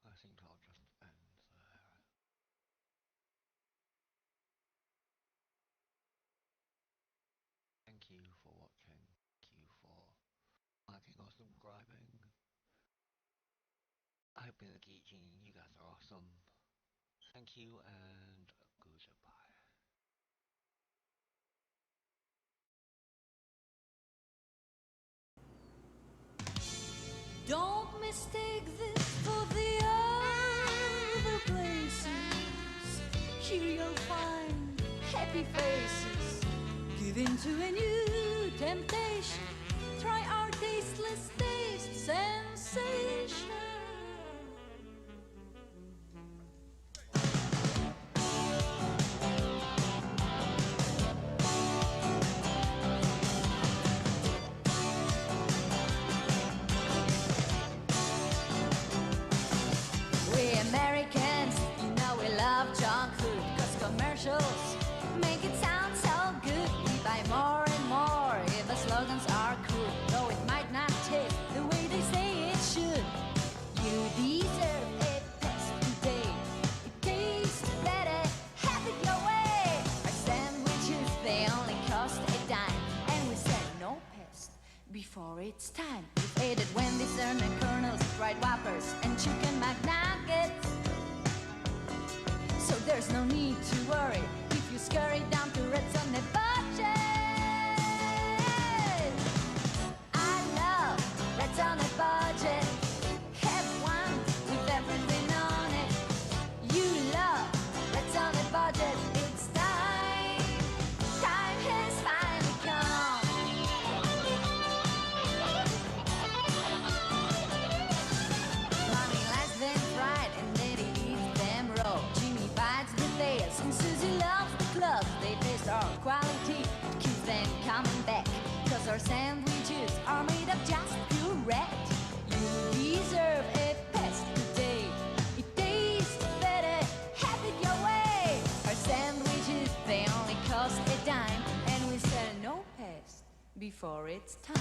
I think I'll just end there. Thank you for watching. Thank you for liking or subscribing. I've been the Geek Genie. You guys are awesome. Thank you and goodbye. Don't mistake this for the other places. Here you'll find happy faces. Give in to a new temptation. Try our tasteless taste sensation. We Americans, you know we love junk food. 'Cause commercials make it sound so good. We buy more and more if the slogans are cool. Though it might not taste the way they say it should. You deserve a test today. It tastes better, have it your way. Our sandwiches, they only cost a dime. And we said no pest before it's time. We've hated Wendy's and kernels, fried whoppers, and chicken McNuggets. So there's no need to worry if you scurry down to Reds on a budget. I love Reds on a budget. Have one with everything on it. You love Reds on a budget. It's time. Time has finally come. Her sandwiches are made of just pure red. You deserve a pest today. It tastes better, have it your way. Her sandwiches, they only cost a dime, and we sell no pest before it's time.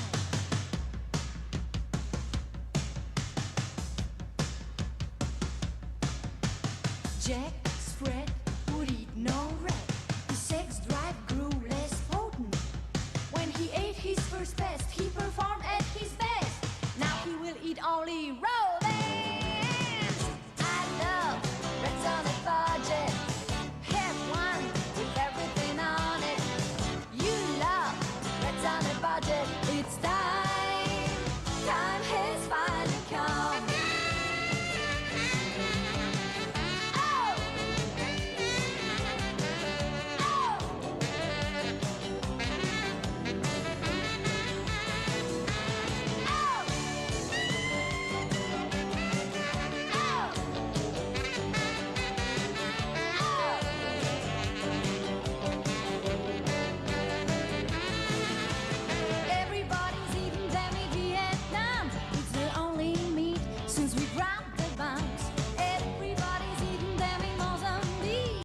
Jack Fred would eat no